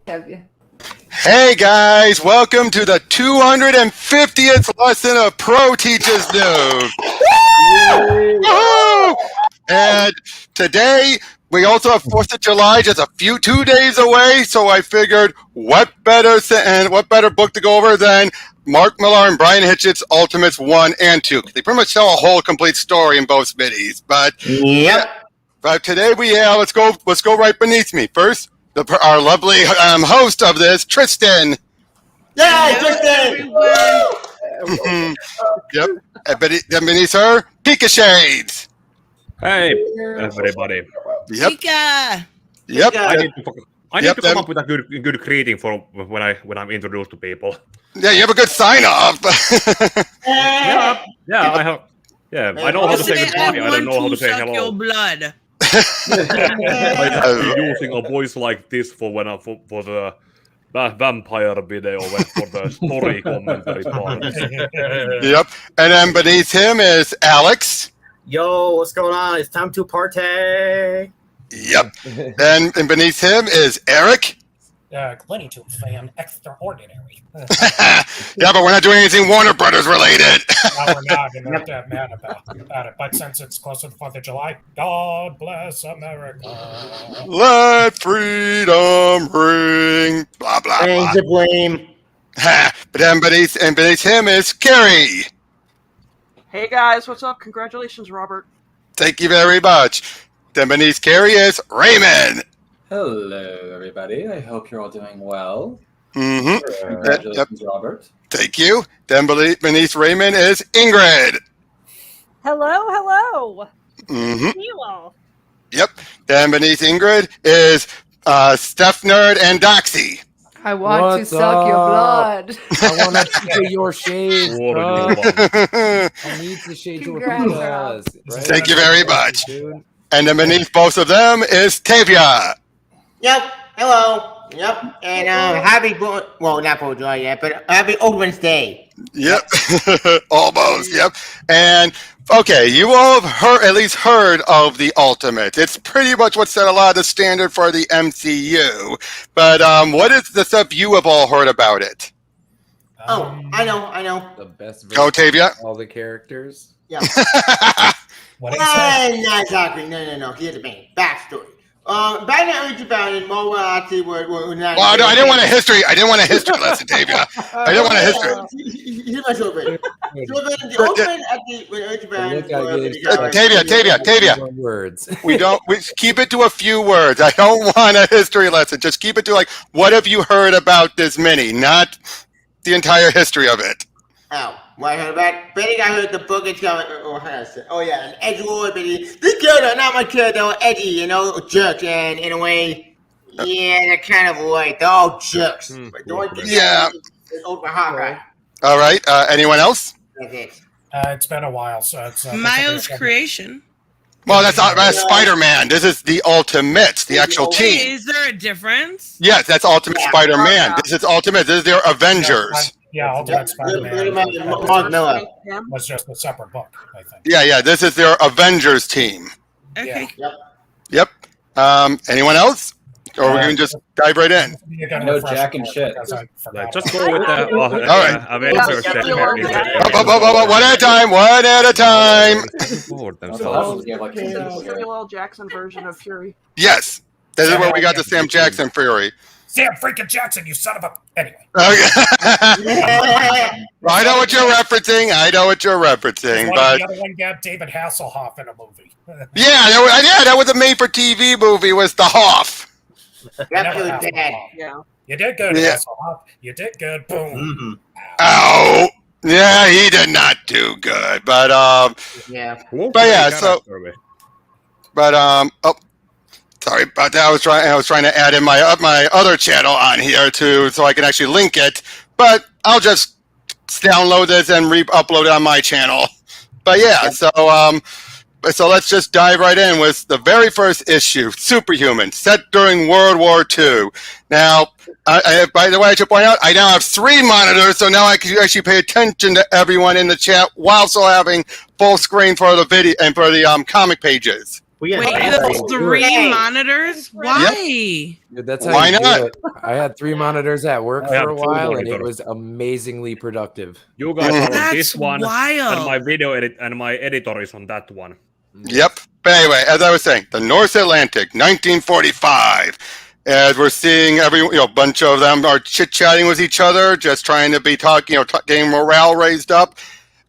Have you? Hey guys, welcome to the 250th lesson of Pro Teaches News. And today we also have 4th of July, just a 2 days away. So I figured, what better book to go over than Mark Millar and Brian Hitchett's Ultimates 1 and 2. They pretty much tell a whole complete story in both middies. But today let's go right beneath me. First, our lovely host of this, Tristan. Yeah, Tristan! Yep. Then beneath her, Pika Shades. Hey, everybody. Yep. Pika! Yep. I need to come up with a good greeting for when I'm introduced to people. Yeah, you have a good sign off. I have. Yeah, I know how to say goodbye. I don't know how to say hello. Your blood. I'm using a voice like this for the vampire video for the story commentary part. Yep. And then beneath him is Alex. Yo, what's going on? It's time to party. Yep. And beneath him is Eric. Looney Tunes fan, extraordinary. Yeah, but we're not doing anything Warner Brothers related. No, we're not, and we're not mad about it. But since it's close to the 4th of July, God bless America. Let freedom ring. Blah, blah, blah. To blame. But then beneath him is Carrie. Hey guys, what's up? Congratulations, Robert. Thank you very much. Then beneath Carrie is Raymond. Hello, everybody. I hope you're all doing well. Mm-hmm. Congratulations, Robert. Thank you. Then beneath Raymond is Ingrid. Hello. Mm-hmm. See you all. Yep. Then beneath Ingrid is Steph Nerd and Doxy. I want to suck your blood. I want to see your shades, bro. I need to shade your Congrats, right? Thank you very much. Dude. And then beneath both of them is Tavia. Yep. Hello. Yep. And happy not 4th of July yet, but happy Old Wednesday. Yep. Almost. Yep. And okay, you all have at least heard of the Ultimate. It's pretty much what set a lot of the standard for the MCU. But what is the stuff you have all heard about it? I know. The best Go, Tavia. of all the characters. Yeah. What do you say? Not exactly. No. Here's the main backstory. Back in early 2000, Marvel actually were not. Well, no, I didn't want a history. I didn't want a history lesson, Tavia. I didn't want a history. Here's my story. The Ultimate actually when early 2000. Tavia. Words. We keep it to a few words. I don't want a history lesson. Just keep it to like, what have you heard about this mini? Not the entire history of it. Oh, what I heard about? Betty, I heard the book is coming. Oh yeah, an edge lord, Betty. This character, not my character, edgy, jerk, and in a way, yeah, they're kind of like they're all jerks. But don't get old Hawkeye. All right. Anyone else? That's it. It's been a while, so it's Miles' creation. Well, that's Spider-Man. This is the Ultimates, the actual team. Is there a difference? Yes, that's Ultimate Spider-Man. This is Ultimate. This is their Avengers. Yeah, Ultimate Spider-Man. Mark Miller was just a separate book, I think. Yeah. This is their Avengers team. Okay. Yep. Anyone else? Or we're going to just dive right in? No jack and shit. Just go with the Avengers. One at a time. Samuel L. Jackson version of Fury. Yes. This is where we got the Sam Jackson Fury. Sam freaking Jackson, you son of a... Anyway. Okay. I know what you're referencing. But the other one got David Hasselhoff in a movie. that was a made-for-TV movie. Was the Hoff? That was bad. Yeah. You did good, Hasselhoff. You did good. Boom. Mm-hmm. Oh. Yeah, he did not do good. But sorry about that. I was trying to add in my other channel on here too, so I can actually link it. But I'll just download this and re-upload it on my channel. But yeah, so let's just dive right in with the very first issue, Superhuman, set during World War II. Now, by the way, I should point out, I now have 3 monitors, so now I can actually pay attention to everyone in the chat while still having full screen for the video and for the comic pages. We Wait, had there's do 3 it. monitors? Why? Dude, that's how Why you do not? it. I had 3 monitors at work I have for a 2 while, and it monitors. was amazingly productive. You guys are on That's this one, and my wild. video edit and my editor is on that one. Yep. But anyway, as I was saying, the North Atlantic, 1945. As we're seeing bunch of them are chit-chatting with each other, just trying to be talking, getting morale raised up,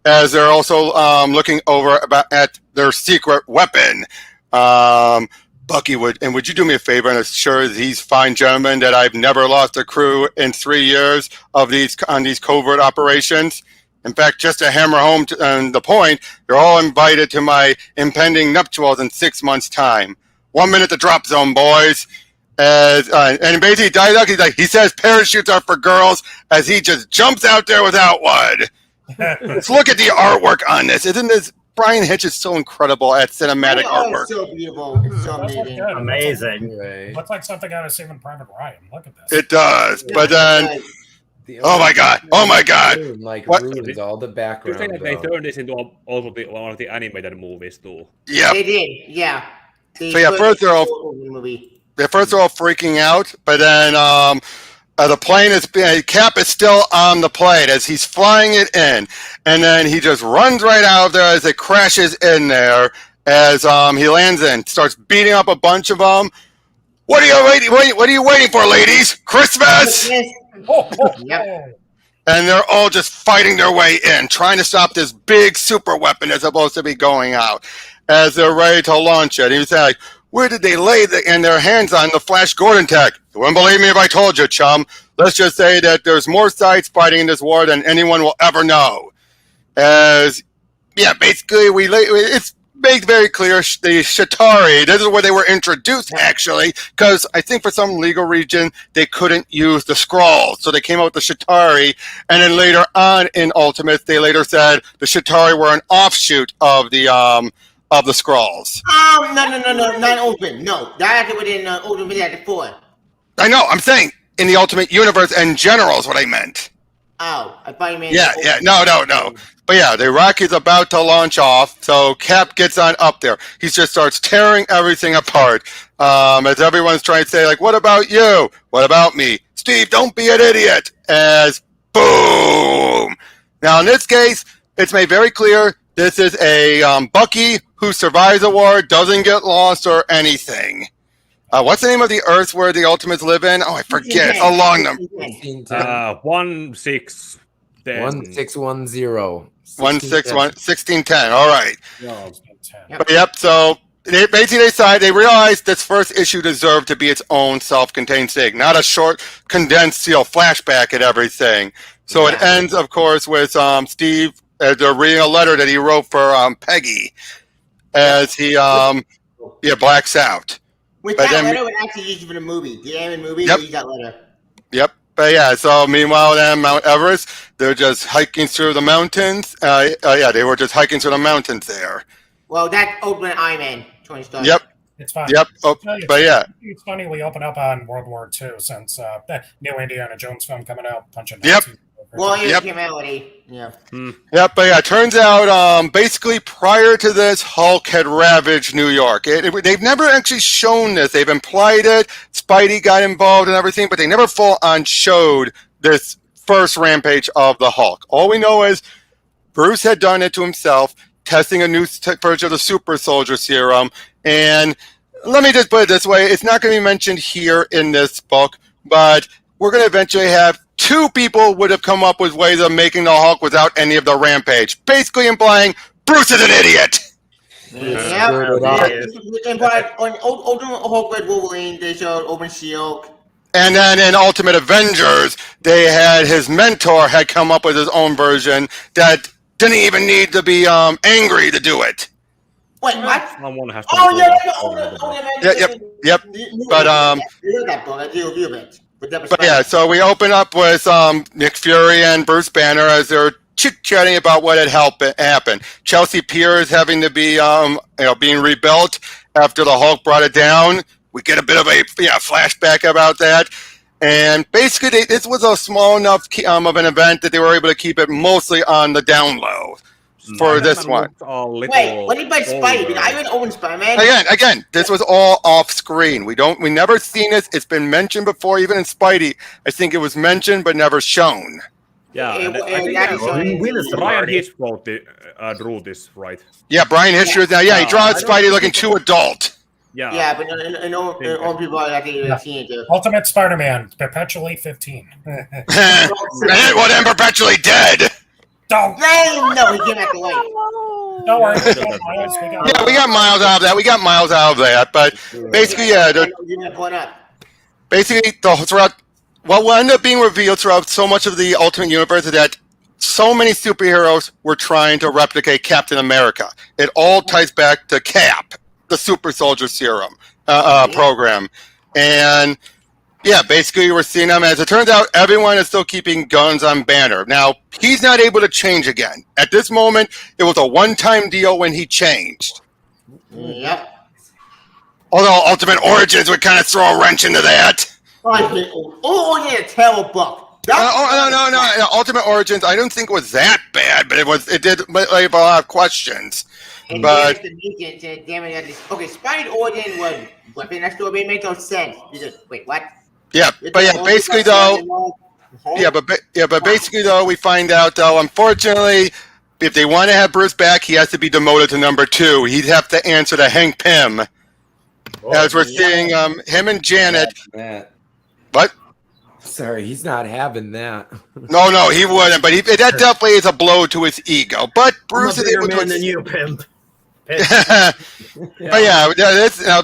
as they're also looking over at their secret weapon. Bucky, would you do me a favor and assure these fine gentlemen that I've never lost a crew in 3 years on these covert operations? In fact, just to hammer home the point, you're all invited to my impending nuptials in 6 months' time. 1 minute to drop zone, boys. And basically, he says parachutes are for girls as he just jumps out there without one. Let's look at the artwork on this. Isn't this Brian Hitch is so incredible at cinematic artwork? It's so beautiful. It's so That's amazing. amazing. Right. Looks like something out of Saving Private Ryan. Look at this. It does. But then, The oh my god! Oh my god! Like What? ruins all the You background. think that they though. turned this into also one of the animated movies too? Yep. They did, yeah. So yeah, first they're all movie. freaking out, but then the plane Cap is still on the plane as he's flying it in, and then he just runs right out of there as it crashes in there. As he lands in, starts beating up a bunch of them. What are you waiting for, ladies? Christmas! Yep. And they're all just fighting their way in, trying to stop this big super weapon that's supposed to be going out. As they're ready to launch it, he's like, "Where did they lay their hands on the Flash Gordon tech? You wouldn't believe me if I told you, chum. Let's just say that there's more sides fighting in this war than anyone will ever know." Basically, it's made very clear the Shatari, this is where they were introduced, actually, because I think for some legal region, they couldn't use the Skrulls, so they came out with the Shatari, and then later on in Ultimates, they later said the Shatari were an offshoot of the Skrulls. No, not open. No, that happened within Ultimate Act 4. I know, I'm saying in the Ultimate Universe in general is what I meant. Oh, I thought you meant... Yeah, no. But yeah, the rocket's about to launch off, so Cap gets on up there. He just starts tearing everything apart. As everyone's trying to say, like, what about you? What about me? Steve, don't be an idiot. As boom. Now, in this case, it's made very clear this is a Bucky who survives a war, doesn't get lost or anything. What's the name of the Earth where the Ultimates live in? Oh, I forget. It's a long number. 1610. 1610. 1610. All right. No, But yep. So they realized this first issue deserved to be its own self-contained thing, not a short, condensed, flashback at everything. So it ends, of course, with Steve they're reading a letter that he wrote for Peggy, as he blacks out. Which But that then- letter would actually use for the movie. The animated movie, Yep. they use that letter. Yep. But yeah, so meanwhile, then Mount Everest, they're just hiking through the mountains. They were just hiking through the mountains there. Well, that opened Iron Man, Tony Stark. Yep. It's fine. Yep. Oh, but yeah. It's funny we open up on World War II since the new Indiana Jones film coming out, punching. Yep. Nazis. Well, it Yep. came out already. Yeah. Yep, but yeah, it turns out basically prior to this, Hulk had ravaged New York. They've never actually shown this. They've implied it. Spidey got involved and everything, but they never full on showed this first rampage of the Hulk. All we know is Bruce had done it to himself, testing a new version of the super soldier serum. And let me just put it this way. It's not going to be mentioned here in this book, but we're going to eventually have two people would have come up with ways of making the Hulk without any of the rampage, basically implying Bruce is an idiot. And but on Ultimate Hulk Red Wolverine, they showed Open Shield. And then in Ultimate Avengers, they had his mentor had come up with his own version that didn't even need to be angry to do it. Wait, what? Someone has to Yep. But I read that book. I did a review of it. But yeah, so we open up with Nick Fury and Bruce Banner as they're chit-chatting about what had happened. Chelsea Piers having to be being rebuilt after the Hulk brought it down. We get a bit of a flashback about that. And basically, this was a small enough of an event that they were able to keep it mostly on the down low. for this one. Wait, what do you buy Spidey? Because I haven't opened Spider-Man. Again, this was all off screen. We never seen this. It's been mentioned before, even in Spidey. I think it was mentioned but never shown. Yeah, Brian Hitchcock drew this, right? Yeah, Brian Hitchcock. Yeah, he draws Spidey looking too adult. Yeah, but all people I think you've seen it. Ultimate Spider-Man, perpetually 15. And well, then perpetually dead. Don't. No, he came out the light. Don't worry. We got Miles out of that. But basically, basically, throughout what will end up being revealed throughout so much of the Ultimate Universe is that so many superheroes were trying to replicate Captain America. It all ties back to Cap, the Super Soldier Serum program. And yeah, basically we're seeing them. As it turns out, everyone is still keeping guns on Banner. Now, he's not able to change again. At this moment, it was a one-time deal when he changed. Yep. Although Ultimate Origins would kind of throw a wrench into that. Oh, yeah, terrible book. No. Ultimate Origins, I don't think was that bad, but it did leave a lot of questions. And but okay, Spidey Origin was weapon next door, but it made no sense. Wait, what? Yeah, basically though. Basically though, we find out though, unfortunately, if they want to have Bruce back, he has to be demoted to number 2. He'd have to answer to Hank Pym. As we're seeing him and Janet. What? Sorry, he's not having that. No, he wouldn't. But that definitely is a blow to his ego. But Bruce is able to. Than you, pimp. But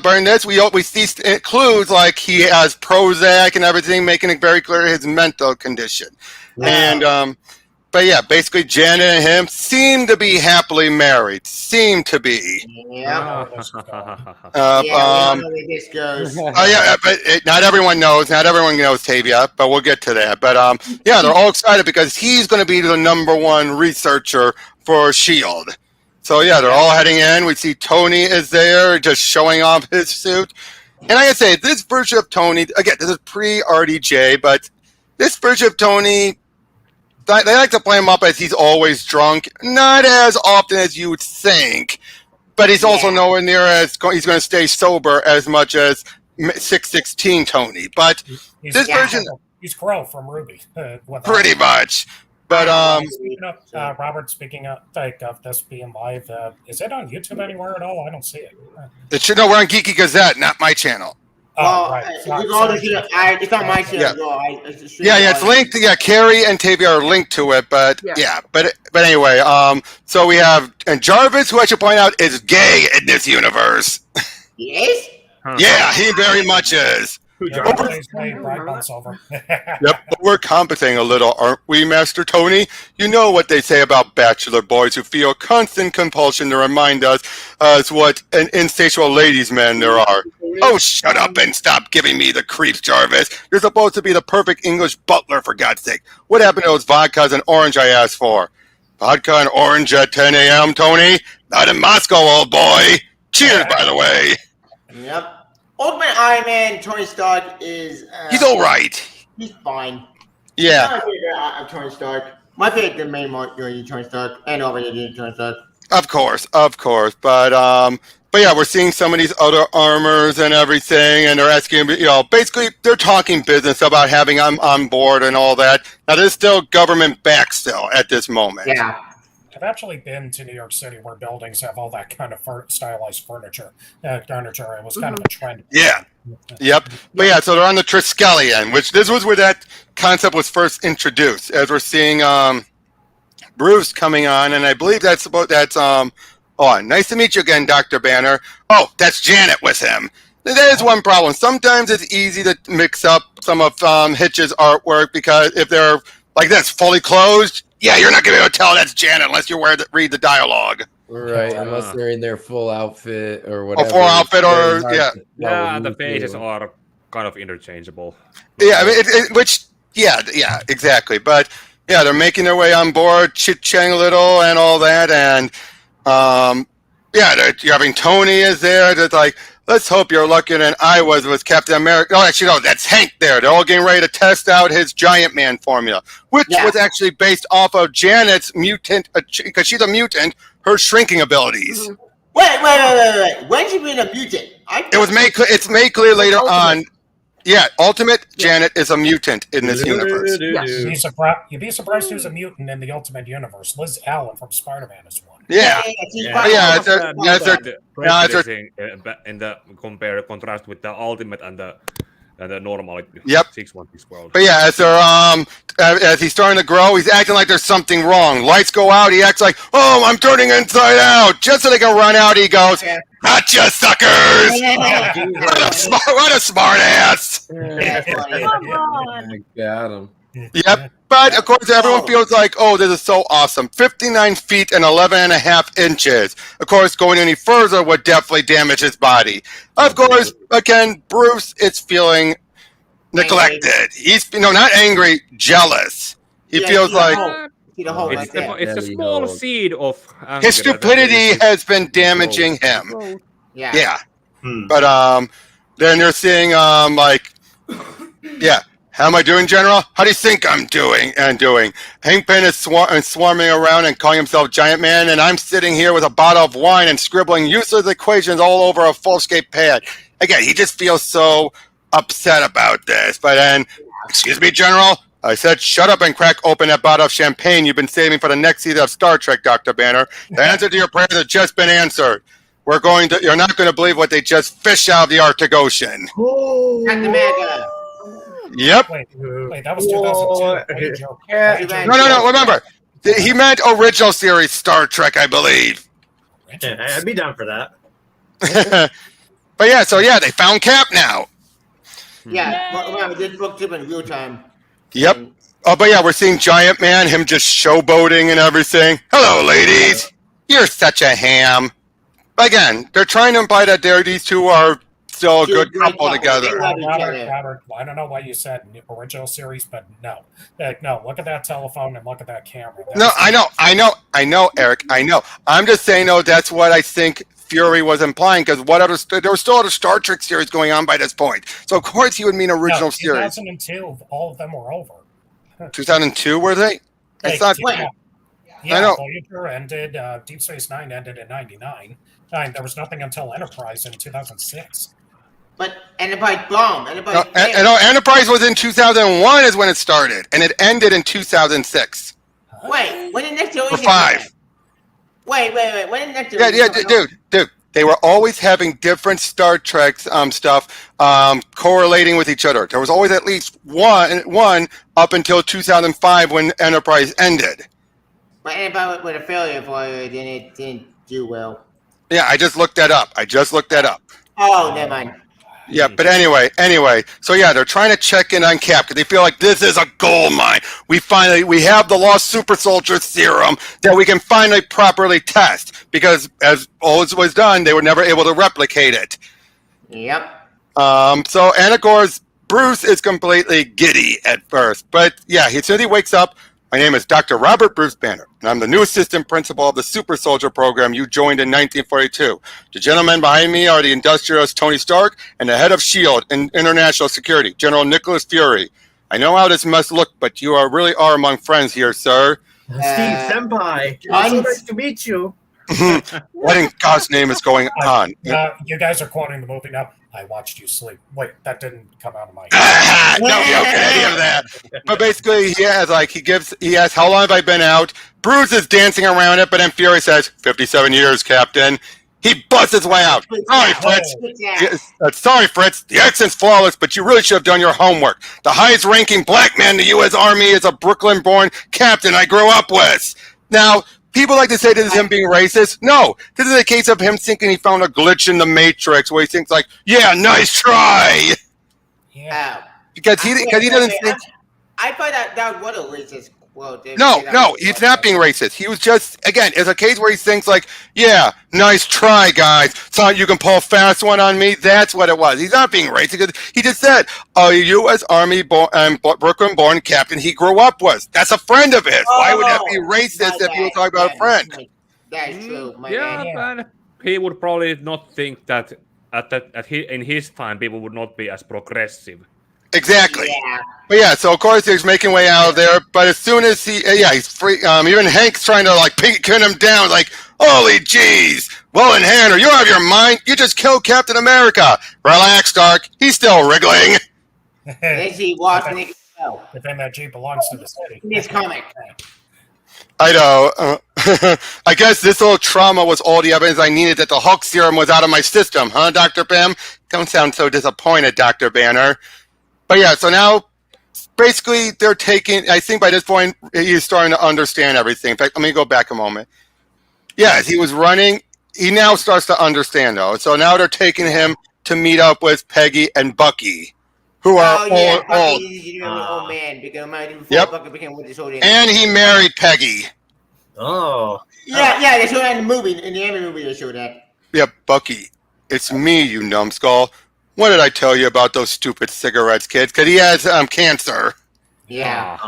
burn this. We see clues like he has Prozac and everything, making it very clear his mental condition. Wow. And but yeah, basically Janet and him seem to be happily married. Seem to be. Yeah. This goes. But not everyone knows. Not everyone knows Tavia, but we'll get to that. But they're all excited because he's going to be the number 1 researcher for S.H.I.E.L.D. So yeah, they're all heading in. We see Tony is there, just showing off his suit. And I gotta say, this version of Tony, again, this is pre-RDJ, but this version of Tony, they like to play him up as he's always drunk. Not as often as you would think, but he's also nowhere near as he's going to stay sober as much as 616 Tony. But this version, he's Crow from Ruby. Pretty much. But speaking of Robert, speaking of this being live, is it on YouTube anywhere at all? I don't see it. We're on Geeky Gazette, not my channel. Right. It's on my channel. It's linked. Yeah, Carrie and Tavia are linked to it, but but anyway, so we have Jarvis, who I should point out is gay in this universe. He is? Yeah, he very much is. We're compensating a little, aren't we, Master Tony? You know what they say about bachelor boys who feel constant compulsion to remind us what an insatiable ladies' man there are. Oh, shut up and stop giving me the creeps, Jarvis. You're supposed to be the perfect English butler, for God's sake. What happened to those vodkas and orange I asked for? Vodka and orange at 10 a.m., Tony? Not in Moscow, old boy. Cheers, by the way. Yep. Ultimate Iron Man, Tony Stark is... he's all right. He's fine. Yeah. My favorite Tony Stark. My favorite, the main Tony Stark, and already Tony Stark. Of course. But yeah, we're seeing some of these other armors and everything, and they're asking, basically they're talking business about having them on board and all that. Now, there's still government back still at this moment. Yeah. I've actually been to New York City where buildings have all that kind of stylized furniture. It was kind of a trend. Yeah. Yep. But yeah, so they're on the Triskelion, which this was where that concept was first introduced. As we're seeing Bruce coming on, and I believe that's nice to meet you again, Dr. Banner. Oh, that's Janet with him. That is one problem. Sometimes it's easy to mix up some of Hitch's artwork because if they're like this, fully closed, yeah, you're not going to be able to tell that's Janet unless you read the dialogue. Right, unless they're in their full outfit or whatever. Full outfit or, the faces are kind of interchangeable. Yeah, I mean, exactly. But, yeah, they're making their way on board, chit-chatting a little and all that. And, you're having Tony is there. That's like, let's hope you're luckier than I was with Captain America. Oh, actually, no, that's Hank there. They're all getting ready to test out his Giant Man formula, which was actually based off of Janet's mutant, because she's a mutant, her shrinking abilities. Wait. When she been a mutant? It's made clear later on. Yeah, Ultimate Janet is a mutant in this universe. You'd be surprised who's a mutant in the Ultimate Universe. Liz Allen from Spider-Man is one. Yeah. It's in the contrast with the Ultimate and the normal 616 world. But yeah, as he's starting to grow, he's acting like there's something wrong. Lights go out, he acts like, oh, I'm turning inside out. Just so they can run out, he goes, gotcha, suckers! What a smart ass! I got him. Yep. But of course, everyone feels like, oh, this is so awesome. 59 feet and 11.5 inches. Of course, going any further would definitely damage his body. Of course, again, Bruce is feeling neglected. He's not angry, jealous. He feels like it's a small seed of anger. His stupidity has been damaging him. Yeah. But then you're seeing how am I doing, General? How do you think I'm doing? Hank Pym is swarming around and calling himself Giant Man, and I'm sitting here with a bottle of wine and scribbling useless equations all over a Foldscape pad. Again, he just feels so upset about this. But then, excuse me, General, I said shut up and crack open that bottle of champagne you've been saving for the next season of Star Trek, Dr. Banner. The answer to your prayers has just been answered. You're not going to believe what they just fished out of the Arctic Ocean. Captain America. Yep. Wait, that was 2002. No. Remember, he meant original series Star Trek, I believe. I'd be down for that. But they found Cap now. Yeah, this book took in real time. Yep. Oh, but yeah, we're seeing Giant Man, him just showboating and everything. Hello, ladies. You're such a ham. Again, they're trying to imply that these two are still a good couple together. Robert, I don't know what you said in the original series, but no. No, look at that telephone and look at that camera. I know, Eric. I know. I'm just saying, that's what I think Fury was implying, because there was still other Star Trek series going on by this point. So, of course, he would mean original series. 2002, all of them were over. 2002, were they? It's not. Yeah, I know. Voyager ended, Deep Space Nine ended in 99. There was nothing until Enterprise in 2006. But Enterprise bomb. Enterprise was in 2001 is when it started, and it ended in 2006. Wait, when did Next Generation? For 5. Wait. When did Next Generation? Dude. They were always having different Star Trek stuff correlating with each other. There was always at least one up until 2005 when Enterprise ended. But Enterprise was a failure for you, it didn't do well. Yeah, I just looked that up. Oh, never mind. Yeah, but anyway, so yeah, they're trying to check in on Cap because they feel like this is a gold mine. We have the lost super soldier serum that we can finally properly test, because as always was done, they were never able to replicate it. Yep. So, and of course, Bruce is completely giddy at first, but yeah, as soon as he wakes up, my name is Dr. Robert Bruce Banner, and I'm the new assistant principal of the Super Soldier program you joined in 1942. The gentlemen behind me are the industrialist Tony Stark and the head of S.H.I.E.L.D. and International Security, General Nicholas Fury. I know how this must look, but you really are among friends here, sir. Steve Senpai, it's so nice to meet you. What in God's name is going on? You guys are quoting the movie now. I watched you sleep. Wait, that didn't come out of my No, you don't get any of that. But basically, he asks, how long have I been out? Bruce is dancing around it, but then Fury says, 57 years, Captain. He busts his way out. Sorry, Fritz. The accent's flawless, but you really should have done your homework. The highest ranking black man in the U.S. Army is a Brooklyn-born captain I grew up with. Now, people like to say this is him being racist. No, this is a case of him thinking he found a glitch in the Matrix where he thinks like, yeah, nice try. Yeah. Because he doesn't think. I thought that was a racist quote. No, he's not being racist. He was just, again, it's a case where he thinks like, yeah, nice try, guys. So you can pull a fast one on me. That's what it was. He's not being racist because he just said a U.S. Army Brooklyn-born captain he grew up with. That's a friend of his. Why would that be racist if he was talking about a friend? That is true. But he would probably not think that in his time, people would not be as progressive. Exactly. Yeah. But yeah, so of course he's making way out of there. But as soon as he's free. Even Hank's trying to like pin him down, like, holy jeez, Willen Hanner, you out of your mind? You just killed Captain America. Relax, Stark. He's still wriggling. Then he walks and he goes, The thing that Jeep belongs to the city. in this comic. I know. I guess this little trauma was all the evidence I needed that the Hulk serum was out of my system, huh, Dr. Pym? Don't sound so disappointed, Dr. Banner. But yeah, so now basically they're taking, I think by this point he's starting to understand everything. In fact, let me go back a moment. Yes, he was running. He now starts to understand though. So now they're taking him to meet up with Peggy and Bucky, who are old. Oh man, because Bucky became with this whole thing. And he married Peggy. Oh. Yeah, they showed that in the movie. In the Ant-Man movie, they showed that. Yep, Bucky, it's me, you numbskull. What did I tell you about those stupid cigarettes, kids? Because he has cancer. Yeah.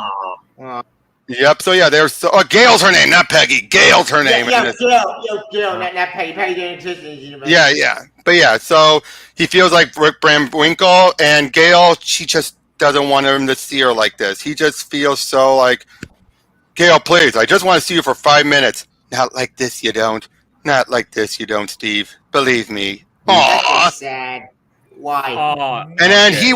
Yep. So yeah, there's Gail's her name, not Peggy. Gail's her name. Gail, not Peggy. Peggy didn't exist. Yeah. But yeah, so he feels like Rick Bramwinkle, and Gail, she just doesn't want him to see her like this. He just feels so like, Gail, please, I just want to see you for 5 minutes. Not like this, you don't. Not like this, you don't, Steve. Believe me. That's sad. Why? And then he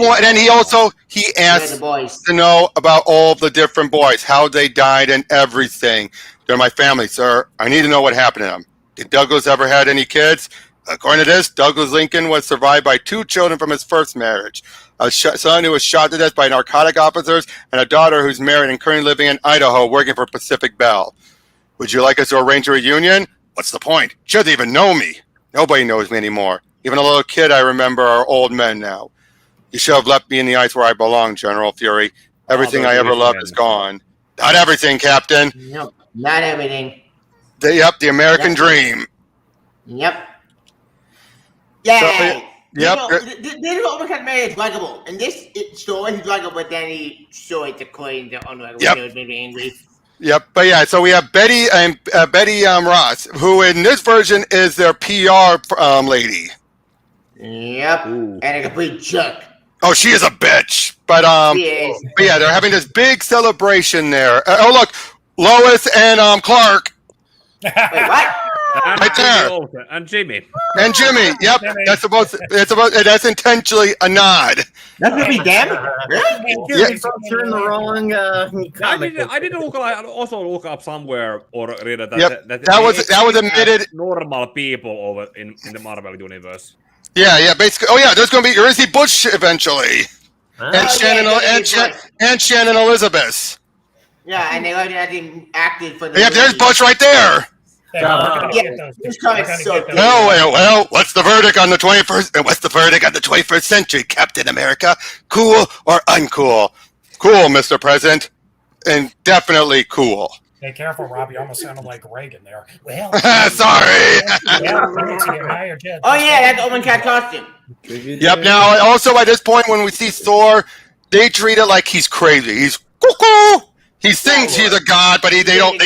asked to know about all the different boys, how they died and everything. They're my family, sir. I need to know what happened to them. Did Douglas ever had any kids? According to this, Douglas Lincoln was survived by 2 children from his first marriage. A son who was shot to death by narcotic officers, and a daughter who's married and currently living in Idaho working for Pacific Bell. Would you like us to arrange a reunion? What's the point? She doesn't even know me. Nobody knows me anymore. Even a little kid I remember are old men now. You should have left me in the ice where I belong, General Fury. Everything I ever loved is gone. Not everything, Captain. Nope, not everything. The American dream. Yep. Yeah. Yep. This almost kind of made it likable. In this story, he's likable, but then he showed the coin to unlikable. Yep. He was maybe angry. Yep, but yeah, so we have Betty and Betty Ross, who in this version is their PR lady. Yep, and a complete jerk. Oh, she is a bitch. But yeah, they're having this big celebration there. Oh, look, Lois and Clark. Wait, what? Right there. And Jimmy. And Jimmy. Yep, that's intentionally a nod. That's gonna be them. Really? Yeah. Turn the wrong. I didn't look. I also look up somewhere or read that. Yep. That was admitted. Normal people over in the Marvel universe. Yeah, basically. Oh yeah, there's gonna be you're gonna see Butch eventually, and Shannon Elizabeth. Yeah, and they already acted for the. Yeah, there's Butch right there. This comic's so good. Well, what's the verdict on the 21st? What's the verdict on the 21st century, Captain America? Cool or uncool? Cool, Mr. President, and definitely cool. Hey, careful, Rob. You almost sounded like Reagan there. Well, sorry. Oh yeah, that's Omen Cat costume. Yep. Now, also at this point, when we see Thor, they treat it like he's crazy. He's cuckoo. He thinks he's a god, but they don't.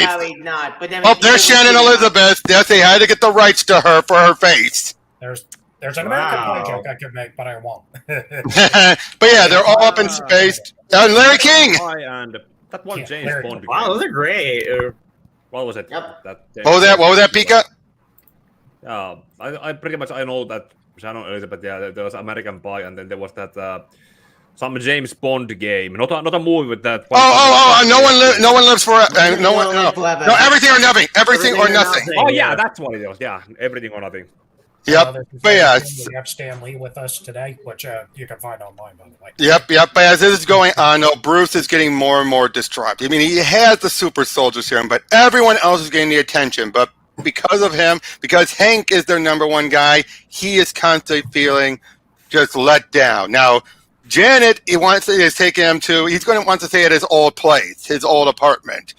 There's Shannon Elizabeth. Yes, they had to get the rights to her for her face. There's an American pie joke I could make, but I won't. But yeah, they're all up in space. And Larry King. And that one James Bond. Wow, those are great. What was it? Yep. What was that, Pika? I pretty much I know that Shannon Elizabeth. Yeah, there was American Pie, and then there was that. Some James Bond game, not a movie with that. No one lives forever. No, everything or nothing. Everything or nothing. Oh yeah, that's what it was. Yeah, everything or nothing. Yep. But yeah, we have Stan Lee with us today, which you can find online, by the way. Yep. But as this is going on, Bruce is getting more and more distraught. I mean, he has the super soldier serum, but everyone else is getting the attention. But because of him, because Hank is their number one guy, he is constantly feeling just let down. Now, Janet, is taking him to. He's going to want to stay at his old place, his old apartment.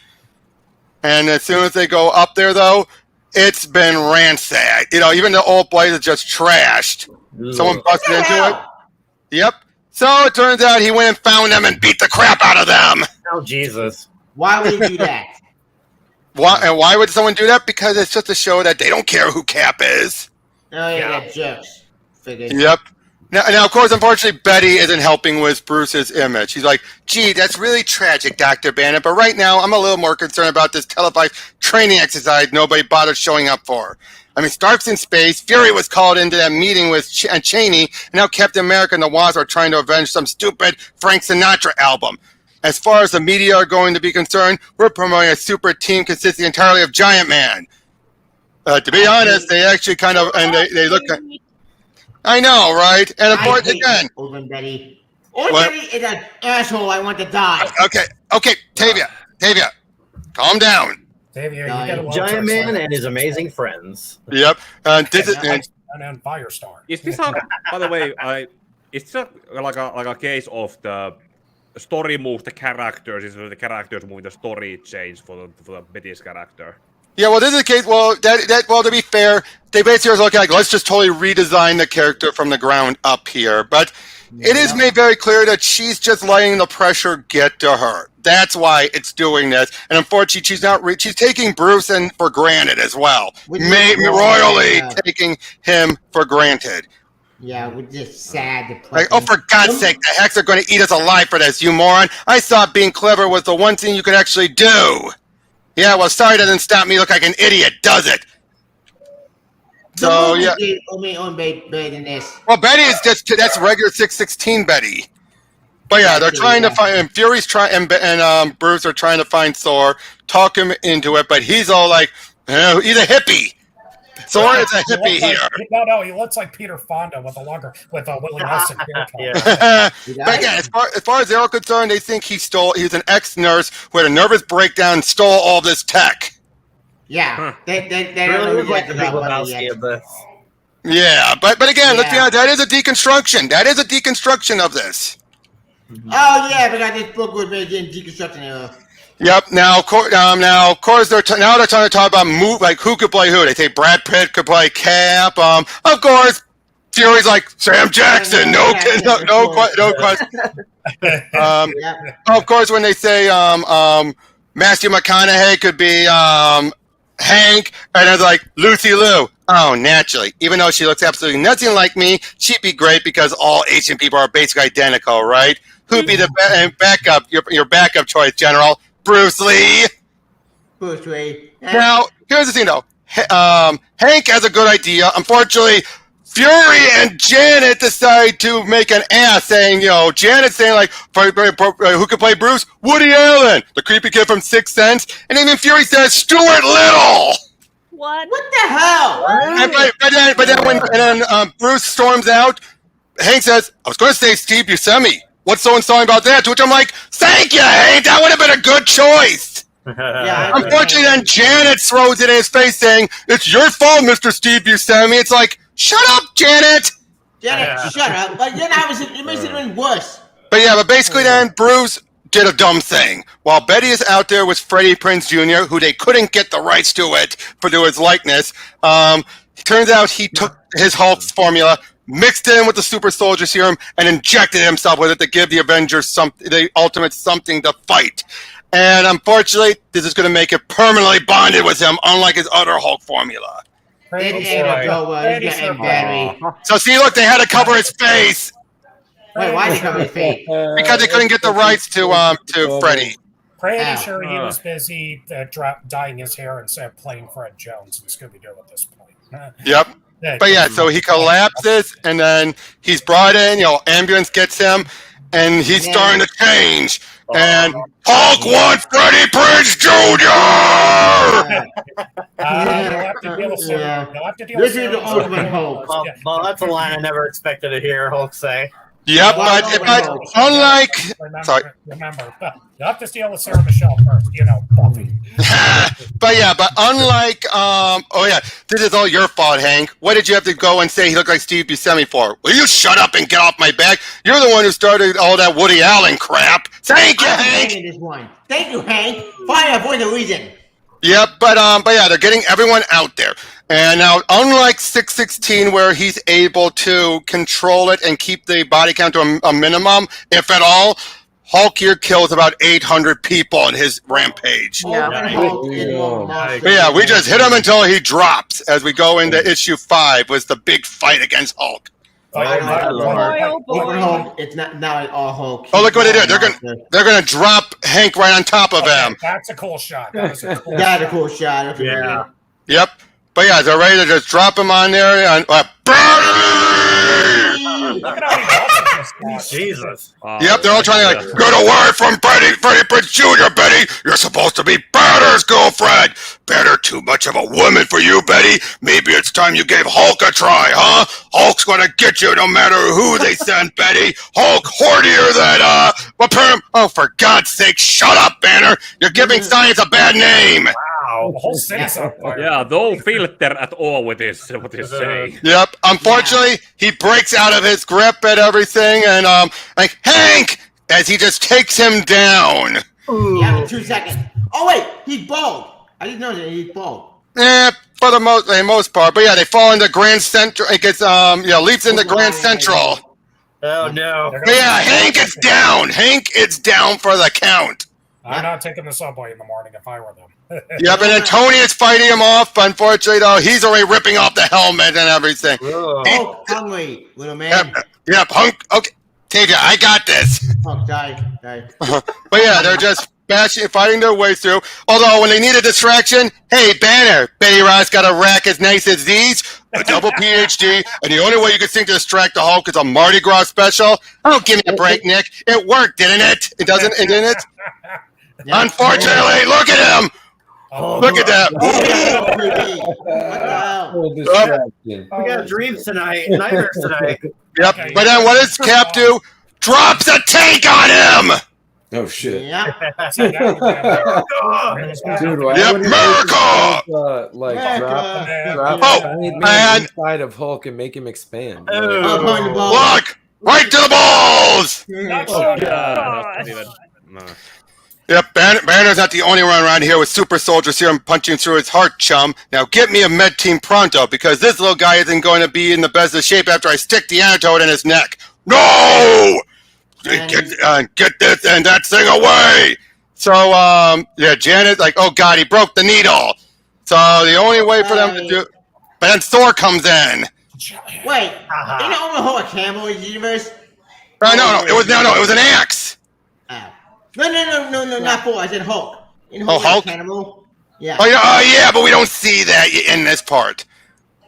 And as soon as they go up there, though, it's been ransacked. Even the old place is just trashed. Someone busted into it. Yep. So it turns out he went and found them and beat the crap out of them. Oh Jesus! Why would he do that? Why would someone do that? Because it's just to show that they don't care who Cap is. Oh yeah, that jerks. Figured. Yep. Now, of course, unfortunately, Betty isn't helping with Bruce's image. She's like, gee, that's really tragic, Dr. Bannon, but right now I'm a little more concerned about this televised training exercise nobody bothered showing up for. I mean, Stark's in space, Fury was called into that meeting with Cheney, and now Captain America and the Wasp are trying to avenge some stupid Frank Sinatra album. As far as the media are going to be concerned, we're promoting a super team consisting entirely of Giant Man. To be honest, they actually kind of, and they look at... I know, right? And of course, again... Old Betty. Old Betty is an asshole. I want to die. Okay, Tavia, calm down. Tavia, you get a Giant Man and his amazing friends. Yep. This is... and then Firestar. Is this by the way, is this like a case of the story move the characters, is the characters moving the story change for the Betty's character? Yeah, well, this is the case. Well, well, to be fair, they basically are looking like, let's just totally redesign the character from the ground up here. But it is made very clear that she's just letting the pressure get to her. That's why it's doing this. And unfortunately, she's not. She's taking Bruce for granted as well, royally taking him for granted. Yeah, we're just sad. Like, oh, for God's sake, the Hex are going to eat us alive for this, you moron! I thought being clever was the one thing you could actually do. Yeah, well, sorry doesn't stop me look like an idiot, does it? So, yeah. Well, Betty is that's regular 616 Betty. But yeah, they're trying to find, and Fury's trying, and Bruce are trying to find Thor, talk him into it, but he's all like, he's a hippie. Thor is a hippie here. No, he looks like Peter Fonda with a Willie Nelson haircut. But again, as far as they're concerned, they think he was an ex-nurse who had a nervous breakdown and stole all this tech. Yeah, they Really look like the Big Lebowski of this. Yeah, but again, let's be honest, that is a deconstruction. That is a deconstruction of this. Oh yeah, because this book was made in deconstruction. Yep. Now, of course, they're trying to talk about who could play who. They say Brad Pitt could play Cap. Of course, Fury's like Sam Jackson. No question. Of course, when they say Matthew McConaughey could be Hank, and it's like Lucy Liu. Oh, naturally. Even though she looks absolutely nothing like me, she'd be great because all Asian people are basically identical, right? Who'd be the backup? Your backup choice, General? Bruce Lee. Bruce Lee. Now, here's the thing, though. Hank has a good idea. Unfortunately, Fury and Janet decide to make an ass, saying, Janet's saying, like, who could play Bruce? Woody Allen, the creepy kid from Sixth Sense. And even Fury says, Stuart Little. What? What the hell? But then when Bruce storms out, Hank says, I was going to say Steve Buscemi. What's so insulting about that? To which I'm like, thank you, Hank. That would have been a good choice. Yeah, unfortunately, then Janet throws it in his face saying, it's your fault, Mr. Steve Buscemi. It's like, shut up, Janet. Janet, shut up. But then it makes it even worse. But basically then Bruce did a dumb thing. While Betty is out there with Freddie Prinze Jr., who they couldn't get the rights to his likeness, it turns out he took his Hulk formula, mixed it in with the super soldier serum, and injected himself with it to give the Avengers the ultimate something to fight. And unfortunately, this is going to make it permanently bonded with him, unlike his other Hulk formula. So see, look, they had to cover his face. Wait, why did they cover his face? Because they couldn't get the rights to Freddie. Pretty sure he was busy dyeing his hair instead of playing Fred Jones in Scooby-Doo at this point. Yep. But yeah, so he collapses, and then he's brought in, ambulance gets him, and he's starting to change. And Hulk wants Freddie Prinze Jr. This is the ultimate Hulk. Well, that's a line I never expected to hear Hulk say. Yep, but unlike... Remember, you have to steal with Sarah Michelle first, Buffy. but unlike... this is all your fault, Hank. What did you have to go and say he looked like Steve Buscemi for? Will you shut up and get off my back? You're the one who started all that Woody Allen crap. Thank you, Hank! Thank you, Hank. Fire for the reason. Yep, but they're getting everyone out there. And now, unlike 616, where he's able to control it and keep the body count to a minimum, if at all, Hulk here kills about 800 people in his rampage. Yeah. But yeah, we just hit him until he drops as we go into issue 5, was the big fight against Hulk. Open Hulk. It's not now all Hulk. Oh, look what they did. They're gonna drop Hank right on top of him. That's a cool shot. That is a cool That's a cool shot. Yeah. Yep. But yeah, they're ready to just drop him on there and Look at how he walks with this. Jesus. Yep, they're all trying to get away from Freddie Prinze Jr., Betty. You're supposed to be Banner's girlfriend. Banner too much of a woman for you, Betty. Maybe it's time you gave Hulk a try, huh? Hulk's gonna get you no matter who they send, Betty. Hulk hornier than, oh, for God's sake, shut up, Banner. You're giving science a bad name. Wow, the whole city's on fire. Yeah, no filter at all with this, what he's saying. Yep. Unfortunately, he breaks out of his grip and everything, and like Hank, as he just takes him down. Yeah, 2 seconds. Oh wait, he's bald. I didn't know that he's bald. For the most part. But yeah, they fall into Grand Central. It gets leaps into Grand Central. Oh no. But yeah, Hank is down. Hank is down for the count. I'm not taking the subway in the morning if I were them. Yep, and then Tony is fighting him off. Unfortunately, though, he's already ripping off the helmet and everything. Oh, hungry, little man. Yep, Hunk. Okay, Tavia, I got this. Oh, die. But yeah, they're just fighting their way through. Although, when they need a distraction, hey, Banner, Betty Ross got a rack as nice as these, a double PhD, and the only way you can think to distract the Hulk is a Mardi Gras special. Oh, give me a break, Nick. It worked, didn't it? It doesn't, didn't it? Yeah. Unfortunately, look at him. Look at that. We got dreams tonight, nightmares tonight. Yep, but then what does Cap do? Drops a tank on him! Oh, shit. Yeah. Dude, yep, America! Drop man inside of Hulk and make him expand. Look! Right to the balls! Yep, Banner's not the only one around here with super soldiers here and punching through his heart, chum. Now get me a med team pronto, because this little guy isn't going to be in the best of shape after I stick the antidote in his neck. No! Get this and that thing away! So, yeah, Janet's like, oh God, he broke the needle. So the only way for them to do... But then Thor comes in. Wait, you know the whole camel in the universe? No, it was an axe. No, not Thor. I said Hulk. Hulk? Animal. Yeah. Oh yeah, but we don't see that in this part.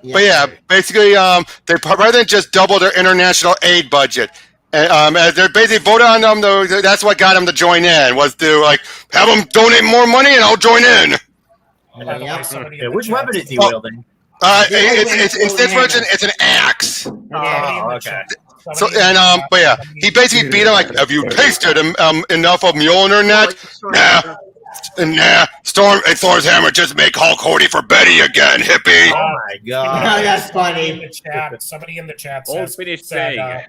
Yeah. But yeah, basically, they rather just double their international aid budget. And as they're basically voted on them, though, that's what got them to join in, was to like have them donate more money and I'll join in. Yeah, which weapon is he wielding? It's this version. It's an axe. Oh, okay. So but yeah, he basically beat him like, have you tasted enough of Mjolnir net? Nah. Storm and Thor's hammer just make Hulk horny for Betty again, hippie. Oh my God, that's funny. Somebody in the chat All said, finished saying.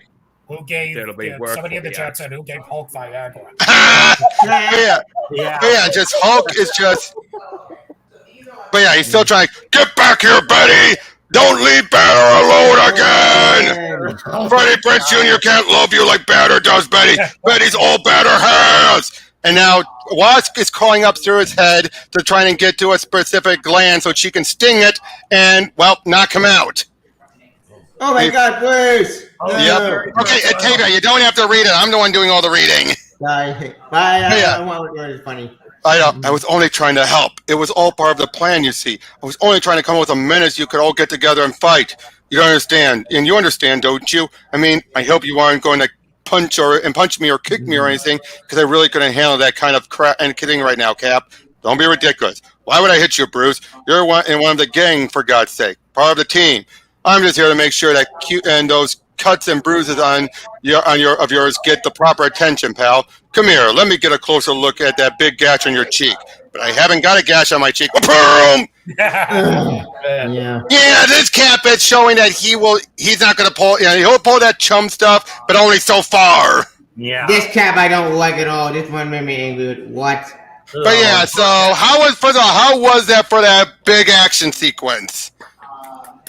who gave somebody in the chat said who gave Hulk Viagra. yeah, just Hulk is just. But yeah, he's still trying. Get back here, Betty. Don't leave Banner alone again! Freddie Prinze Jr. can't love you like Banner does, Betty! Betty's all Banner has! And now Wasp is crawling up through his head to try and get to a specific gland so she can sting it and, well, knock him out. Oh my God, Bruce! Yep. Okay, Tavia, you don't have to read it. I'm the one doing all the reading. It's funny. I know. I was only trying to help. It was all part of the plan, you see. I was only trying to come up with a menace you could all get together and fight. You don't understand. And you understand, don't you? I mean, I hope you aren't going to punch me or kick me or anything, because I really couldn't handle that kind of crap and kidding right now, Cap. Don't be ridiculous. Why would I hit you, Bruce? You're in one of the gang, for God's sake. Part of the team. I'm just here to make sure that those cuts and bruises on yours get the proper attention, pal. Come here, let me get a closer look at that big gash on your cheek. But I haven't got a gash on my cheek. Boom! Yeah, this Cap is showing that he's not going to pull, he'll pull that chum stuff, but only so far. Yeah. This Cap I don't like at all. This one made me angry with what? But yeah, so how was that for that big action sequence?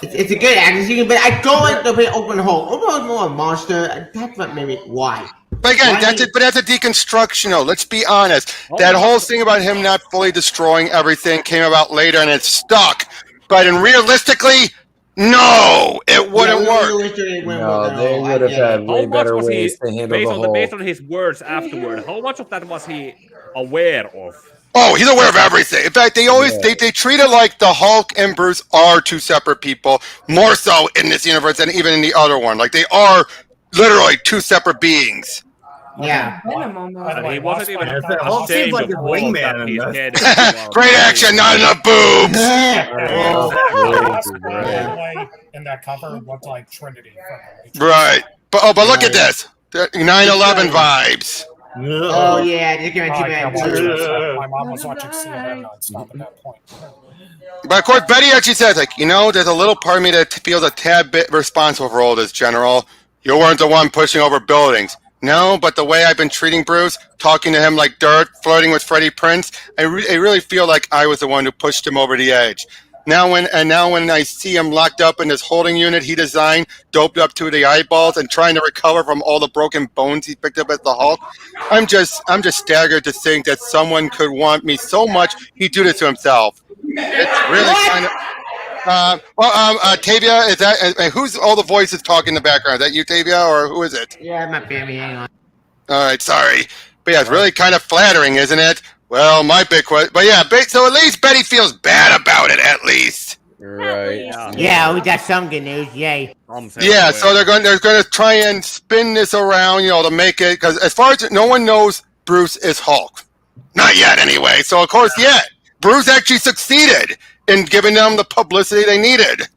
It's a good action sequence, but I don't like the way Open Hulk. Open Hulk's more a monster. That's what made me. Why? But again, that's a deconstruction, though. Let's be honest. That whole thing about him not fully destroying everything came about later, and it's stuck. But realistically, No, it wouldn't work. No, they would have had way How much better was he, ways to handle the whole. based on his words afterward, how much of that was he aware of? Oh, he's aware of everything. In fact, they always they treat it like the Hulk and Bruce are two separate people, more so in this universe than even in the other one. Like they are literally two separate beings. Yeah. And he wasn't even Hulk seems ashamed like of his all wingman that in his this. head. Great action, not enough boobs. In that cover looked like Trinity. Right. But look at this. 9/11 vibes. Oh yeah, they're giving too bad. My mom was watching CNN nonstop at that point. But of course, Betty actually says, like, there's a little part of me that feels a tad bit responsible for all this, General. You weren't the one pushing over buildings. No, but the way I've been treating Bruce, talking to him like dirt, flirting with Freddie Prinze, I really feel like I was the one who pushed him over the edge. Now when I see him locked up in this holding unit he designed, doped up to the eyeballs, and trying to recover from all the broken bones he picked up as the Hulk, I'm just staggered to think that someone could want me so much he'd do this to himself. It's really kind of. Tavia, is that who's all the voices talking in the background? Is that you, Tavia, or who is it? Yeah, my family. Hang on. All right, sorry, but yeah, it's really kind of flattering, isn't it? Well, my big question, but yeah, so at least Betty feels bad about it, at least. Right. Yeah, we got some good news. Yay. Yeah, so they're going to try and spin this around, to make it, because as far as no one knows, Bruce is Hulk, not yet, anyway. So of course, Bruce actually succeeded in giving them the publicity they needed.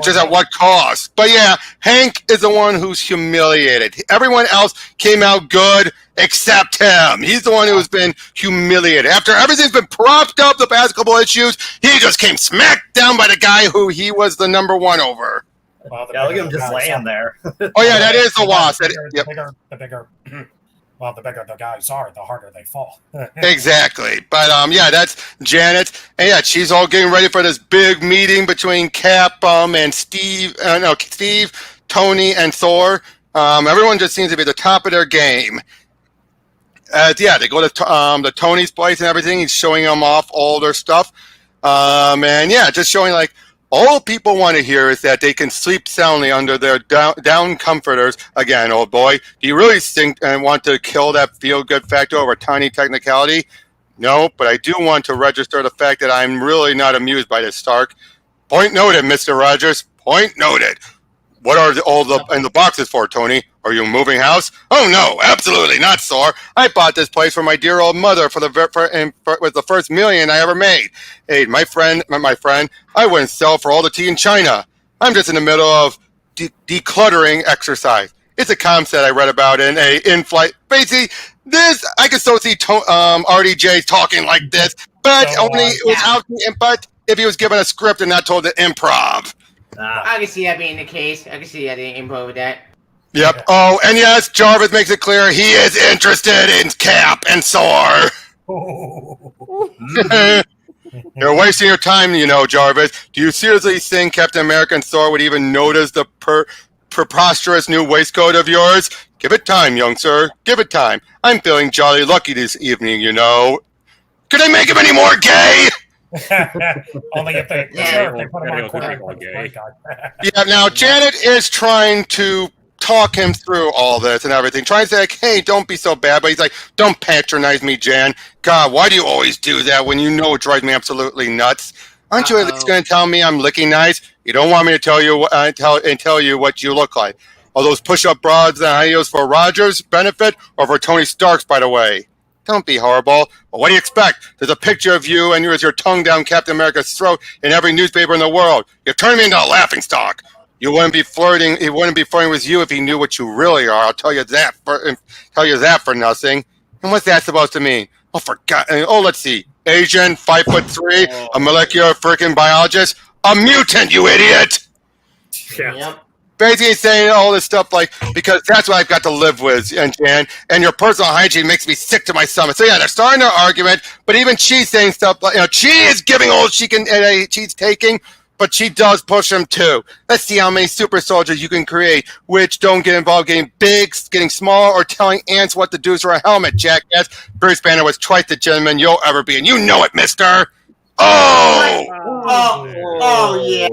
Just at what cost? But yeah, Hank is the one who's humiliated. Everyone else came out good except him. He's the one who's been humiliated. After everything's been propped up the past couple issues, he just came smacked down by the guy who he was the number one over. Well, Yeah, look at him just laying there. Oh yeah, that is the Wasp. The bigger the guys are, the harder they fall. Exactly. But that's Janet. And yeah, she's all getting ready for this big meeting between Cap and Steve, Tony, and Thor. Everyone just seems to be at the top of their game. They go to Tony's place and everything. He's showing them off all their stuff. Just showing like all people want to hear is that they can sleep soundly under their down comforters. Again, old boy, do you really think and want to kill that feel-good factor over a tiny technicality? No, but I do want to register the fact that I'm really not amused by this, Stark. Point noted, Mr. Rogers. Point noted. What are all in the boxes for, Tony? Are you moving house? Oh, no, absolutely not, Thor. I bought this place for my dear old mother with the first million I ever made. Hey, my friend, I wouldn't sell for all the tea in China. I'm just in the middle of decluttering exercise. It's a concept I read about in a in-flight. Basically, this, I can still see RDJ talking like this, but but if he was given a script and not told to improv. I can see that being the case. I can see that they improv with that. Yep. Oh, and yes, Jarvis makes it clear he is interested in Cap and Thor. You're wasting your time, Jarvis. Do you seriously think Captain America and Thor would even notice the preposterous new waistcoat of yours? Give it time, young sir. Give it time. I'm feeling jolly lucky this evening, Could I make him any more gay? Only if they put him on Yeah, now Janet is trying to talk him through all this and everything, trying to say, like, hey, don't be so bad. But he's like, don't patronize me, Jan. God, why do you always do that when you know it drives me absolutely nuts? Aren't you at least going to tell me I'm looking nice? You don't want me to tell you tell you what you look like. Are those push-up bras and high heels for Rogers' benefit or for Tony Stark's, by the way? Don't be horrible. Well, what do you expect? There's a picture of you and yours, your tongue down Captain America's throat in every newspaper in the world. You turned me into a laughingstock. He wouldn't be flirting with you if he knew what you really are. I'll tell you that for nothing. And what's that supposed to mean? Oh, let's see. Asian, 5'3", a molecular freaking biologist, a mutant, you idiot. Yep. Basically saying all this stuff because that's what I've got to live with, and Jan, and your personal hygiene makes me sick to my stomach. So yeah, they're starting their argument, but even she's saying stuff like, she is giving all she can, she's taking, but she does push him too. Let's see how many super soldiers you can create, which don't get involved getting big, getting small, or telling ants what to do for a helmet, jackass. Bruce Banner was twice the gentleman you'll ever be, and you know it, mister. Oh! Yeah.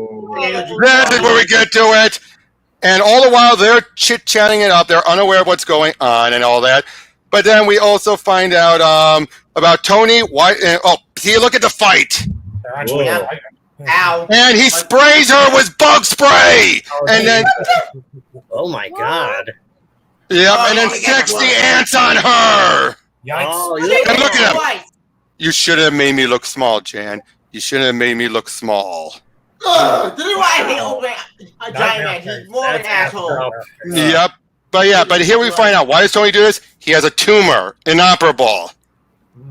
This is where we get to it. And all the while, they're chit-chatting it up. They're unaware of what's going on and all that. But then we also find out about Tony. See, look at the fight. They're actually fighting. Ow. And he sprays her with bug spray. And then, Oh my god. yep, and then sexy ants on her. Yikes. Oh, And look at him. You should have made me look small, Jan. You should have made me look small. This is why I hate open a giant man. He's more of an asshole. Yep. But here we find out. Why does Tony do this? He has a tumor, inoperable.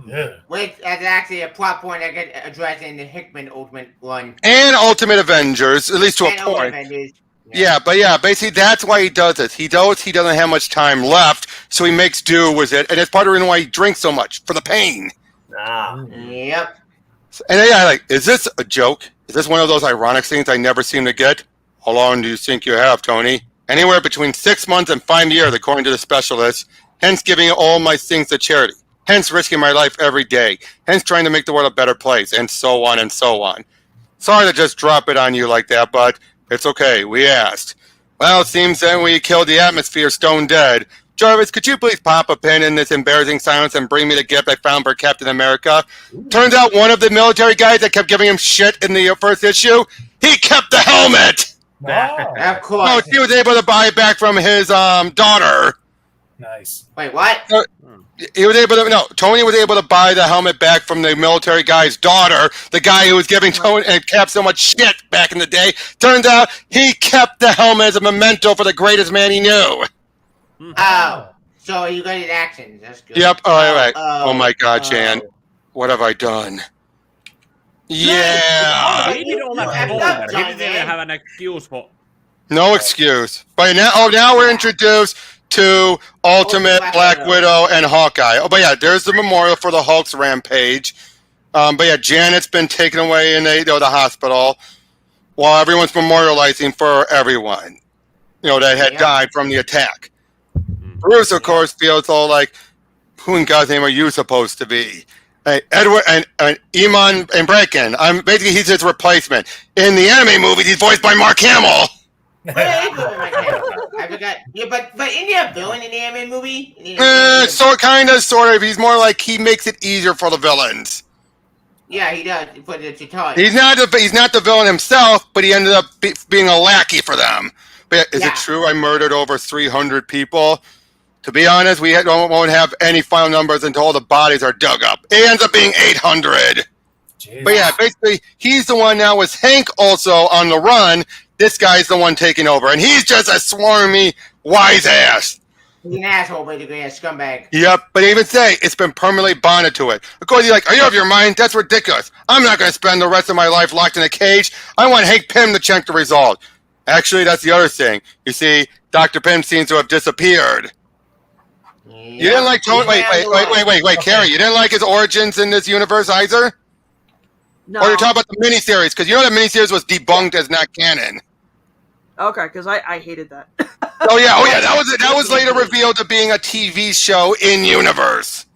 Yeah. Which is actually a plot point that gets addressed in the Hickman Ultimate one. And Ultimate Avengers, at least to a And Ultimate point. Avengers. Yeah, basically that's why he does this. He knows he doesn't have much time left, so he makes do with it, and it's part of the reason why he drinks so much, for the pain. Yep. And is this a joke? Is this one of those ironic things I never seem to get? How long do you think you have, Tony? Anywhere between 6 months and 5 years, according to the specialist. Hence giving all my things to charity. Hence risking my life every day. Hence trying to make the world a better place, and so on and so on. Sorry to just drop it on you like that, but it's okay. We asked. Well, it seems then we killed the atmosphere stone dead. Jarvis, could you please pop a pin in this embarrassing silence and bring me the gift I found for Captain America? Turns out one of the military guys that kept giving him shit in the first issue, he kept the helmet! Of course. Oh, he was able to buy it back from his daughter. Nice. Wait, what? Tony was able to buy the helmet back from the military guy's daughter, the guy who was giving Tony and Cap so much shit back in the day. Turns out he kept the helmet as a memento for the greatest man he knew. Oh, so you got his actions. That's good. Yep. All right. Oh my God, Jan, what have I done? Yeah. He did all that before. He didn't even have an excuse for. No excuse. But now we're introduced to Ultimate Black Widow and Hawkeye. Oh, but yeah, there's the memorial for the Hulk's rampage. But yeah, Janet's been taken away in the hospital while everyone's memorializing for everyone, that had died from the attack. Bruce, of course, feels all like, who in God's name are you supposed to be? Edward and Iman and Brecken. Basically, he's his replacement. In the anime movies, he's voiced by Mark Hamill. I forgot. Yeah, but isn't he a villain in the anime movie? Sort of. He's more like he makes it easier for the villains. Yeah, he does. But it's a toy. He's not the villain himself, but he ended up being a lackey for them. But is it true I murdered over 300 people? To be honest, we won't have any final numbers until all the bodies are dug up. It ends up being 800. Jeez. But yeah, basically, he's the one now with Hank also on the run. This guy's the one taking over, and he's just a swarmy, wise ass. He's an asshole, basically, a scumbag. Yep, but even say it's been permanently bonded to it. Of course, he's like, are you out of your mind? That's ridiculous. I'm not going to spend the rest of my life locked in a cage. I want Hank Pym to check the result. Actually, that's the other thing. You see, Dr. Pym seems to have disappeared. You didn't like Tony? Wait, Carrie. You didn't like his origins in this universe either? No. Or you're talking about the miniseries, because that miniseries was debunked as not canon. Okay, because I hated that. Oh yeah, that was later revealed to being a TV show in universe.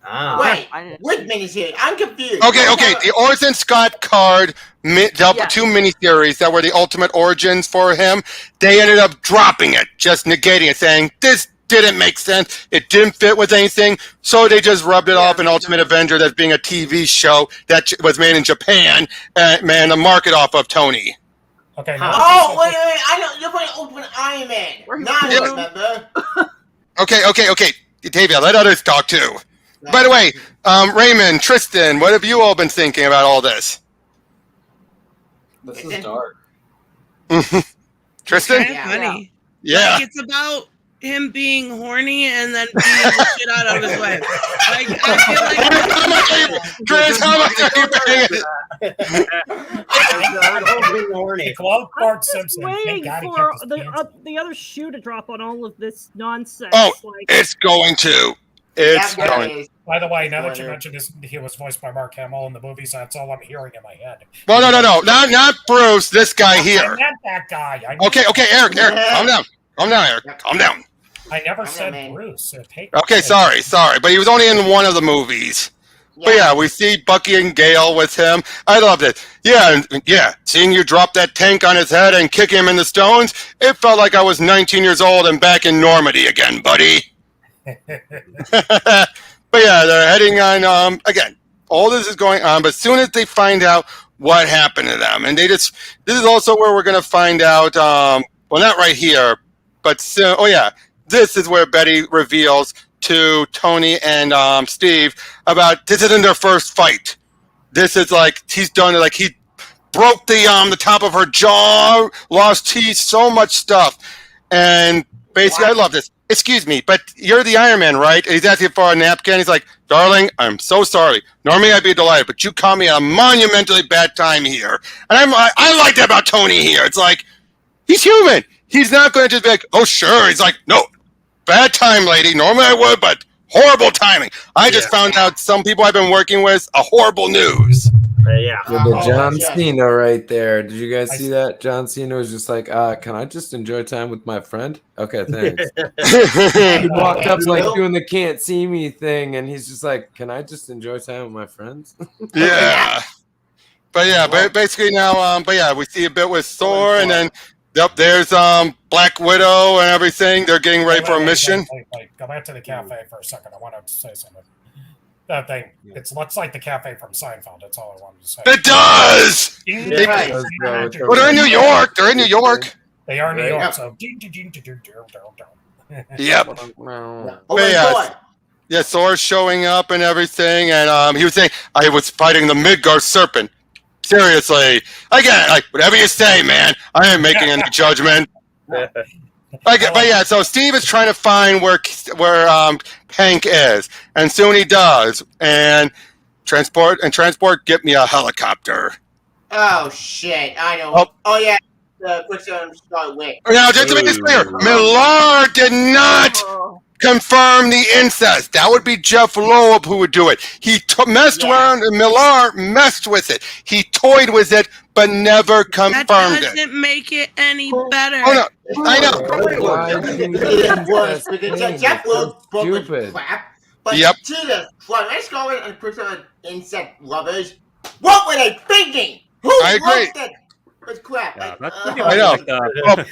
Wait, what miniseries? I'm confused. Okay. The Orson Scott Card two miniseries that were the ultimate origins for him. They ended up dropping it, just negating it, saying this didn't make sense. It didn't fit with anything, so they just rubbed it off in Ultimate Avenger as being a TV show that was made in Japan and made a market off of Tony. Okay. Wait! I know you're playing Ultimate Iron Man. Now I remember. Okay. Tavia, let others talk too. By the way, Raymond, Tristan, what have you all been thinking about all this? This is dark. Tristan? It's funny. Yeah. Like, it's about him being horny and then being the shit out of his wife. Like, I feel like how much are you paying? Quote Bart Simpson. Waiting God, for the other shoe to drop on all of this nonsense. Oh, it's going to. It's Yeah, going. By the way, now that you mentioned this, he was voiced by Mark Hamill in the movies. That's all I'm hearing in my head. Well, no, not Bruce. This guy here. I meant that guy. Okay, Eric, calm down, Eric, calm down. I never said Bruce. Okay, sorry, but he was only in one of the movies. But yeah, we see Bucky and Gale with him. I loved it. Yeah, seeing you drop that tank on his head and kick him in the stones, it felt like I was 19 years old and back in Normandy again, buddy. But yeah, they're heading on, again, all this is going on, but as soon as they find out what happened to them, and this is also where we're going to find out, well, not right here, but soon, this is where Betty reveals to Tony and Steve about this isn't their first fight. This is like he's done it. Like he broke the top of her jaw, lost teeth, so much stuff, and basically I love this. Excuse me, but you're the Iron Man, right? And he's asking for a napkin. He's like, darling, I'm so sorry. Normally I'd be delighted, but you caught me at a monumentally bad time here, and I like that about Tony here. It's like he's human. He's not going to just be like, oh sure. He's like, no. Bad time, lady. Normally I would, but horrible timing. I just found out some people I've been working with a horrible news. The John Cena right there. Did you guys see that? John Cena was just like, can I just enjoy time with my friend? Okay, thanks. He walked up like doing the can't see me thing, and he's just like, can I just enjoy time with my friends? Yeah. But basically now, we see a bit with Thor, and then there's Black Widow and everything. They're getting ready for a mission. Wait, go back to the cafe for a second. I want to say something. That thing, it looks like the cafe from Seinfeld. That's all I wanted to say. It does! Well, they're in New York. They're in New York. They are in New York, so... Yep. Yeah, Thor's showing up and everything, and he was saying, I was fighting the Midgard serpent. Seriously. Again, like, whatever you say, man. I ain't making any judgment. But yeah, so Steve is trying to find where Hank is, and soon he does. And transport, get me a helicopter. Oh shit! I know. Oh yeah, the Quicksilver Scarlet Witch. Now, just to make this clear, Millar did not confirm the incest. That would be Jeff Loeb who would do it. He messed around, and Millar messed with it. He toyed with it, but never confirmed it. That doesn't make it any better. Oh no, I know. Jeff Loeb's book was crap. But Jesus Christ, let's go in and put some insect lovers. What were they thinking? I agree. It's crap. Yeah, I know. Well,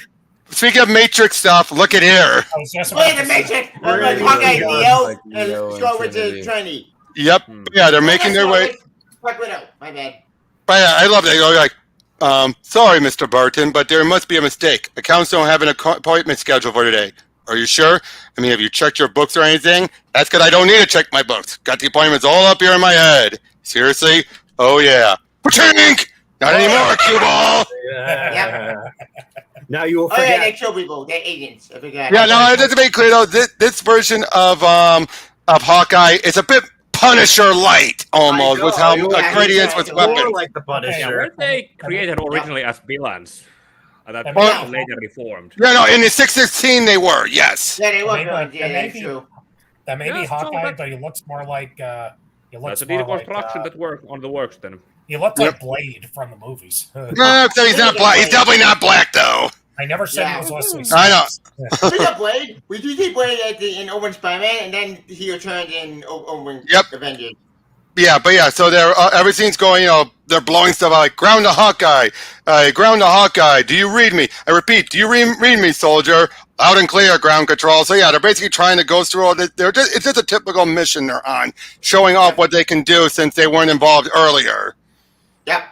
speaking of Matrix stuff, look at here. Wait, the Matrix. Hawkeye, Neo, and go with the Trinity. Yep. Yeah, they're making their way. Black Widow. My bad. But yeah, I love that. You're like, sorry, Mr. Burton, but there must be a mistake. Accounts don't have an appointment scheduled for today. Are you sure? I mean, have you checked your books or anything? That's because I don't need to check my books. Got the appointments all up here in my head. Seriously? Oh, yeah. Pachink! Not anymore, cue ball! Now you will Oh, forget. yeah, they kill people. They're agents. I forgot. Yeah, no, just to be clear, though, this version of Hawkeye is a bit Punisher light, almost, with how great he is with weapons. Like the Punisher. Weren't they created originally as villains? That later reformed. Yeah, no, in the 616 they were, yes. Yeah, they were. That's true. That may be Hawkeye, but he looks more like... That's a deconstruction that work on the works then. He looked like Blade from the movies. No, he's not black. He's definitely not black, though. I never said he was Wesley Snipes. I know. Speaking of Blade, we do see Blade in Owen Spider-Man, and then he returned in Owen Avengers. Yeah, but yeah, so everything's going, they're blowing stuff out like, ground to Hawkeye. Ground to Hawkeye. Do you read me? I repeat, do you read me, soldier? Loud and clear, ground control. So yeah, they're basically trying to go through all this. It's just a typical mission they're on, showing off what they can do since they weren't involved earlier. Yep.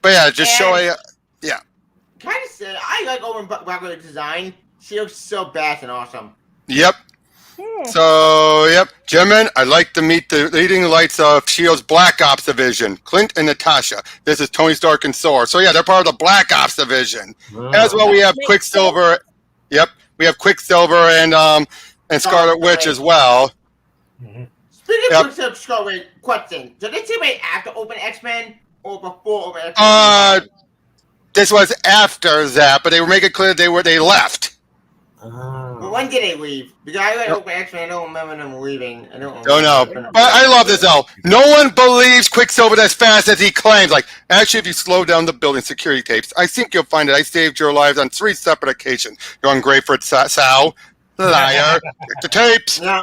But yeah, just showing, Kind of say, I like Owen Backward's design. She looks so bad and awesome. Yep. So, Gentlemen, I'd like to meet the leading lights of S.H.I.E.L.D.'s Black Ops Division, Clint and Natasha. This is Tony Stark and Thor. So, yeah, they're part of the Black Ops Division. As well, we have Quicksilver. Yep, we have Quicksilver and Scarlet Witch as well. Speaking of Quicksilver, Scarlet Witch, question. Did they say right after Open X-Men or before Open X-Men? This was after that, but they were making clear they left. But when did they leave? Because I read Open X-Men, I don't remember them leaving. I don't know. But I love this, though. No one believes Quicksilver as fast as he claims. Like, actually, if you slow down the building security tapes, I think you'll find that I saved your lives on 3 separate occasions. You're on great for it, Sal. Liar. Check the tapes. Yeah.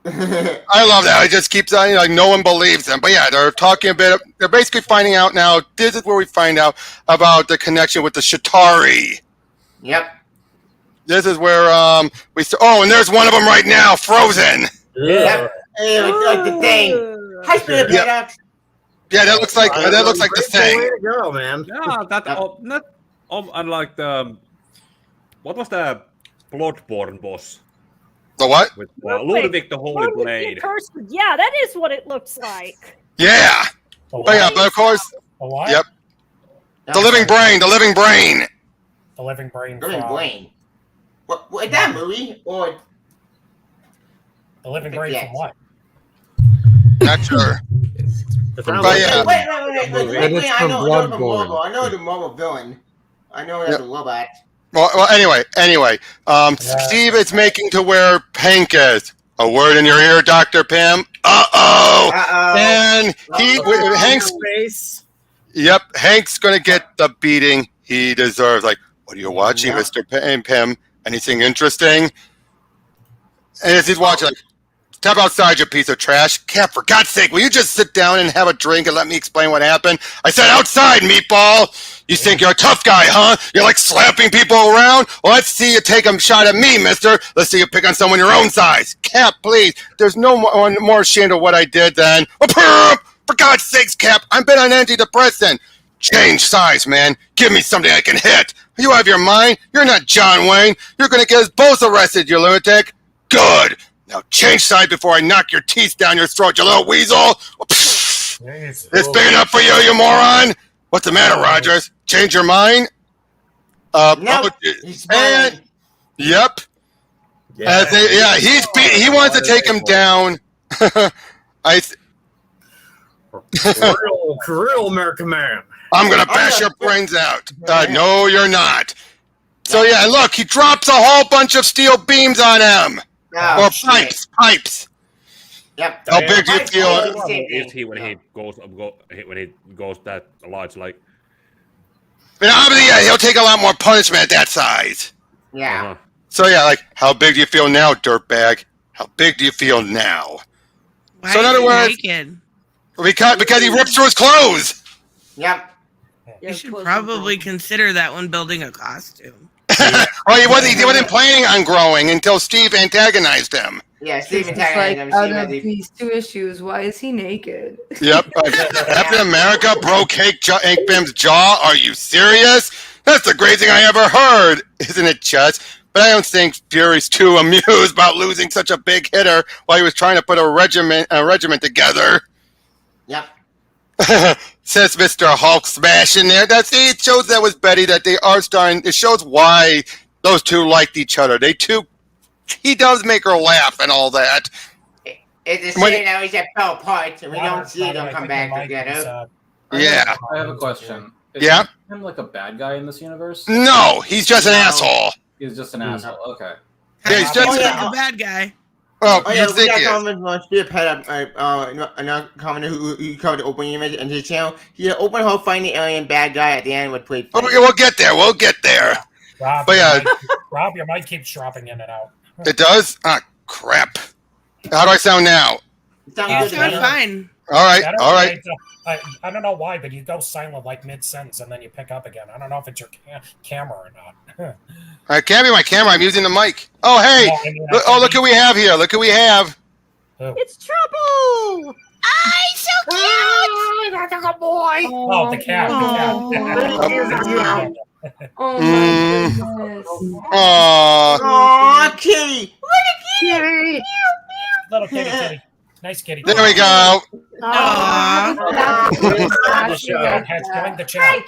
I love that. It just keeps on, like, no one believes them. But yeah, they're talking a bit. They're basically finding out now. This is where we find out about the connection with the Shatari. Yep. This is where we. Oh, and there's one of them right now, frozen. Yep. Hey, like the thing. High speed paradox. Yeah, that looks like the thing. Way to go, man. Yeah, that not unlike the what was the Bloodborne boss? The what? With Ludwig the Holy Blade. Yeah, that is what it looks like. Yeah. But yeah, but of course. The what? Yep. The living brain. The living brain. The living brain. Living brain. What is that movie or the living brain from what? Not sure. Wait, I know the Marvel villain. I know that's a robot. Well, anyway, Steve is making to where Hank is. A word in your ear, Dr. Pym. And Hank's face. Yep, Hank's gonna get the beating he deserves. Like, what are you watching, Mr. Pym? Anything interesting? And as he's watching, like, step outside, you piece of trash. Cap, for God's sake, will you just sit down and have a drink and let me explain what happened? I said outside, meatball. You think you're a tough guy, huh? You're like slapping people around? Well, let's see you take a shot at me, mister. Let's see you pick on someone your own size. Cap, please. There's no more ashamed of what I did than... For God's sakes, Cap, I've been on antidepressant. Change size, man. Give me something I can hit. You have your mind? You're not John Wayne. You're going to get us both arrested, you lunatic. Good. Now change side before I knock your teeth down your throat, you little weasel. It's big enough for you, you moron. What's the matter, Rogers? Change your mind? No, he's smiling. Yep. He wants to take him down. Real American man. I'm going to bash your brains out. No, you're not. So yeah, look, he drops a whole bunch of steel beams on him. Oh, or pipes. Yep. How big do you feel? Is he when he goes that large? Like, yeah, he'll take a lot more punishment at that size. Yeah. So yeah, like, how big do you feel now, dirtbag? How big do you feel now? Why So in other words, naked? because he rips through his clothes. Yep. You should probably consider that when building a costume. Well, he wasn't planning on growing until Steve antagonized him. Yeah, Steve Like, antagonized him. out of these two issues, why is he naked? Yep. Captain America broke Hank Pym's jaw. Are you serious? That's the greatest thing I ever heard, isn't it, Chess? But I don't think Fury's too amused about losing such a big hitter while he was trying to put a regiment together. Yep. Says Mr. Hulk Smash in there. It shows that was Betty that they are starting. It shows why those two liked each other. He does make her laugh and all that. It's a shame now he's fell apart and we don't see them come back together. Yeah. I have a question. Is him like a bad guy in this universe? No, he's just an asshole. He's just an asshole. Okay. Yeah, he's just a bad guy. Well, we got comment on Steve had another commenter who covered the open image in his channel. He open hole find the alien bad guy at the end with plate. We'll get there. Rob, but yeah, Rob, your mic keeps dropping in and out. It does? Ah, crap. How do I sound now? You sound fine. All right. I don't know why, but you go silent like mid-sentence and then you pick up again. I don't know if it's your camera or not. It can't be my camera. I'm using the mic. Oh, hey. Look who we have here. Look who we have. It's Trouble! So cute! That's a boy! Oh, the cat. Oh my goodness. Aww, kitty! What a kitty! Little kitty. Nice kitty. There we go. Join the chat.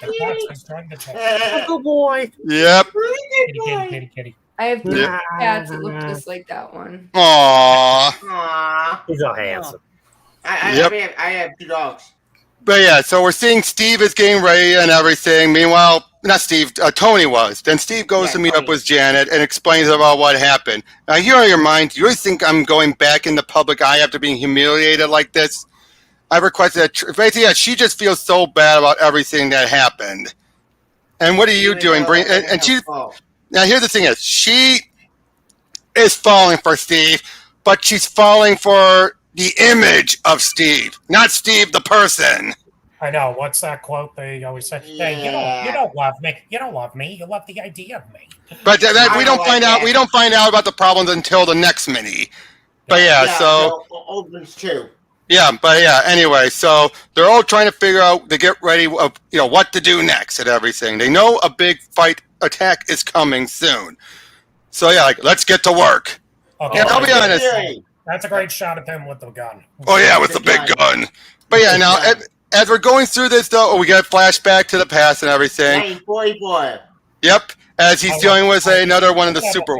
Join the chat. Good boy. Yep. Kitty. I have two cats that look just like that one. Aww. He's all handsome. I have two dogs. But yeah, so we're seeing Steve is getting ready and everything. Meanwhile, not Steve, Tony was. Then Steve goes to meet up with Janet and explains about what happened. Now, here on your mind, do you really think I'm going back in the public eye after being humiliated like this? I requested that. Basically, she just feels so bad about everything that happened. And what are you doing? Now, here's the thing is, she is falling for Steve, but she's falling for the image of Steve, not Steve the person. I know. What's that quote they always say? Hey, you don't love me. You don't love me. You love the idea of me. But we don't find out. We don't find out about the problems until the next mini. But opens too. Yeah, but yeah. Anyway, so they're all trying to figure out to get ready of what to do next and everything. They know a big fight attack is coming soon. So yeah, let's get to work. Okay, yeah, I'll be honest. That's a great shot of him with the gun. Oh yeah, with the big gun. But yeah, now as we're going through this though, we get a flashback to the past and everything. Hey, boy. Yep, as he's dealing with another one of the super.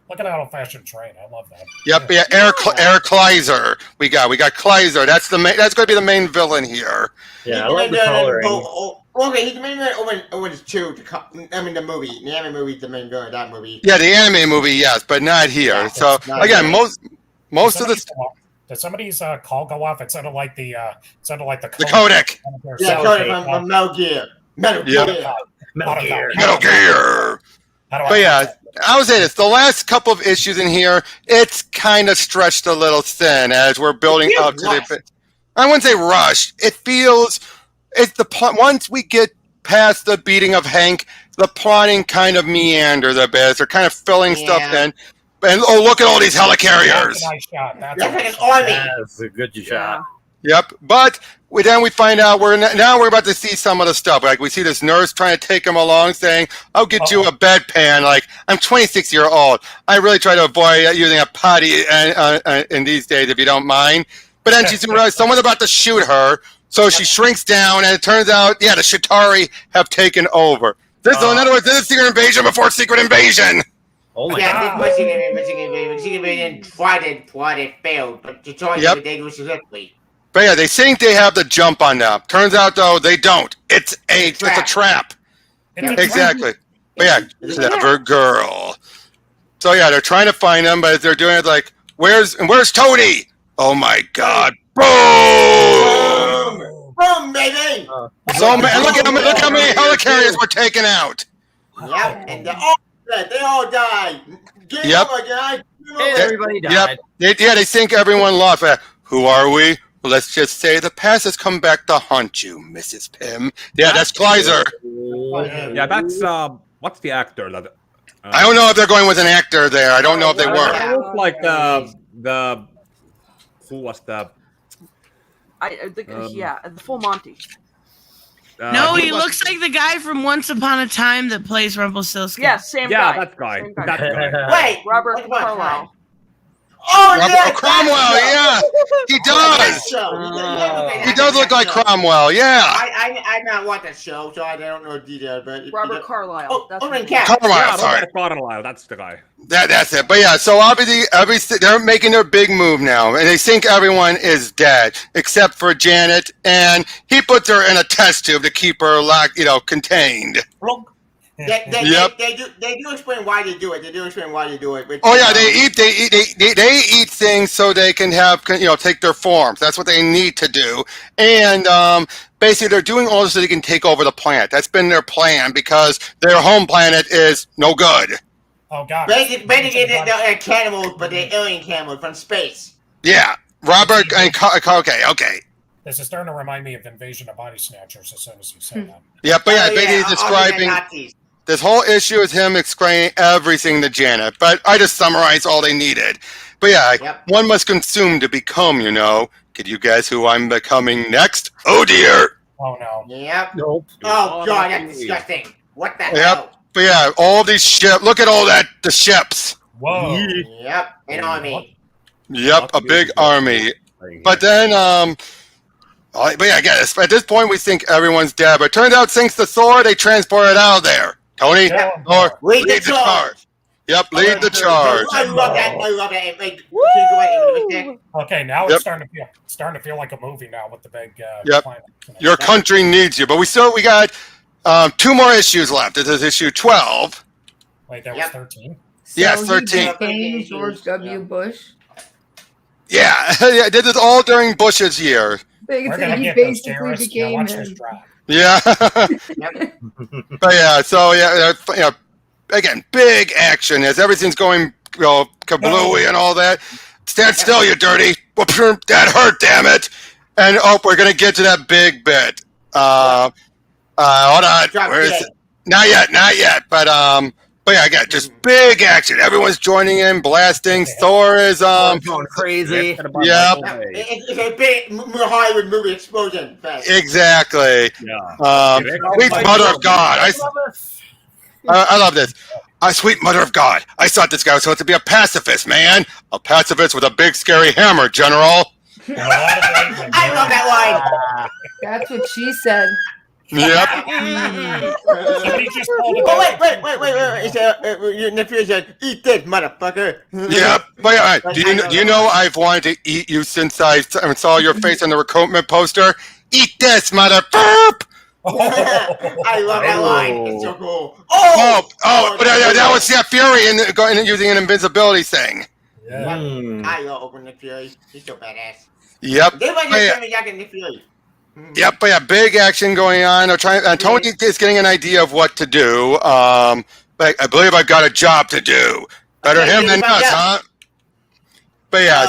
Look at that old-fashioned train. I love that. Yep, yeah, Air Kleiser. We got Kleiser. That's the main. That's going to be the main villain here. Yeah, I love the coloring. Okay, he's the main villain. Owens too. I mean, the anime movie, the main villain of that movie. Yeah, the anime movie, yes, but not here. Yeah, so again, most of the. Did somebody's call go off? It sounded like the codec. Yeah, codec from Metal Gear. Metal Gear. But yeah, I would say this: the last couple of issues in here, it's kind of stretched a little thin as we're building up to the. I wouldn't say rushed. It feels once we get past the beating of Hank, the plotting kind of meanders a bit. They're kind of filling stuff in. And look at all these helicarriers. That's a nice shot. That's like an army. That's a good shot. Yep, but then we find out we're about to see some of the stuff. Like we see this nurse trying to take him along, saying, "I'll get you a bedpan." Like I'm 26 years old. I really try to avoid using a potty in these days, if you don't mind. But then she realizes someone's about to shoot her, so she shrinks down, and it turns out, the Chitauri have taken over. So in other words, this is Secret Invasion before Secret Invasion. Oh my God! Secret Invasion plotted, failed, but Chitauri they do successfully. But yeah, they think they have the jump on them. Turns out though they don't. It's a trap. Exactly. But yeah, clever girl. So yeah, they're trying to find them, but they're doing it like, where's Tony? Oh my God! Boom! Boom, baby! So look how many helicarriers were taken out. Yep, and they all died. Yep. Everybody died. Yep. They think everyone lost. Who are we? Let's just say the past has come back to haunt you, Mrs. Pym. Yeah, that's Kleiser. Yeah, that's what's the actor that? I don't know if they're going with an actor there. I don't know if they were. It looks like the who was the? I think the full Monty. No, he looks like the guy from Once Upon a Time that plays Rumpelstiltskin. Yeah, same guy. Yeah, that guy. That guy. Wait, Robert Carlyle. Cromwell, yeah, he does. He does look like Cromwell, yeah. I not watched that show, so I don't know details. But Robert Carlyle. Carlyle, that's the guy. That's it. But yeah, so obviously they're making their big move now, and they think everyone is dead except for Janet, and he puts her in a test tube to keep her contained. They do explain why they do it. They do explain why they do it. They eat things so they can have take their forms. That's what they need to do, and basically they're doing all this so they can take over the planet. That's been their plan because their home planet is no good. Oh God! Basically, they're cannibals, but they're alien cannibals from space. Yeah, Robert and okay. This is starting to remind me of Invasion of Body Snatchers as soon as you say that. Yeah, but he's describing. This whole issue is him explaining everything to Janet, but I just summarized all they needed. But yeah, one must consume to become, Could you guess who I'm becoming next? Oh dear! Oh no. Yep. Nope. Oh God, that's disgusting. What the hell? But yeah, all these ships. Look at all the ships. Whoa. Yep, an army. Yep, a big army. But then, but yeah, I guess at this point we think everyone's dead. But it turns out, thanks to Thor, they transport it out of there. Tony, Thor, lead the charge. Yep, lead the charge. I love that. Okay, now it's starting to feel like a movie now with the big. Planet. Your country needs you, but we got 2 more issues left. This is issue 12. Wait, that was 13. Yes, 13. Became George W. Bush. Yeah, this is all during Bush's year. He basically became him. Yeah. But yeah, so again, big action as everything's going kablooey and all that. Stand still, you dirty. That hurt, damn it. And we're gonna get to that big bit. Hold on. Where is it? Not yet. But yeah, again, just big action. Everyone's joining in, blasting. Thor is going crazy. Yep. It's a big Hollywood movie explosion. Exactly. Yeah. Sweet mother of God. I love this. Sweet mother of God. I thought this guy was supposed to be a pacifist, man. A pacifist with a big scary hammer, General. I love that line. That's what she said. Yep. Somebody just called it. Oh, wait. Your nephew said, "Eat this, motherfucker." Yep. But yeah, do you know I've wanted to eat you since I saw your face on the recruitment poster? Eat this, motherfucker. I love that line. It's so cool. That was Fury and using an invisibility thing. Yeah. I love Nick Fury. He's so badass. Yep. They might just Nick Fury. Yep, but yeah, big action going on. Tony is getting an idea of what to do. But I believe I've got a job to do. Better him than us, huh? But yeah,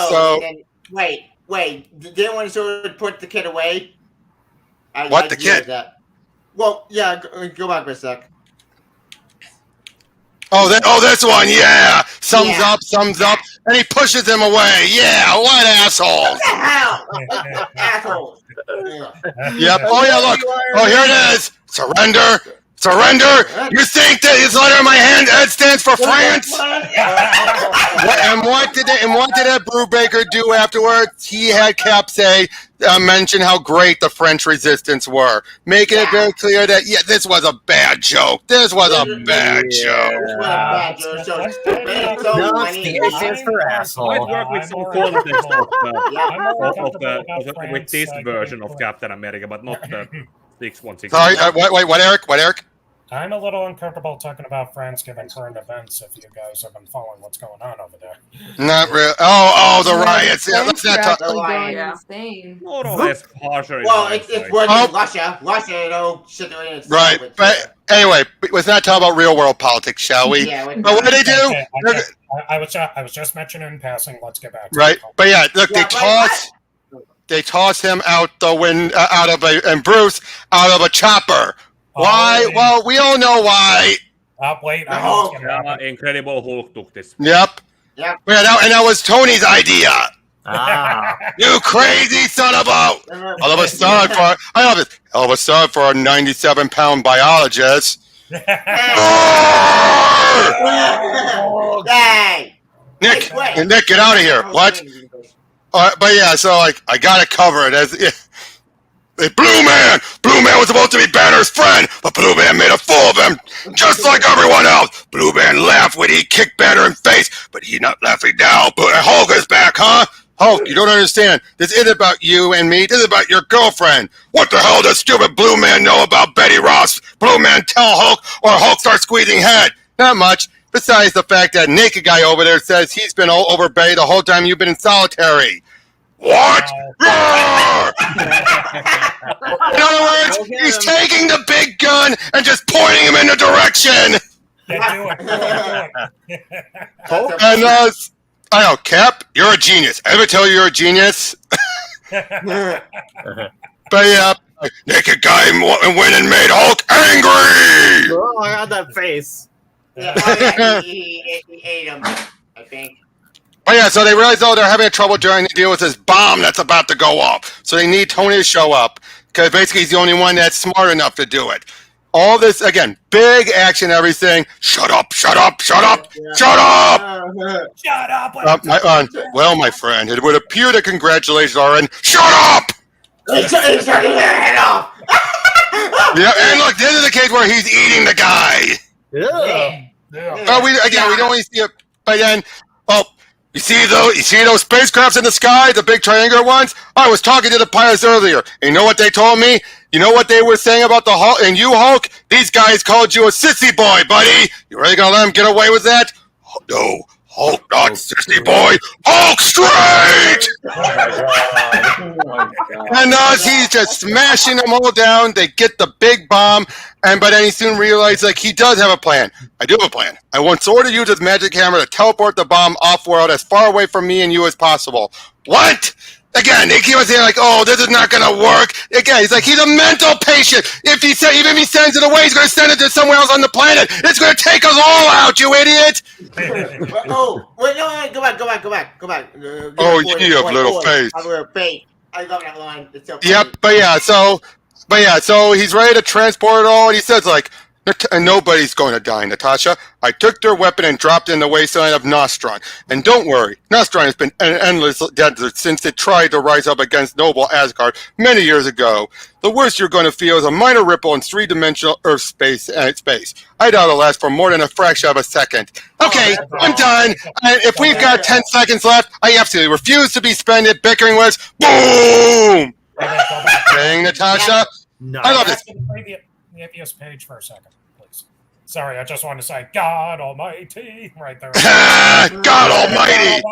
Wait. Did anyone sort of put the kid away? The kid? Well, yeah, go back for a sec. This one, yeah! Thumbs up, and he pushes him away. Yeah, what asshole! What the hell? Assholes. Yep. Oh, yeah, look. Oh, here it is. Surrender. You think that this letter in my hand, Ed, stands for France? And what did Ed Brubaker do afterwards? He had Cap say, mention how great the French resistance were, making it very clear that this was a bad joke. No, it stands for asshole. Might work with some context with this version of Captain America, but not the 616. Sorry, what, Eric? I'm a little uncomfortable talking about France given current events if you guys have been following what's going on over there. Not real. Oh, the riots. Yeah, let's not talk. Going insane. More or less harsher. Well, it's worse than Russia. Right, but anyway, let's not talk about real world politics, shall we? Yeah, but what do they do? I was just mentioning in passing. Let's get back to right, but yeah, look, they toss him out the and Bruce out of a chopper. Why? Well, we all know why. Wait. Incredible Hulk took this. Yep. Yeah, and that was Tony's idea. You crazy son of a! All of a sudden for a 97-pound biologist. Nick, get out of here! What? But yeah, so I got it covered as. Blue Man was supposed to be Banner's friend, but Blue Man made a fool of him, just like everyone else. Blue Man laughed when he kicked Banner in the face, but he's not laughing now. But Hulk is back, huh? Hulk, you don't understand. This isn't about you and me. This is about your girlfriend. What the hell does stupid Blue Man know about Betty Ross? Blue Man tell Hulk, or Hulk starts squeezing head. Not much. Besides the fact that naked guy over there says he's been all over Betty the whole time you've been in solitary. What? In other words, he's taking the big gun and just pointing him in the direction. And I know, Cap, you're a genius. Ever tell you you're a genius? But yeah, naked guy went and made Hulk angry. Oh, I got that face. He ate him, I think. Oh yeah, so they realize they're having trouble during the deal with this bomb that's about to go off. So they need Tony to show up because basically he's the only one that's smart enough to do it. All this again, big action, everything. Shut up! My friend, it would appear that congratulations are in. Shut up! He's turning your head off. Yeah, and look, this is the case where he's eating the guy. Yeah. We don't really see it, but then, you see those spacecrafts in the sky, the big triangular ones? I was talking to the pilots earlier, and you know what they told me? You know what they were saying about the Hulk? And you, Hulk? These guys called you a sissy boy, buddy. You really gonna let them get away with that? No, Hulk, not sissy boy. Hulk straight! And he's just smashing them all down. They get the big bomb, but then he soon realizes like he does have a plan. I do have a plan. I want Sword to use his magic hammer to teleport the bomb off-world as far away from me and you as possible. What? Again, they keep on saying like, "Oh, this is not going to work." Again, he's like, he's a mental patient. Even if he sends it away, he's going to send it to somewhere else on the planet. It's going to take us all out, you idiot! Oh, wait, no, go back. Oh, you have little face. I little face. I love that line. It's so funny. Yep, so he's ready to transport it all, and he says like, and nobody's going to die, Natasha. I took their weapon and dropped it in the wasteland of Nostron. And don't worry, Nostron has been an endless desert since it tried to rise up against noble Asgard many years ago. The worst you're going to feel is a minor ripple in three-dimensional Earth space. I doubt it'll last for more than a fraction of a second. Okay, I'm done. And if we've got 10 seconds left, I absolutely refuse to be spending bickering with. Boom! Dang, Natasha. No. I love this. Previous page for a second, please. Sorry, I just wanted to say God Almighty right there. God Almighty!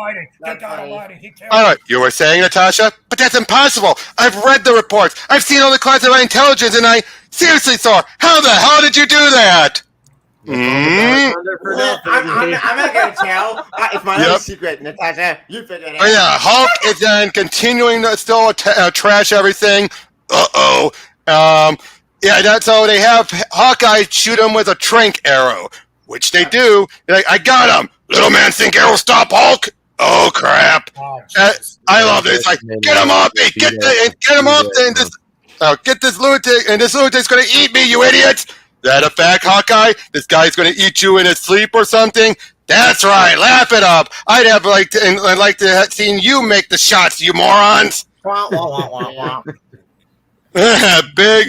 God Almighty! He killed. All right, you were saying, Natasha, but that's impossible. I've read the reports. I've seen all the classified intelligence, and I seriously, Thor, how the hell did you do that? I'm not gonna tell. It's my own secret, Natasha. You figure it out. Oh yeah, Hulk is then continuing to still trash everything. Yeah, that's how they have Hawkeye shoot him with a trank arrow, which they do. They're like, I got him. Little man think arrow stop Hulk? Oh crap! I love this. Like, get him off me! Get him off! And get this lunatic! And this lunatic's gonna eat me, you idiots! That a fact, Hawkeye? This guy's gonna eat you in his sleep or something? That's right. Laugh it up. I'd like to have seen you make the shots, you morons. Big,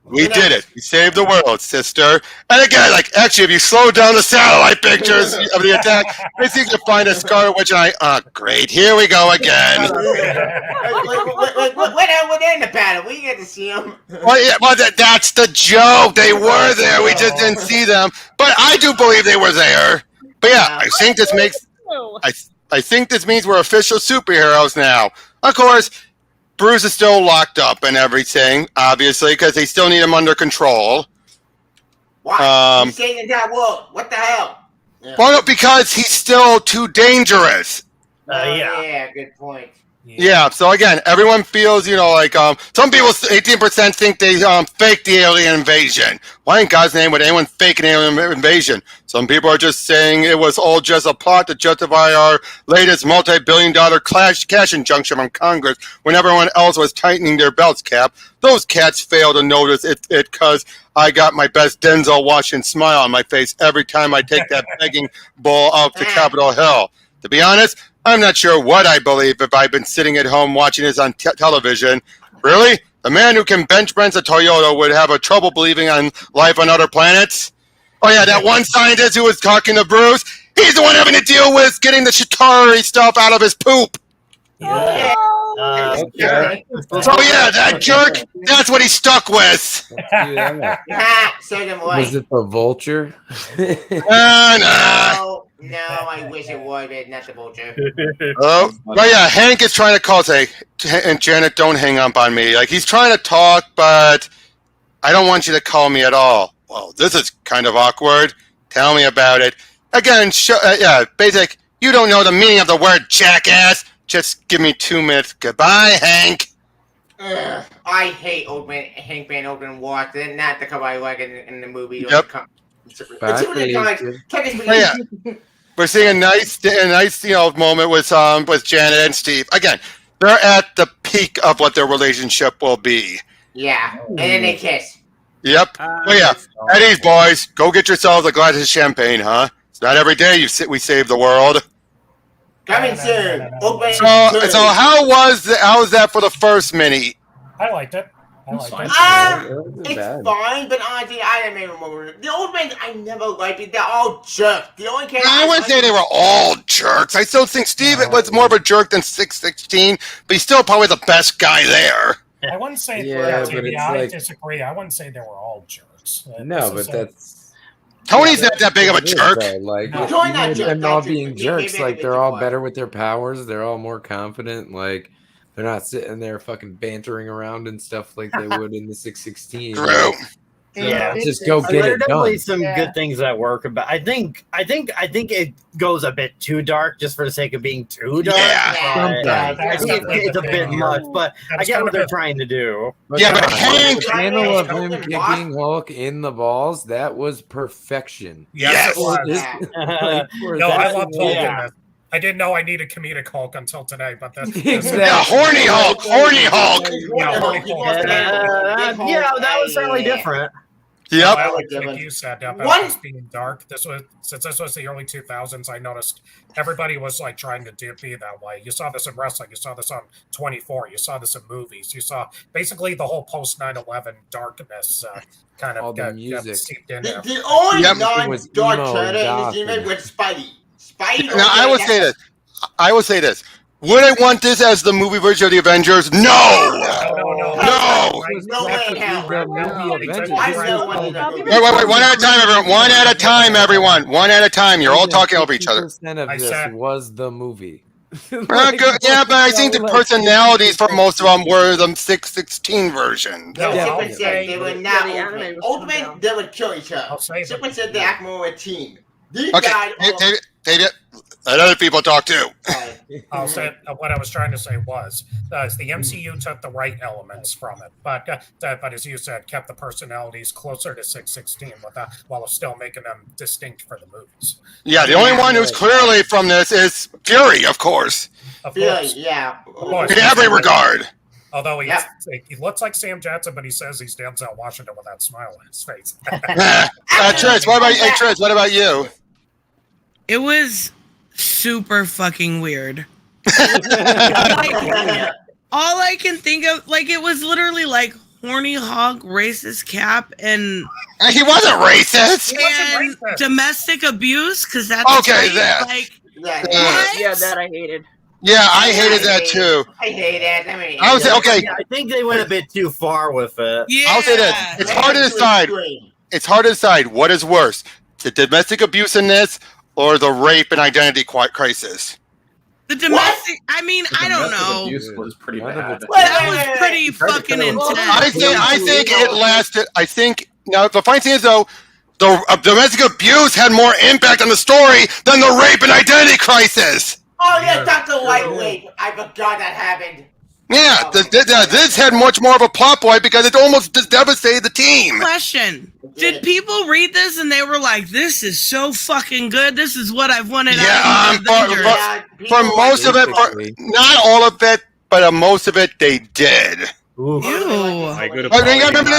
we did it. We saved the world, sister. And again, like, actually, if you slow down the satellite pictures of the attack, I think you'll find a Scarlet Witch. And great, here we go again. What in the battle? We get to see them. Well, that's the joke. They were there. We just didn't see them. But I do believe they were there. But yeah, I think this makes. I think this means we're official superheroes now. Of course. Bruce is still locked up and everything, obviously, because they still need him under control. Why? He's saying that world. What the hell? Yeah. Well, no, because he's still too dangerous. Yeah, good point. Yeah, so again, everyone feels, like, some people, 18% think they faked the alien invasion. Why in God's name would anyone fake an alien invasion? Some people are just saying it was all just a plot to justify our latest multi-billion-dollar cash injunction from Congress when everyone else was tightening their belts, Cap. Those cats fail to notice it because I got my best Denzel Washington smile on my face every time I take that begging bowl up to Capitol Hill. To be honest, I'm not sure what I believe if I've been sitting at home watching this on television. Really? The man who can bench press a Toyota would have a trouble believing on life on other planets? Oh yeah, that one scientist who was talking to Bruce, he's the one having to deal with getting the Chitauri stuff out of his poop. Yeah. So yeah, that jerk, that's what he's stuck with. Was it the vulture? No, I wish it would, but not the vulture. Oh, but yeah, Hank is trying to call, and Janet, don't hang up on me. Like, he's trying to talk, but I don't want you to call me at all. Well, this is kind of awkward. Tell me about it. Again, basic, you don't know the meaning of the word jackass. Just give me 2 minutes. Goodbye, Hank. I hate Hank Van Open Walk. Not the cover I like in the movie. Yep. We're seeing a nice, moment with Janet and Steve. Again, they're at the peak of what their relationship will be. Yeah, and then they kiss. Yep. At ease, boys. Go get yourselves a glass of champagne, huh? It's not every day we save the world. Coming soon. So how was that for the first mini? I liked it. It's fine, but honestly, I didn't even remember. The old men, I never liked it. They're all jerks. The only I wouldn't say they were all jerks. I still think Steve was more of a jerk than 616, but he's still probably the best guy there. I wouldn't say I disagree. I wouldn't say they were all jerks. No, but that's... Tony's not that big of a jerk. Like, Tony's not them all being jerks. Like, they're all better with their powers. They're all more confident. Like, They're not sitting there fucking bantering around and stuff like they would in the 616. True. Yeah, Just go there get are it definitely done. some good things that work, but I think it goes a bit too dark just for the sake of being too dark. Yeah. I think it's a bit much, but I get what they're trying to do. Yeah, but Hank, the panel of him kicking Hulk in the balls, that was perfection. Yes, it was. No, I loved Hulk in Yeah. this. I didn't know I needed comedic Hulk until today, but that's Exactly. Yeah, horny Hulk, horny Hulk. Yeah, horny Hulk. Yeah, that was certainly different. Yep. Like you said, about this being dark. Since this was the early 2000s, I noticed everybody was like trying to be that way. You saw this in wrestling. You saw this on 24. You saw this in movies. You saw basically the whole post 9/11 darkness kind of got seeped in there. The only Yep. non-dark turtle was Spidey. Now I will say this. I will say this. Would I want this as the movie version of the Avengers? No. No. No way in hell. Wait. One at a time, everyone. One at a time, everyone. One at a time. You're all talking over each other. 50% of this was the movie. Yeah, but I think the personalities for most of them were the 616 version. No, Superman said they were not Ultimate. They would kill each other. Superman said they act more of a team. These guys. David, let other people talk too. I'll say what I was trying to say was the MCU took the right elements from it, but as you said, kept the personalities closer to 616 while still making them distinct for the movies. Yeah, the only one who's clearly from this is Fury, of course. Of course. Yeah. In every regard. Although he looks like Sam Jackson, but he says he's Denzel Washington with that smile on his face. Trish, what about you? It was super fucking weird. All I can think of, it was literally like horny hog, racist Cap, and he wasn't racist. And domestic abuse, because that's okay. That that I hated. Yeah, I hated that too. I hate it. I would say okay. I think they went a bit too far with it. Yeah. I'll say this: it's hard to decide. It's hard to decide what is worse: the domestic abuse in this, or the rape and identity crisis. The domestic. I mean, I don't know. Abuse was pretty bad. That was pretty fucking intense. I think it lasted. I think now the funny thing is though, the domestic abuse had more impact on the story than the rape and identity crisis. Oh yeah, Dr. White. I forgot that happened. Yeah, this had much more of a plot point because it almost devastated the team. Question: did people read this and they were like, "This is so fucking good. This is what I've wanted." For most of it, not all of it, but most of it, they did. Ew. You gotta remember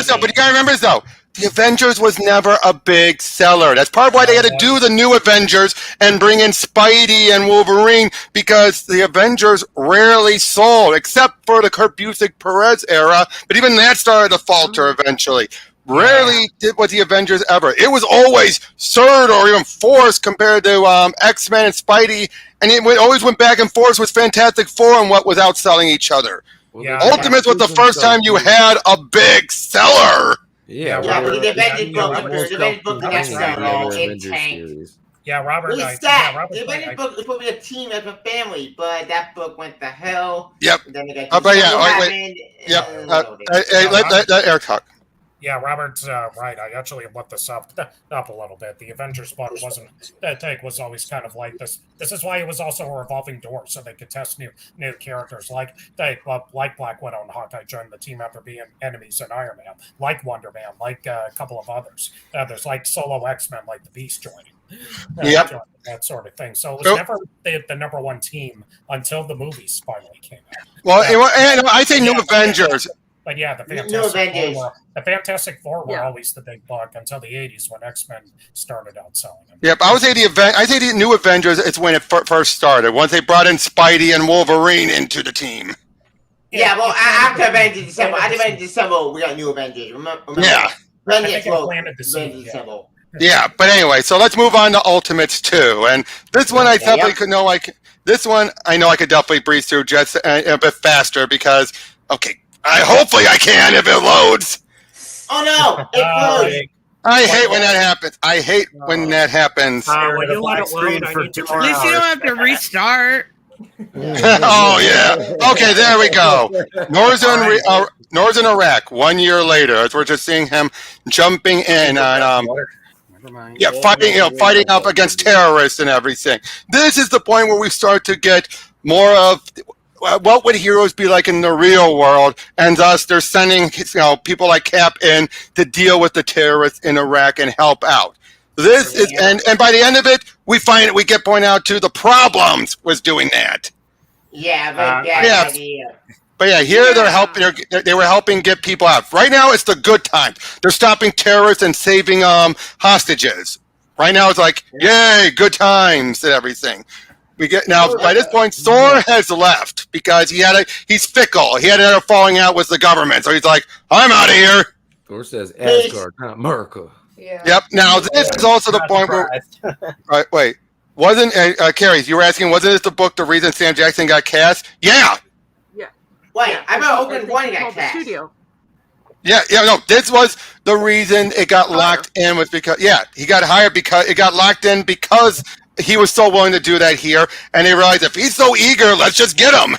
this though. The Avengers was never a big seller. That's part of why they had to do the new Avengers and bring in Spidey and Wolverine, because the Avengers rarely sold, except for the Kurt Busiek Perez era. But even that started to falter eventually. Rarely did what the Avengers ever. It was always third or even fourth compared to X-Men and Spidey, and it always went back and forth with Fantastic Four and what was outselling each other. Ultimates was the first time you had a big seller. But the Avengers book Yeah, Robert. The Avengers book was supposed to be a team as a family, but that book went to hell. Yep. And then they got let Eric talk. Yeah, Robert's right. I actually looked this up a little bit. The Avengers book was always kind of like this. This is why it was also a revolving door, so they could test new characters like Black Widow and Hawkeye joined the team after being enemies in Iron Man, like Wonder Man, like a couple of others. There's like solo X-Men, like the Beast joining. That sort of thing. So it was never the number one team until the movies finally came out. Well, I say New Avengers. But yeah, the Fantastic Four were always the big buck until the 80s when X-Men started out selling them. Yep, I would say the New Avengers is when it first started. Once they brought in Spidey and Wolverine into the team. Yeah, well, after Avengers December, we got New Avengers. Remember? Yeah. Yeah, but anyway, so let's move on to Ultimates 2. And this one I definitely could know. This one I know I could definitely breeze through just a bit faster because hopefully I can if it loads. Oh no, it loads. I hate when that happens. I hate when that happens. At least you don't have to restart. Oh yeah. Okay, there we go. Northern Iraq. 1 year later, as we're just seeing him jumping in on fighting up against terrorists and everything. This is the point where we start to get more of what would heroes be like in the real world, and thus they're sending people like Cap in to deal with the terrorists in Iraq and help out. This is and by the end of it, we get pointed out to the problems was doing that. Yeah, but But yeah, here they're helping. They were helping get people out. Right now, it's the good times. They're stopping terrorists and saving hostages. Right now, it's like yay, good times and everything. We get now. By this point, Thor has left because he's fickle. He had another falling out with the government, so he's like, I'm out of here. Thor says Asgard, not America. Yeah. Yep. Now this is also the point where. Wait. Wasn't Carrie? You were asking, wasn't this the book the reason Sam Jackson got cast? Yeah. Wait, I thought Open One got cast. Studio. Yeah, no. This was the reason it got locked in was because he got hired because it got locked in because he was so willing to do that here, and they realized if he's so eager, let's just get him.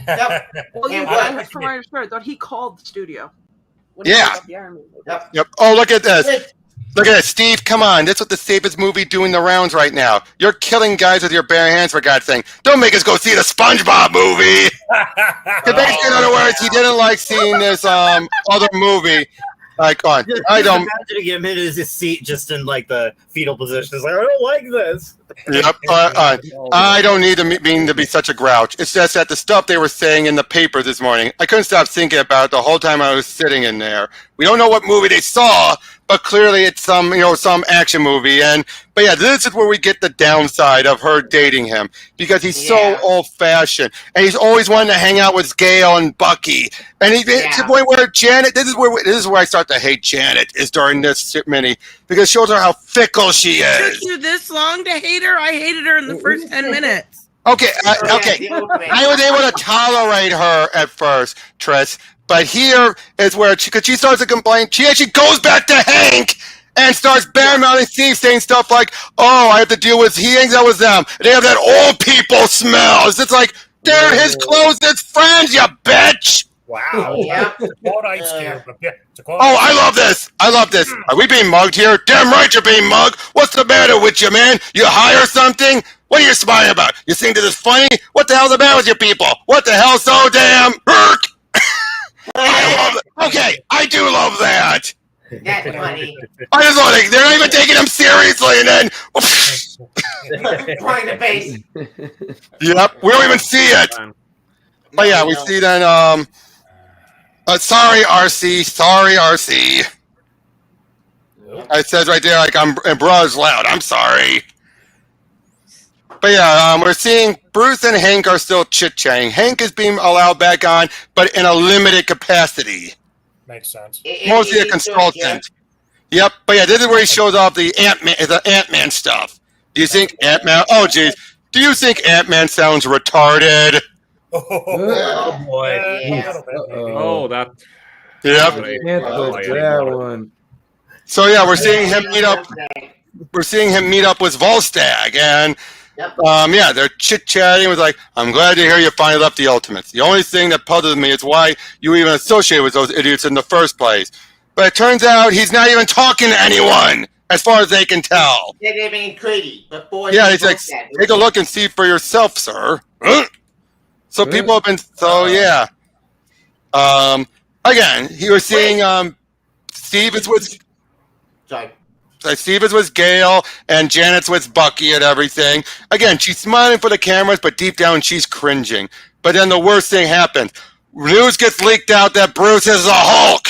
Yep. Well, from what I understood, that he called the studio. When he Yeah. got the Iron Man movie. Yep. Oh, look at this. Look at this, Steve. Come on, that's what the safest movie doing the rounds right now. You're killing guys with your bare hands, for God's sake. Don't make us go see the SpongeBob movie. Basically, in other words, he didn't like seeing this other movie. Like, on. I don't. Imagine him in his seat, just in like the fetal position. It's like I don't like this. Yep. I don't need to mean to be such a grouch. It's just that the stuff they were saying in the paper this morning, I couldn't stop thinking about it the whole time I was sitting in there. We don't know what movie they saw, but clearly it's some action movie. But yeah, this is where we get the downside of her dating him because he's so old-fashioned and he's always wanting to hang out with Gale and Bucky. And to the point where Janet, this is where I start to hate Janet is during this mini because it shows her how fickle she is. Took you this long to hate her? I hated her in the first 10 minutes. Okay, I was able to tolerate her at first, Triss, but here is where she starts to complain. She actually goes back to Hank and starts bad-mouthing Steve, saying stuff like, "Oh, I have to deal with he hangs out with them. They have that old people smell." It's like they're his closest friends, you bitch. Wow. Yeah. Oh, I love this. Are we being mugged here? Damn right you're being mugged. What's the matter with you, man? You hire something? What are you smiling about? You think this is funny? What the hell's the matter with you people? What the hell so damn hurt? I love it. Okay, I do love that. That's funny. I just love it. They're not even taking him seriously, and then Trying the base. yep, we don't even see it. But yeah, we see then. Sorry, RC. It says right there, like and bruh's loud. I'm sorry. But yeah, we're seeing Bruce and Hank are still chit-chatting. Hank is being allowed back on, but in a limited capacity. Makes sense. Mostly a consultant. Yep, but yeah, this is where he shows off the Ant-Man stuff. Do you think Ant-Man? Oh, geez. Do you think Ant-Man sounds retarded? Oh boy. Oh, that. Yep. That one. So yeah, we're seeing him meet up. We're seeing him meet up with Volstagg, and yeah, they're chit-chatting. Was like, I'm glad to hear you finally left the Ultimates. The only thing that puzzles me is why you even associate with those idiots in the first place. But it turns out he's not even talking to anyone, as far as they can tell. They're being crazy. Yeah, he's like, take a look and see for yourself, sir. So people have been, yeah. Again, he was seeing Steve is with. Sorry. Steve is with Gale and Janet's with Bucky and everything. Again, she's smiling for the cameras, but deep down she's cringing. But then the worst thing happens. News gets leaked out that Bruce is a Hulk.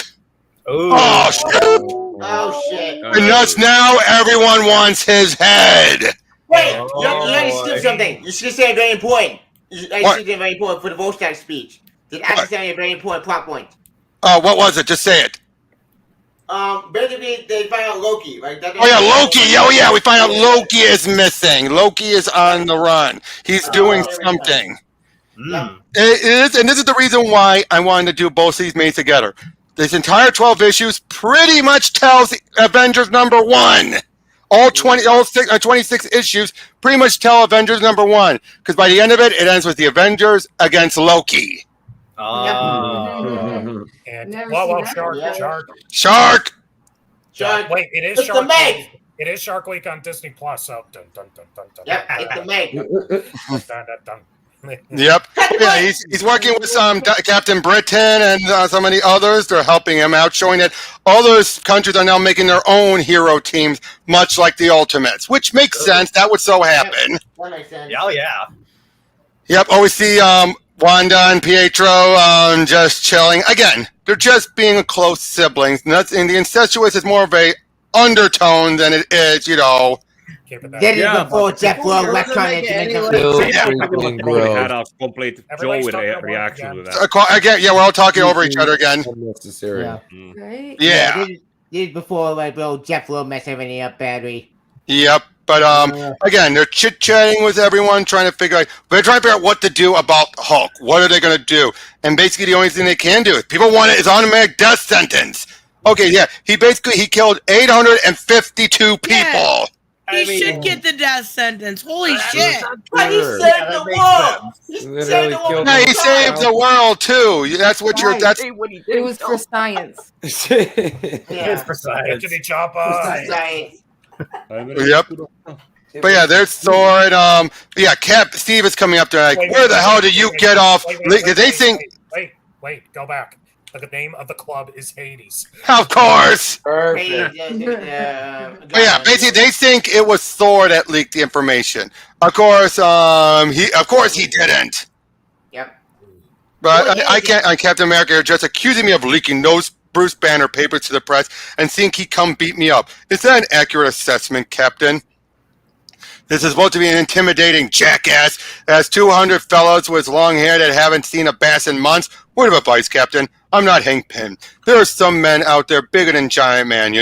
Ooh. Oh, shit. Oh, shit. And thus now everyone wants his head. Wait, you already skipped something. You should say very important. I said very important for the Volstagg speech. Did actually say a very important plot point. What was it? Just say it. Basically, they find out Loki, right? Oh yeah, Loki. Oh yeah, we find out Loki is missing. Loki is on the run. He's doing something. It is, and this is the reason why I wanted to do both these made together. This entire 12 issues pretty much tells Avengers #1. All 26 issues pretty much tell Avengers #1, because by the end of it, it ends with the Avengers against Loki. And Never well, seen that. Shark. Wait, it is It's Shark the Meg. Week. It is Shark Week on Disney Plus. So dun dun dun dun dun. Yep, it's the Meg. Dun, dun, dun. Yep. Yeah, he's working with Captain Britain and some of the others. They're helping him out, showing that all those countries are now making their own hero teams, much like the Ultimates, which makes sense. That would so happen. That makes sense. Oh yeah. Yep. Oh, we see Wanda and Pietro just chilling. Again, they're just being close siblings. And the incestuous is more of a undertone than it is, Did it before Jeff Lowe retconned it. Probably had a complete Joey reaction to that. Again, yeah, we're all talking over each other again. Unnecessary. Right? Yeah. Did it before Jeff Lowe messed everything up badly. Yep. But again, they're chit-chatting with everyone, trying to figure out what to do about Hulk. What are they going to do? And basically, the only thing they can do, if people want it, is automatic death sentence. Okay, yeah, he killed 852 people. Yeah. He should get the death sentence. Holy shit! But he saved the world. He saved the world. Yeah, he saved the world too. That's what you're. That's It was for science. It's for science. Anthony Choppa. Science. Yep. But yeah, there's Thor and Steve is coming up there like, where the hell did you get off? They think. Wait, go back. The name of the club is Hades. Of course. Perfect. But yeah, basically they think it was Thor that leaked the information. Of course, he didn't. Yep. But I can't. Captain America are just accusing me of leaking those Bruce Banner papers to the press and think he come beat me up. Is that an accurate assessment, Captain? This is supposed to be an intimidating jackass. As 200 fellows with long hair that haven't seen a bass in months. Word of advice, Captain. I'm not Hank Pym. There are some men out there bigger than Giant Man,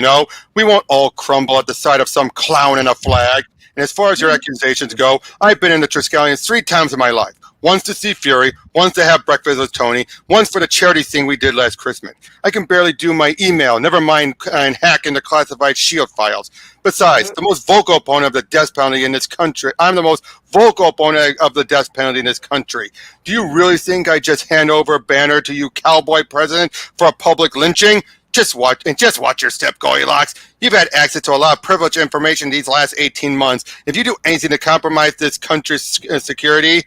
We won't all crumble at the sight of some clown in a flag. And as far as your accusations go, I've been in the Triskelions 3 times in my life. Once to see Fury, once to have breakfast with Tony, once for the charity thing we did last Christmas. I can barely do my email, never mind and hack into classified SHIELD files. Besides, the most vocal opponent of the death penalty in this country, I'm the most vocal opponent of the death penalty in this country. Do you really think I just hand over a banner to you, cowboy president, for a public lynching? Just watch your step, Goldilocks. You've had access to a lot of privileged information these last 18 months. If you do anything to compromise this country's security,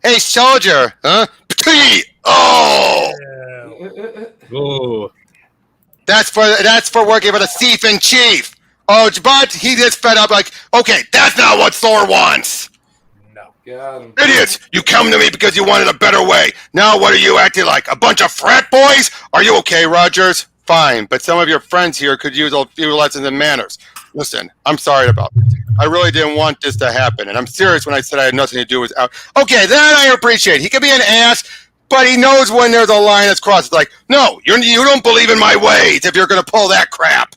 hey, soldier, huh? Oh! Ooh. That's for working for the thief in chief. Oh, but he gets fed up like, okay, that's not what Thor wants. No. Idiots, you come to me because you wanted a better way. Now what are you acting like? A bunch of frat boys? Are you okay, Rogers? Fine, but some of your friends here could use a few lessons in manners. Listen, I'm sorry about this. I really didn't want this to happen, and I'm serious when I said I had nothing to do with out. Okay, that I appreciate. He could be an ass, but he knows when there's a line that's crossed. It's like, no, you don't believe in my ways if you're going to pull that crap.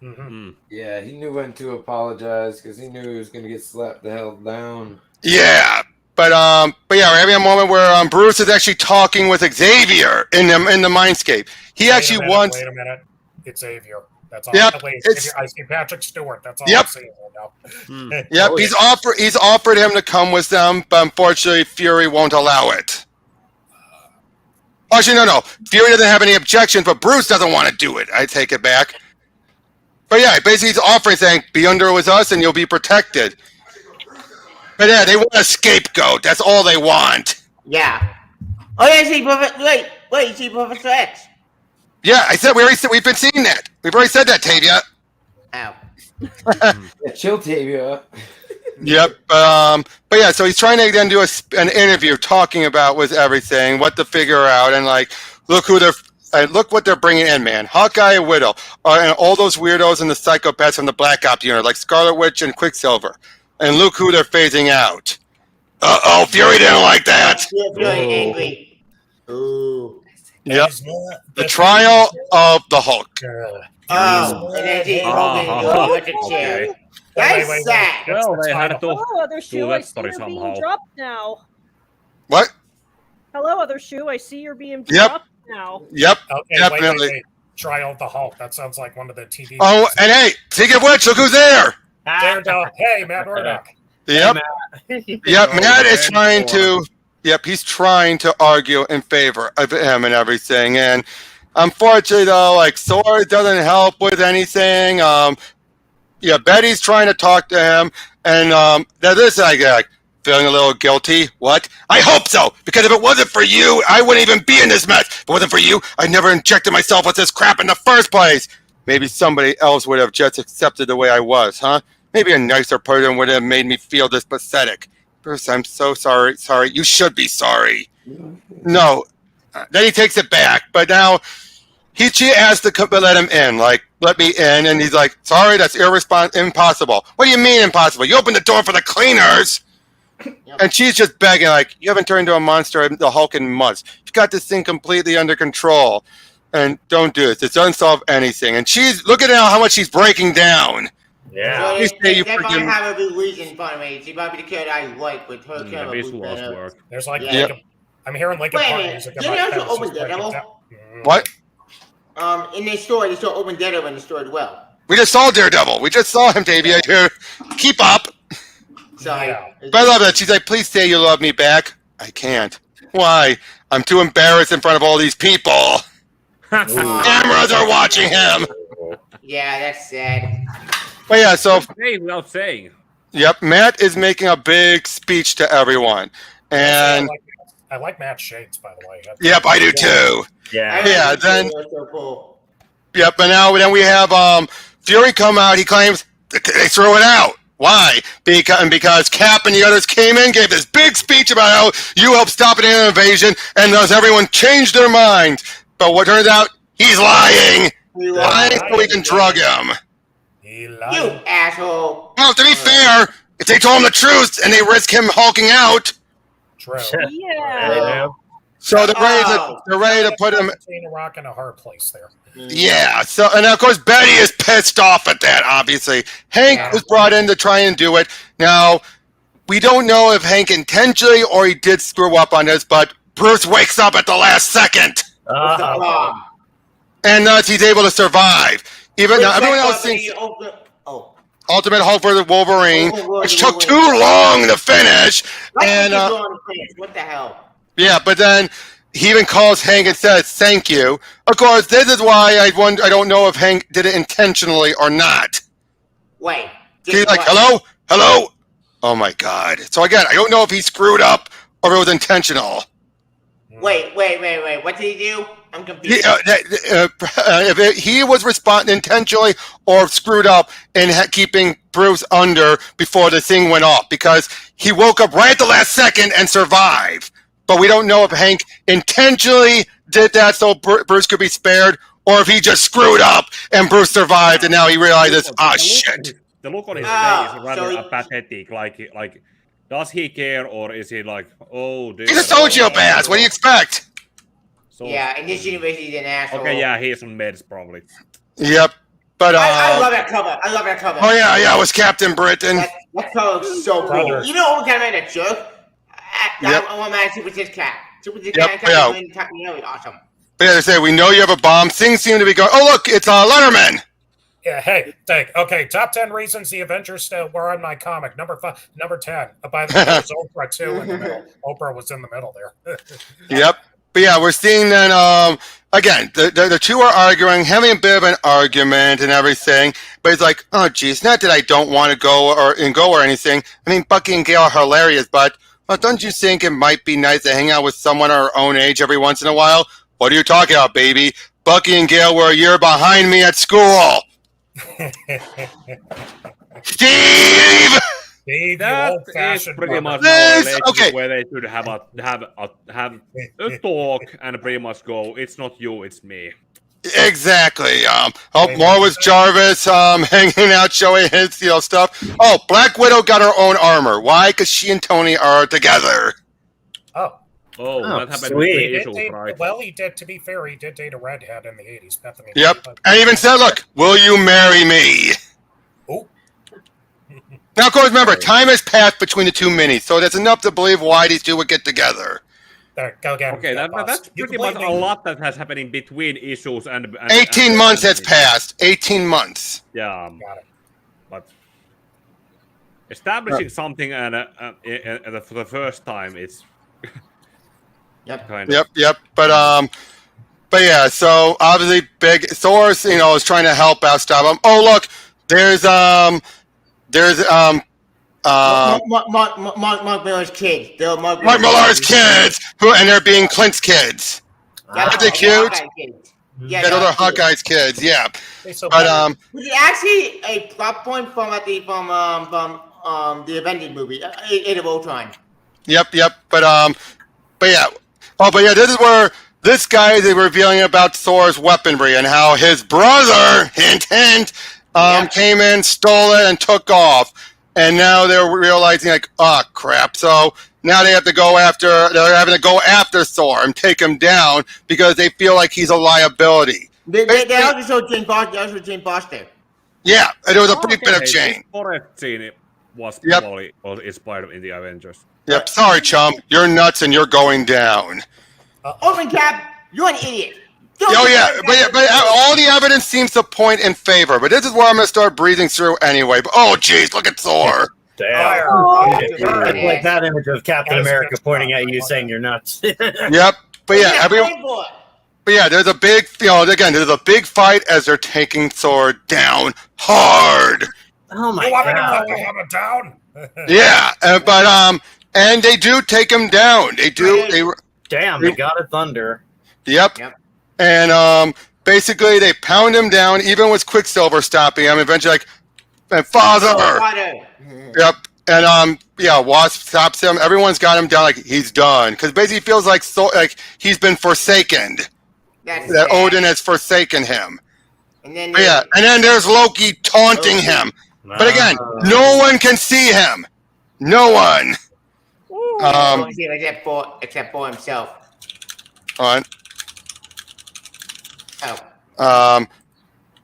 Mm-hmm. Yeah, he knew when to apologize because he knew he was going to get slapped the hell down. Yeah, but yeah, we're having a moment where Bruce is actually talking with Xavier in the Mindscape. He actually wants. Wait a minute, it's Xavier. That's all. Yep, Wait, I see Patrick Stewart. That's all yep. I'm seeing right now. Yep, he's offered him to come with them, but unfortunately, Fury won't allow it. Actually, no. Fury doesn't have any objections, but Bruce doesn't want to do it. I take it back. But yeah, basically he's offering, saying, be under with us and you'll be protected. But yeah, they want a scapegoat. That's all they want. Yeah. Oh yeah, see, wait, see Professor X. Yeah, we've been seeing that. We've already said that, Tavia. Ow. Yeah, chill, Tavia. Yep. But yeah, so he's trying to then do an interview talking about with everything, what to figure out, and like, look what they're bringing in, man. Hawkeye and Widow, and all those weirdos and the psychopaths from the Black Ops unit, like Scarlet Witch and Quicksilver. And look who they're phasing out. Uh-oh, Fury didn't like that. Fury angry. Ooh. Yep. The trial of the Hulk. Oh, and then he went to chair. That's sad. Well, they had to Hello, other shoe. do I that see story you're being somehow. dropped now. What? Hello, other shoe. I see you're being Yep. dropped now. Yep, Okay, definitely. wait. Trial of the Hulk. That sounds like one of the TV. Oh, and hey, speaking of which, look who's there. Daredevil. Hey, Matt Murdock. Yep. Yep. Matt is trying to. Yep, he's trying to argue in favor of him and everything. And unfortunately, though, like Sword doesn't help with anything. Yeah, Betty's trying to talk to him, and now this I like feeling a little guilty. What? I hope so, because if it wasn't for you, I wouldn't even be in this mess. If it wasn't for you, I'd never injected myself with this crap in the first place. Maybe somebody else would have just accepted the way I was, huh? Maybe a nicer person would have made me feel this pathetic. Bruce, I'm so sorry. Sorry. You should be sorry. No. Then he takes it back. But now she asked to let him in. Like, let me in. And he's like, sorry, that's impossible. What do you mean impossible? You opened the door for the cleaners. And she's just begging, like, you haven't turned into a monster, the Hulk, in months. You've got this thing completely under control. And don't do this. It doesn't solve anything. And she's, look at how much she's breaking down. Yeah. So they might have a good reason for me. She might be the character I like, but her character was better. There's like, Yeah. I'm hearing Lincoln Park music. Didn't they also open Daredevil? What? In their story, they still open Daredevil in the story as well. We just saw Daredevil. We just saw him, Davey. Here. Keep up. Sorry. But I love that. She's like, please say you love me back. I can't. Why? I'm too embarrassed in front of all these people. Cameras are watching him. Yeah, that's sad. But yeah, so without saying. Yep, Matt is making a big speech to everyone, and I like Matt's shades, by the way. Yep, I do too. Yeah. Then yep, but now then we have Fury come out. He claims they threw it out. Why? Because Cap and the others came in, gave this big speech about how you helped stop an alien invasion, and thus everyone changed their mind. But what turns out, he's lying. Lying so we can drug him. You asshole. Well, to be fair, if they told him the truth and they risk him hulking out. True. Yeah. So they're ready to put him. Between a rock and a hard place there. Yeah. So and of course Betty is pissed off at that. Obviously, Hank was brought in to try and do it. Now we don't know if Hank intentionally or he did screw up on this, but Bruce wakes up at the last second, and thus he's able to survive. Even now, everyone else thinks Ultimate Hulk vs. Wolverine, which took too long to finish. And what the hell? Yeah, but then he even calls Hank and says thank you. Of course, this is why I don't know if Hank did it intentionally or not. Wait. He's like, hello. Oh my God. So again, I don't know if he screwed up or if it was intentional. Wait. What did he do? I'm confused. If he was responding intentionally or screwed up in keeping Bruce under before the thing went off, because he woke up right at the last second and survived. But we don't know if Hank intentionally did that so Bruce could be spared, or if he just screwed up and Bruce survived and now he realizes, shit. The look on his face is rather pathetic. Like, does he care, or is he like, oh, dude, he's a sociopath. What do you expect? So, yeah, in this universe, he's an asshole. Okay, yeah, he's on meds probably. Yep, but I love that cover. Oh yeah, it was Captain Britain. That cover looks so cool. You know what kind of a jerk? I want my Super 6 Cat. Super 6 Cat is awesome. But yeah, they say we know you have a bomb. Things seem to be going. Oh look, it's Letterman. Yeah, hey, okay, top 10 reasons the Avengers still were on my comic. Number 10. By the way, there's Oprah too in the middle. Oprah was in the middle there. Yep. But yeah, we're seeing then, again, the two are arguing, having a bit of an argument and everything. But it's like, oh, geez, not that I don't want to go or anything. I mean, Bucky and Gale are hilarious, but don't you think it might be nice to hang out with someone our own age every once in a while? What are you talking about, baby? Bucky and Gale were a year behind me at school. Steve! That is pretty much where they should have a talk and pretty much go, it's not you, it's me. Exactly. More with Jarvis hanging out, showing his stuff. Oh, Black Widow got her own armor. Why? Because she and Tony are together. Oh, that happened with Israel, right? Well, he did. To be fair, he did date a redhead in the 80s, Bethany. Yep, and even said, "Look, will you marry me?" Oh. Now, of course, remember, time has passed between the two minis, so that's enough to believe why these two would get together. There, go again. Okay, that's pretty much a lot that has happened in between issues and 18 months has passed. 18 months. Yeah. Got it. But establishing something and for the first time, it's kind of. Yep. But yeah, so obviously big Thor's, is trying to help out stop him. Oh look, there's Mark Millar's kids. Mark Millar's kids, and they're being Clint's kids. Aren't they cute? Yeah, those are Hawkeye's kids. Yeah, but which is actually a plot point from the Avengers movie, Age of Ultron. Yep. But yeah. Oh, but yeah, this is where this guy is revealing about Thor's weaponry and how his brother, hint, came in, stole it, and took off. And now they're realizing, like, oh, crap. So now they're having to go after Thor and take him down because they feel like he's a liability. They also showed Jane Foster. Yeah, it was a pretty bit of Jane. Forest scene was probably inspired in the Avengers. Yep, sorry, chum. You're nuts and you're going down. Open Cap, you're an idiot. But all the evidence seems to point in favor. But this is where I'm going to start breathing through anyway. But oh, geez, look at Thor. Damn. It's like that image of Captain America pointing at you saying you're nuts. Yep. But yeah, there's a big, there's a big fight as they're taking Thor down hard. Oh my God. You want me to down? Yeah, and they do take him down. They do. Damn, they got a thunder. Yep. And basically they pound him down, even with Quicksilver stopping him. Eventually, and father. Yep. And Wasp stops him. Everyone's got him down like he's done because basically he feels like he's been forsaken. That Odin has forsaken him. And then there's Loki taunting him. But again, no one can see him. No one. Except for himself. On. Oh.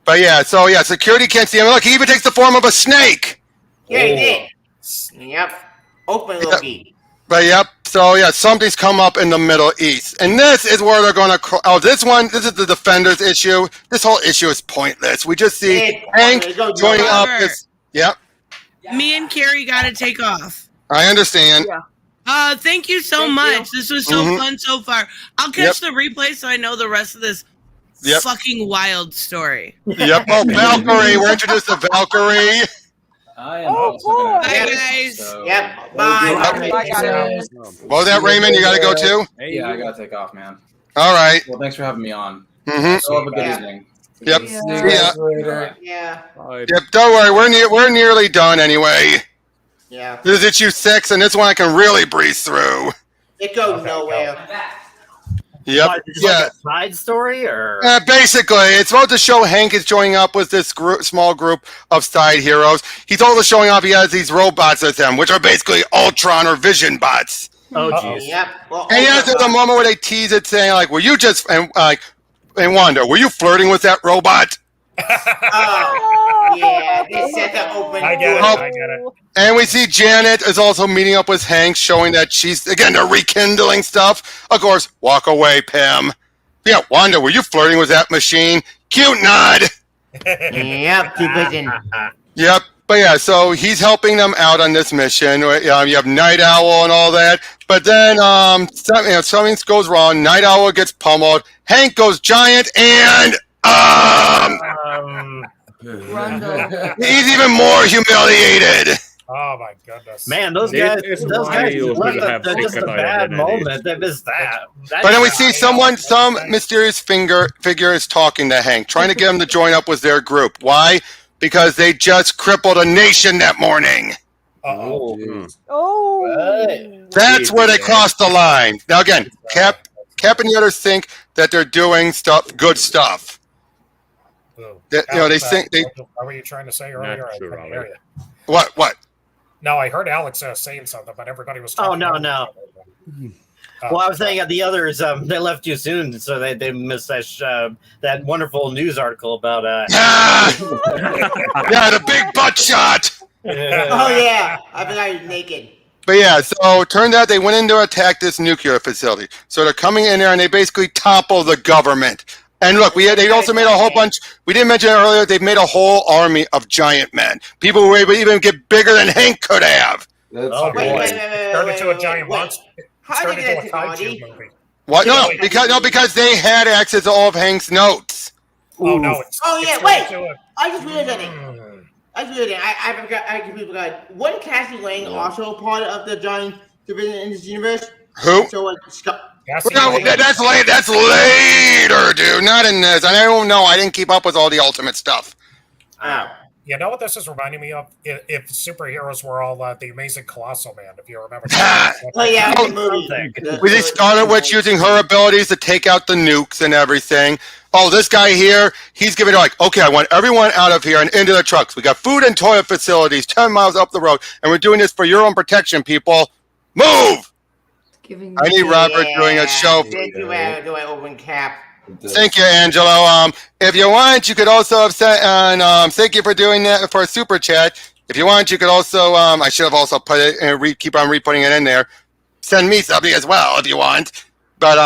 But yeah, security can't see him. Look, he even takes the form of a snake. Yeah, he did. Yep. Open Loki. But something's come up in the Middle East. And this is where they're going to... this is the Defenders issue. This whole issue is pointless. We just see Hank joining up this... Yep. Me and Carrie got to take off. I understand. Thank you so much. This was so fun so far. I'll catch the replay so I know the rest of this fucking wild story. Yep. Oh, Valkyrie. We're introduced to Valkyrie. I am also bye, guys. Yep. Bye. Bye, guys. What was that, Raymond? You got to go too? Yeah, I got to take off, man. All right. Well, thanks for having me on. Mm-hmm. So have a good evening. Yep. Yeah. Yep. Don't worry. We're nearly done anyway. Yeah. This is issue 6, and this one I can really breeze through. It goes nowhere. Yep. Like a side story, or basically, it's supposed to show Hank is joining up with this small group of side heroes. He's also showing off he has these robots with him, which are basically Ultron or Vision bots. Oh, jeez. Yep. Well, and yes, there's a moment where they tease it, saying like, "Were you just and Wanda, were you flirting with that robot?" Yeah, they set the open. I get it. And we see Janet is also meeting up with Hank, showing that they're rekindling stuff. Of course, walk away, Pym. Yeah, Wanda, were you flirting with that machine? Cute nod. Yep, Vision. Yep. But so he's helping them out on this mission. You have Night Owl and all that. But then something goes wrong. Night Owl gets pummeled. Hank goes giant and he's even more humiliated. Oh my goodness! Man, those guys left just a bad moment. They missed that. But then we see some mysterious figure is talking to Hank, trying to get him to join up with their group. Why? Because they just crippled a nation that morning. That's where they crossed the line. Now again, Cap and the others think that they're doing good stuff. They think they. What were you trying to say earlier? I couldn't hear you. What? No, I heard Alex saying something, but everybody was talking. Oh, no. Well, I was saying the others, they left you soon, so they missed that wonderful news article about... yeah, the big butt shot! Oh, yeah. I forgot he was naked. But so it turned out they went in to attack this nuclear facility. So they're coming in there and they basically topple the government And look, they also made a whole bunch. We didn't mention it earlier. They've made a whole army of giant men. People who were able to even get bigger than Hank could have. That's Oh, great. boy. Turned into a giant monster. How Turned did they into get a kaiju technology? movie. What? Because they had access to all of Hank's notes. Oh, no. Oh, yeah, it's wait. turned into I just realized something. I completely forgot. Wasn't Cassie Lang also part of the giant division in this universe? Who? So what? No, that's later, dude. Not in this. I don't know. I didn't keep up with all the Ultimate stuff. Oh. You know what this is reminding me of? If superheroes were all the Amazing Colossal Man, if you remember. Oh, yeah, the movie. We started with using her abilities to take out the nukes and everything. Oh, this guy here, he's giving like, okay, I want everyone out of here and into the trucks. We got food and toilet facilities 10 miles up the road, and we're doing this for your own protection, people. Move! I need Robert doing a show. Thank you, open cap. Thank you, Angelo. If you want, you could also have sent, and thank you for doing that for a super chat. If you want, you could also, I should have also put it and keep on re-putting it in there. Send me something as well if you want. But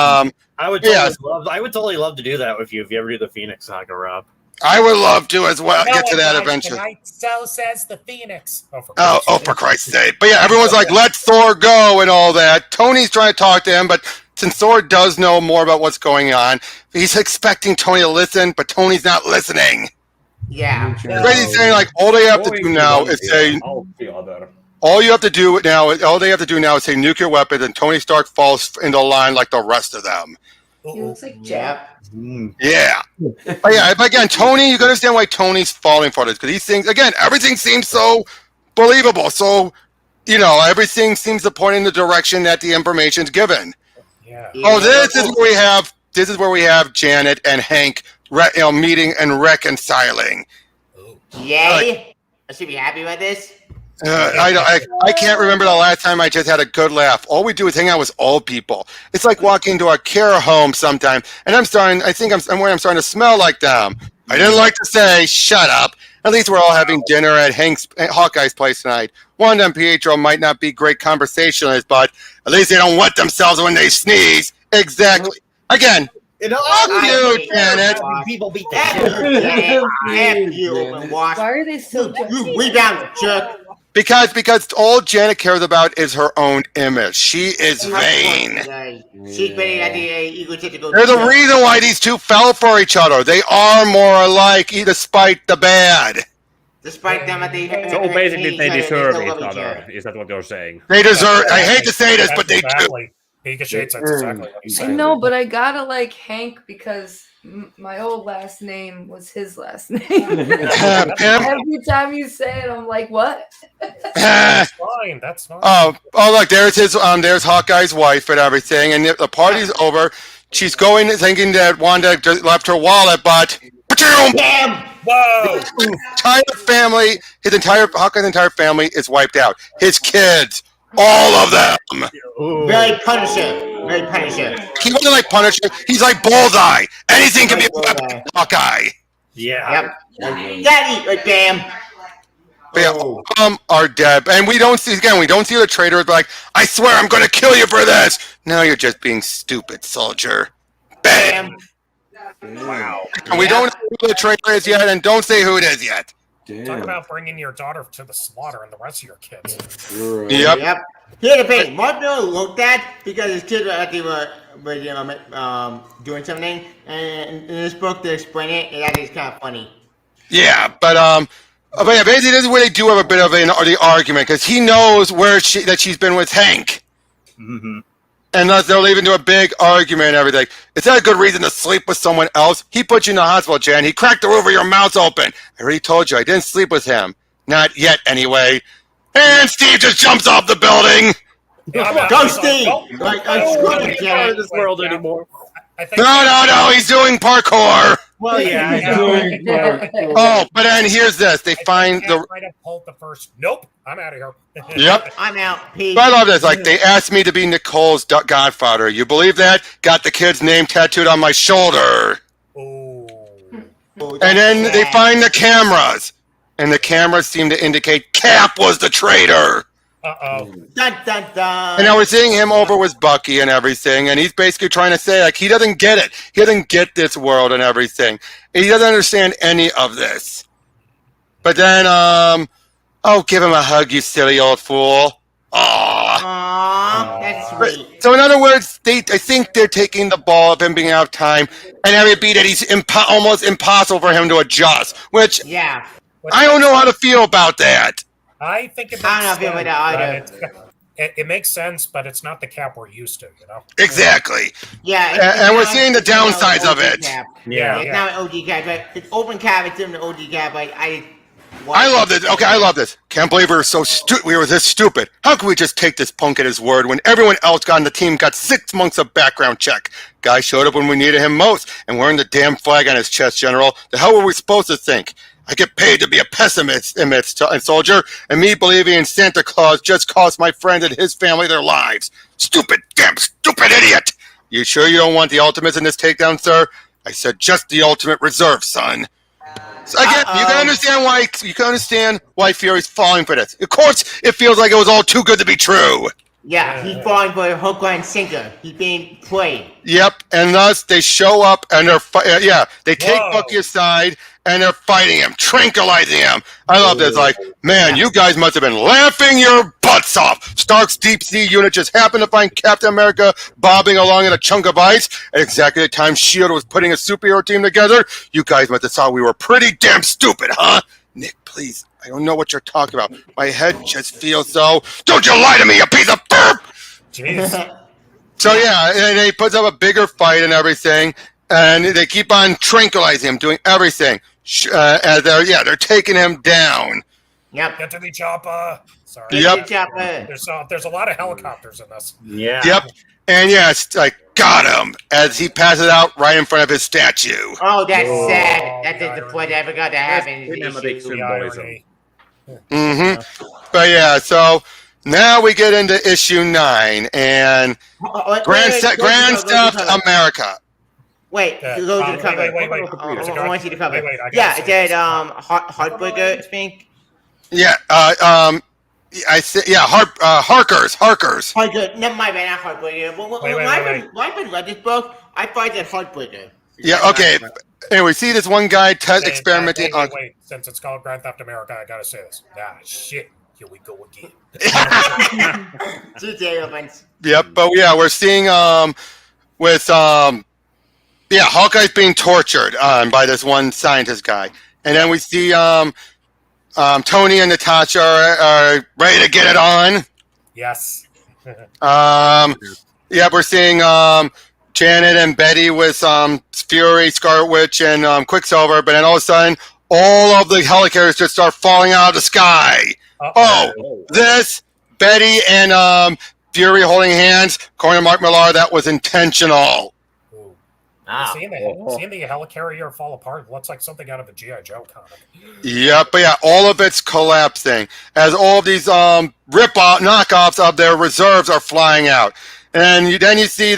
I would totally love to do that with you if you ever do the Phoenix Saga, Rob. I would love to as well. Get to that eventually. Tonight, so says the Phoenix. For Christ's sake. But yeah, everyone's like, let Thor go and all that. Tony's trying to talk to him, but since Thor does know more about what's going on, he's expecting Tony to listen, but Tony's not listening. Yeah. He's saying like, all they have to do now is say, all they have to do now is say nuclear weapons, and Tony Stark falls into line like the rest of them. He looks like Jack. Yeah. But yeah, but again, Tony, you can understand why Tony's falling for this, because these things, again, everything seems so believable. So, everything seems to point in the direction that the information's given. Yeah. Oh, this is where we have Janet and Hank meeting and reconciling. Yay! I should be happy about this. I can't remember the last time I just had a good laugh. All we do is hang out with old people. It's like walking to a care home sometime, and I'm starting to smell like them. I didn't like to say, shut up. At least we're all having dinner at Hawkeye's place tonight. Wanda and Pietro might not be great conversationalists, but at least they don't wet themselves when they sneeze. Exactly. Again, fuck you, Janet. People beat the shit. Why are they so you rebound, jerk? Because all Janet cares about is her own image. She is vain. She's very egotistical. There's a reason why these two fell for each other. They are more alike, despite the bad. Despite them, so basically, they deserve each other. Is that what you're saying? They deserve. I hate to say this, but they do. That's exactly what he's saying. No, but I gotta like Hank because my old last name was his last name. Every time you say it, I'm like, what? That's fine. That's fine. Oh, look, there's there's Hawkeye's wife and everything, and the party's over. She's going, thinking that Wanda just left her wallet, but damn! Whoa! Hawkeye's entire family is wiped out. His kids. All of them. Very Punisher. Very Punisher. He wasn't like Punisher. He's like Bullseye. Anything can be a weapon. Hawkeye. Yeah. Yep. Daddy, damn. Are dead, and we don't see the traitors. But like, I swear, I'm going to kill you for this. No, you're just being stupid, soldier. Bam. Wow. And we don't know who the traitor is yet, and don't say who it is yet. Damn. Talk about bringing your daughter to the slaughter and the rest of your kids. Right. Yep. Here's the thing. Mark Miller wrote that because his kids were doing something, and in this book they explain it, and that is kind of funny. Yeah, but basically this is where they do have a bit of the argument, because he knows that she's been with Hank. Mm-hmm. And they'll lead into a big argument and everything. It's not a good reason to sleep with someone else. He put you in the hospital, Jan. He cracked the roof of your mouth open. I already told you I didn't sleep with him. Not yet, anyway. And Steve just jumps off the building. Go, Steve! Screw it, Janet. This world anymore. No, he's doing parkour. Well, yeah. Oh, but then here's this. They find the... Might have pulled the first... Nope, I'm out of here. Yep. I'm out. Peace. But I love this. Like, they asked me to be Nicole's godfather. You believe that? Got the kid's name tattooed on my shoulder. Ooh. And then they find the cameras. And the cameras seem to indicate Cap was the traitor. Uh-oh. Dun, dun, dun. And now we're seeing him over with Bucky and everything, and he's basically trying to say, like, he doesn't get it. He doesn't get this world and everything. He doesn't understand any of this. But then, oh, give him a hug, you silly old fool. Aww, that's sweet. So in other words, I think they're taking the ball of him being out of time, and having it be that he's almost impossible for him to adjust. Which Yeah. I don't know how to feel about that. I think it makes I don't know sense. either. It makes sense, but it's not the Cap we're used to, you know? Exactly. Yeah. And we're seeing the downsides of it. Yeah. It's not an OG cap, but it's open cap. It's in the OG cap. I love this. Okay, I love this. Can't believe we were so stupid. We were this stupid. How could we just take this punk at his word when everyone else on the team got 6 months of background check? Guy showed up when we needed him most, and wearing the damn flag on his chest, General. The hell were we supposed to think? I get paid to be a pessimist, soldier, and me believing in Santa Claus just cost my friend and his family their lives. Stupid, damn stupid idiot! You sure you don't want the ultimates in this takedown, sir? I said just the ultimate reserve, son. So again, you can understand why Fury's falling for this. Of course, it feels like it was all too good to be true. Yeah, he's falling for a hook, line, sinker. He's being played. Yep, and thus they show up and they're they take Bucky aside and they're fighting him, tranquilizing him. I love this. Like, man, you guys must have been laughing your butts off. Stark's deep sea unit just happened to find Captain America bobbing along in a chunk of ice at exactly the time S.H.I.E.L.D. was putting a superhero team together. You guys must have thought we were pretty damn stupid, huh? Nick, please. I don't know what you're talking about. My head just feels so. Don't you lie to me, you piece of burp! Jeez. So yeah, and he puts up a bigger fight and everything, and they keep on tranquilizing him, doing everything. As they're taking him down. Yep. Get to the chopper. Sorry. Yep. There's a lot of helicopters in this. Yeah. Yep. And yes, like got him as he passes out right in front of his statue. Oh, that's sad. That is the point that ever got to happen. But yeah, so now we get into issue 9 and Grand Stuff America. Wait, go to the cover. Wait. I want to see the cover. Yeah, it said Heartbreaker, Spink. Yeah, I said Harkers. Heartbreaker. Never mind, man, not Heartbreaker. When I read this book, I find it Heartbreaker. Yeah, okay. Anyway, see this one guy experimenting on. Wait, since it's called Grand Theft America, I gotta say this. Ah, shit. Here we go again. Yep, but yeah, we're seeing Hawkeye's being tortured by this one scientist guy, and then we see Tony and Natasha are ready to get it on. Yes. We're seeing Janet and Betty with Fury, Scarlet Witch, and Quicksilver, but then all of a sudden, all of the helicarriers just start falling out of the sky. This Betty and Fury holding hands. According to Mark Millar, that was intentional. Seeing the helicarrier fall apart looks like something out of a G.I. Joe comic. Yep, but yeah, all of it's collapsing as all of these rip-off knockoffs of their reserves are flying out. And then you see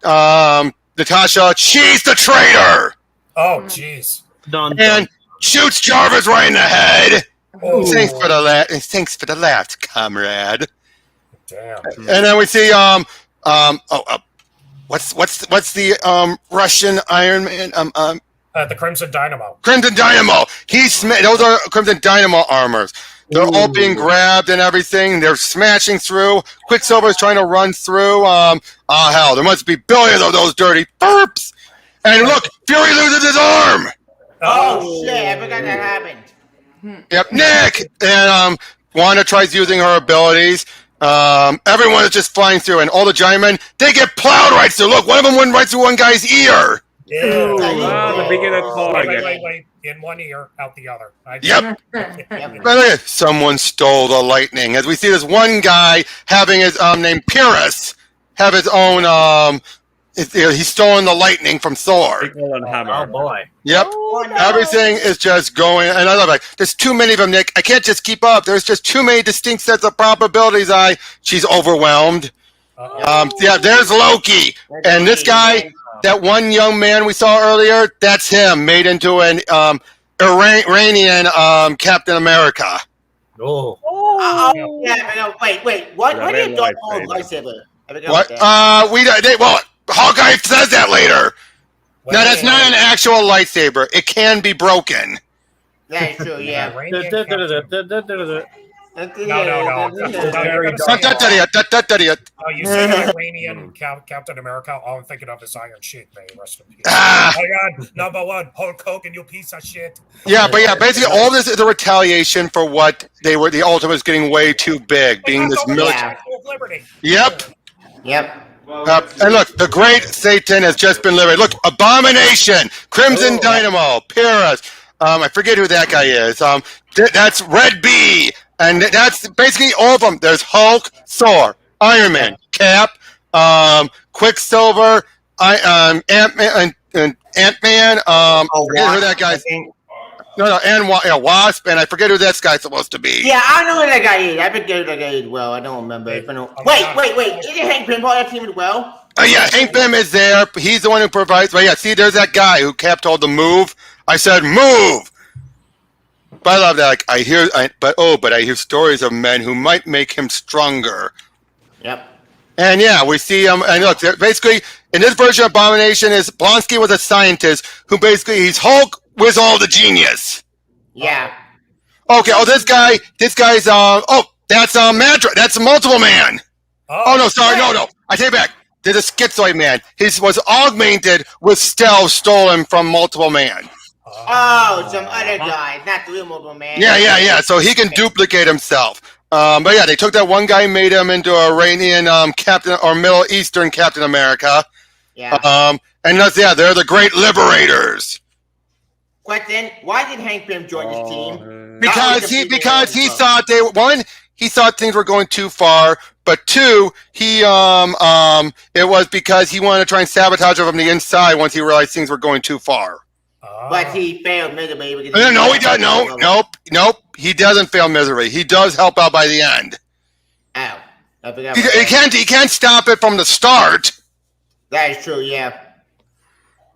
Natasha, she's the traitor! Oh, jeez. And shoots Jarvis right in the head. Thanks for the laugh, comrade. Damn. And then we see what's the Russian Iron Man? The Crimson Dynamo. Crimson Dynamo. Those are Crimson Dynamo armors. They're all being grabbed and everything. They're smashing through. Quicksilver's trying to run through. Hell, there must be billions of those dirty burps. And look, Fury loses his arm. Oh shit! I forgot that happened. Yep, Nick. And Wanda tries using her abilities. Everyone is just flying through, and all the giant men, they get plowed right through. Look, one of them went right through one guy's ear. The bigger Wait. In one ear, out the other. Yep. But someone stole the lightning. As we see this one guy having his named Pyrrhus have his own he's stolen the lightning from Thor. Oh boy. Yep. Everything is just going, and I love it. There's too many of them, Nick. I can't just keep up. There's just too many distinct sets of probabilities. She's overwhelmed. There's Loki, and this guy, that one young man we saw earlier, that's him made into an Iranian Captain America. Oh, yeah, I know. Wait. What The do red you talk lightsaber. about lightsaber? I forgot What? about that. Well, Hawkeye says that later. No, that's not an actual lightsaber. It can be broken. That's true, yeah. No. Oh, you say an Iranian Captain America? All I'm thinking of is Iron Sheik, may he rest in peace. Ah. Oh, God, number one, Hulk Hogan, you piece of shit. Yeah, but yeah, basically all this is a retaliation for what they were. The Ultimates getting way too big, being this military. Yep. And look, the great Satan has just been liberated. Look, Abomination, Crimson Dynamo, Pyrrhus. I forget who that guy is. That's Red Bee, and that's basically all of them. There's Hulk, Thor, Iron Man, Cap, Quicksilver, Ant-Man, and Ant-Man. I forget who that guy's. No, and Wasp, and I forget who that guy's supposed to be. Yeah, I know who that guy is. I forget who that guy is well. I don't remember. Wait. Is it Hank Pym part of that team as well? Oh, yeah, Hank Pym is there. He's the one who provides. But yeah, see, there's that guy who Cap told to move. I said, move! But I love that. Like, I hear stories of men who might make him stronger. Yep. And yeah, we see him. And look, basically, in this version of Abomination, Blonsky was a scientist who basically, he's Hulk with all the genius. Yeah. Okay, this guy's, that's that's Multiple Man. Oh, no, sorry, no. I take it back. There's a schizoid man. He was augmented with stealth stolen from Multiple Man. Oh, some other guy, not the real Multiple Man. Yeah. So he can duplicate himself. But yeah, they took that one guy, made him into an Iranian Captain or Middle Eastern Captain America. Yeah. And they're the great liberators. Question: why did Hank Pym join this team? Because he thought he thought things were going too far, but two, it was because he wanted to try and sabotage them from the inside once he realized things were going too far. But he failed miserably. No, he doesn't. Nope. He doesn't fail miserably. He does help out by the end. Oh, I forgot. He can't stop it from the start. That is true. Yeah.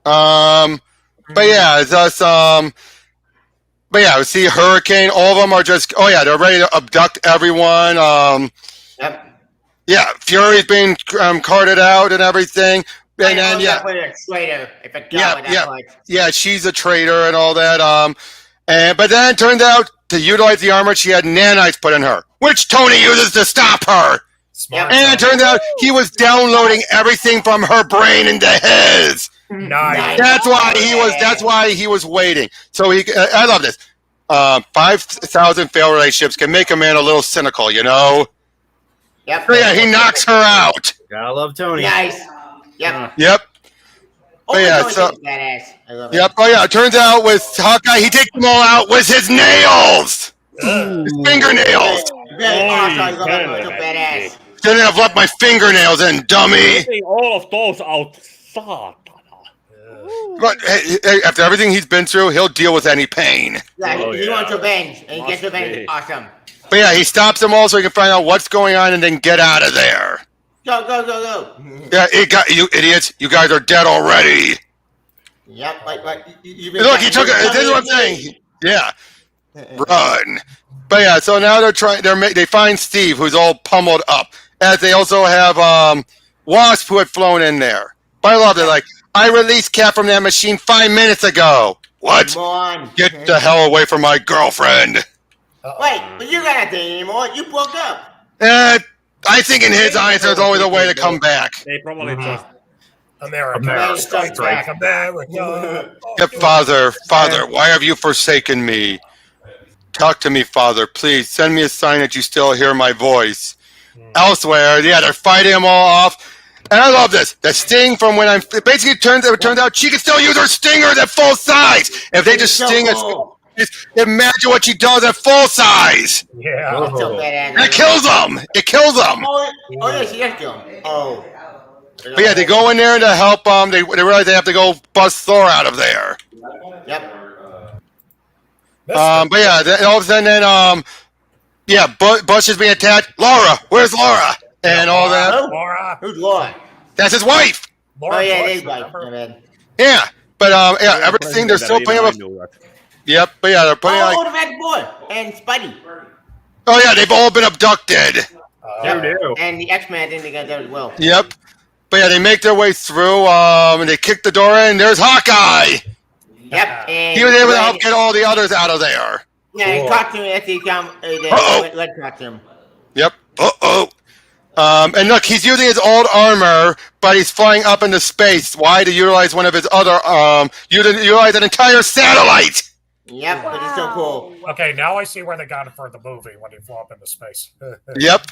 But yeah, it's us. But yeah, we see Hurricane. All of them are just. Oh yeah, they're ready to abduct everyone. Yep. Yeah, Fury's being carted out and everything. And then traitor. Yeah, she's a traitor and all that. But then it turned out to utilize the armor, she had nanites put in her, which Tony uses to stop her. Smart. And it turned out he was downloading everything from her brain into his. Nice. That's why he was waiting. So I love this. 5,000 failed relationships can make a man a little cynical, you know. Yep. So yeah, he knocks her out. Gotta love Tony. Nice. Yep. Oh yeah, so badass. I love yep. Oh yeah, it turns out with Hawkeye, he takes them all out with his nails, his fingernails. Very awesome. Badass. Shouldn't have left my fingernails in, dummy. All of those outside. But hey, after everything he's been through, he'll deal with any pain. Yeah, he wants revenge, and he gets revenge. Awesome. But yeah, he stops them all so he can find out what's going on and then get out of there. Go. Yeah, you idiots. You guys are dead already. Yep, like look, he took it. This is what I'm saying. Yeah. Run. But yeah, so now they find Steve, who's all pummeled up. As they also have Wasp, who had flown in there. But I love it. Like, I released Cap from that machine 5 minutes ago. What? Come on. Get the hell away from my girlfriend. Wait, but you got nothing anymore. You broke up. I think in his eyes, there's always a way to come back. They probably just America strikes back. America. Yeah, Father, why have you forsaken me? Talk to me, Father, please. Send me a sign that you still hear my voice. Elsewhere, yeah, they're fighting them all off. And I love this. The sting from when it turns out she can still use her stingers at full size. If they just sting us, imagine what she does at full size. Yeah. And it kills them. Oh yeah, she does kill him. Oh. But yeah, they go in there to help them. They realize they have to go bust Thor out of there. Yep. But yeah, all of a sudden, Bush is being attacked. Laura, where's Laura? And all that. Laura. Who's Laura? That's his wife. Oh yeah, it is wife. Yeah, but everything they're still playing with. Yep, but yeah, they're playing the red boy and Spidey. Oh yeah, they've all been abducted. And the X-Men didn't get that as well. Yep. But yeah, they make their way through, and they kick the door in. There's Hawkeye. Yep. And He was able to help get all the others out of there. Yeah, and costume as he come. Red costume. Yep. And look, he's using his old armor, but he's flying up into space. Why? To utilize one of his other, utilize an entire satellite. Yep, which is so cool. Okay, now I see where they got it for the movie when he flew up into space. Yep.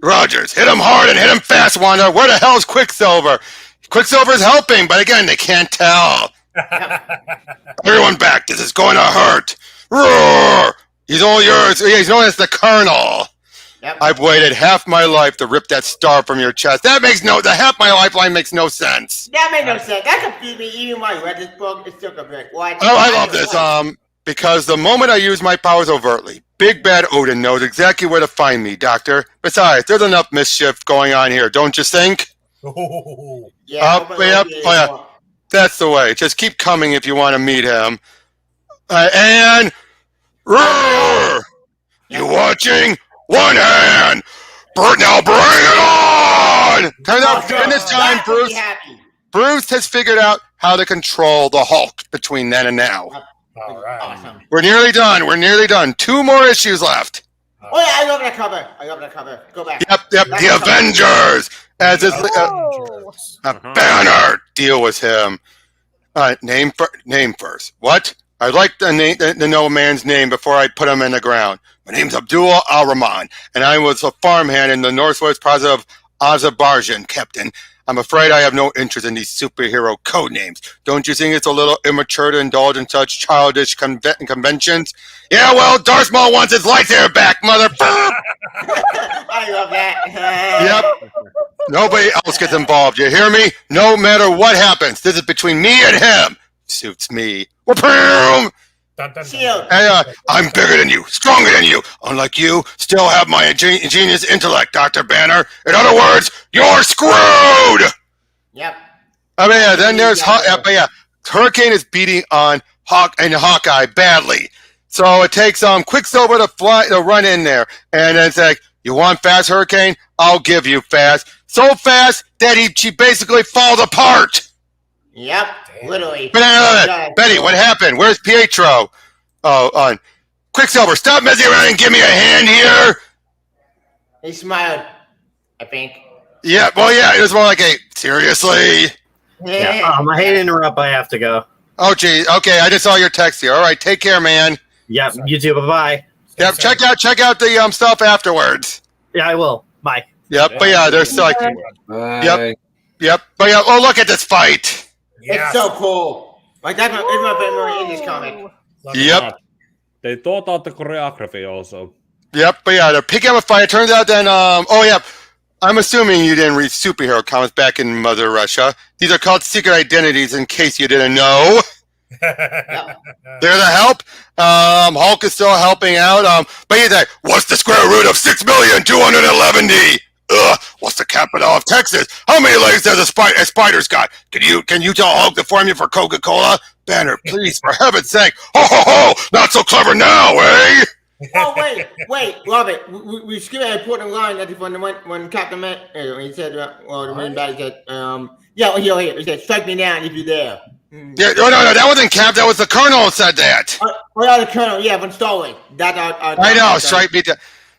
Rogers, hit him hard and hit him fast, Wanda. Where the hell's Quicksilver? Quicksilver's helping, but again, they can't tell. Everyone back. This is going to hurt. Roar! He's all yours. He's known as the Colonel. Yep. I've waited half my life to rip that star from your chest. That makes the half my lifeline makes no sense. That made no sense. That confused me even when I read this book. It still confused. What? Oh, I love this. Because the moment I use my powers overtly, Big Bad Odin knows exactly where to find me, Doctor. Besides, there's enough mischief going on here, don't you think? Yeah. That's the way. Just keep coming if you want to meet him. And roar! You watching? One hand. Now bring it on! Turns out in this time, Bruce has figured out how to control the Hulk between then and now. All right. Awesome. We're nearly done. 2 more issues left. Oh yeah, I love that cover. Go back. Yep. The Avengers. As is Banner. Deal with him. Name first. What? I'd like to know a man's name before I put him in the ground. My name's Abdul Al-Rahman, and I was a farmhand in the northwest province of Azerbaijan, Captain. I'm afraid I have no interest in these superhero code names. Don't you think it's a little immature to indulge in such childish conventions? Yeah, well, Darth Maul wants his lightsaber back, motherfucker! I love that. Yep. Nobody else gets involved, you hear me? No matter what happens, this is between me and him. Suits me. Whoop-boom! Hey, I'm bigger than you, stronger than you. Unlike you, still have my genius intellect, Dr. Banner. In other words, you're screwed! Yep. Then there's Hurricane is beating on Hawkeye badly. So it takes Quicksilver to run in there. And it's like, you want fast, Hurricane? I'll give you fast. So fast that she basically falls apart. Yep, literally. Betty, what happened? Where's Pietro? Quicksilver, stop messing around and give me a hand here. He smiled, I think. Yeah, well, yeah, it was more like a, seriously? Yeah. I hate to interrupt, but I have to go. Oh, geez. Okay, I just saw your text here. All right, take care, man. Yep, you too. Bye-bye. Yep, check out the stuff afterwards. Yeah, I will. Bye. Yep, but yeah, there's like... Yep, but yeah, oh, look at this fight. It's so cool. Like, that's my favorite in this comic. Yep. They thought out the choreography also. Yep, but yeah, they're picking up a fight. It turns out then, I'm assuming you didn't read superhero comics back in Mother Russia. These are called secret identities in case you didn't know. They're the help. Hulk is still helping out. But he's like, what's the square root of 6,211,000? What's the capital of Texas? How many legs does a spider's got? Can you tell Hulk the formula for Coca-Cola? Banner, please, for heaven's sake. Ho, ho, ho! Not so clever now, eh? Oh, wait, love it. We skipped an important line that when Captain met, he said, the main bad said, he said, strike me down if you're there. Yeah, no, that wasn't Cap, that was the Colonel who said that. The Colonel, from Star Wars. I know, strike me down.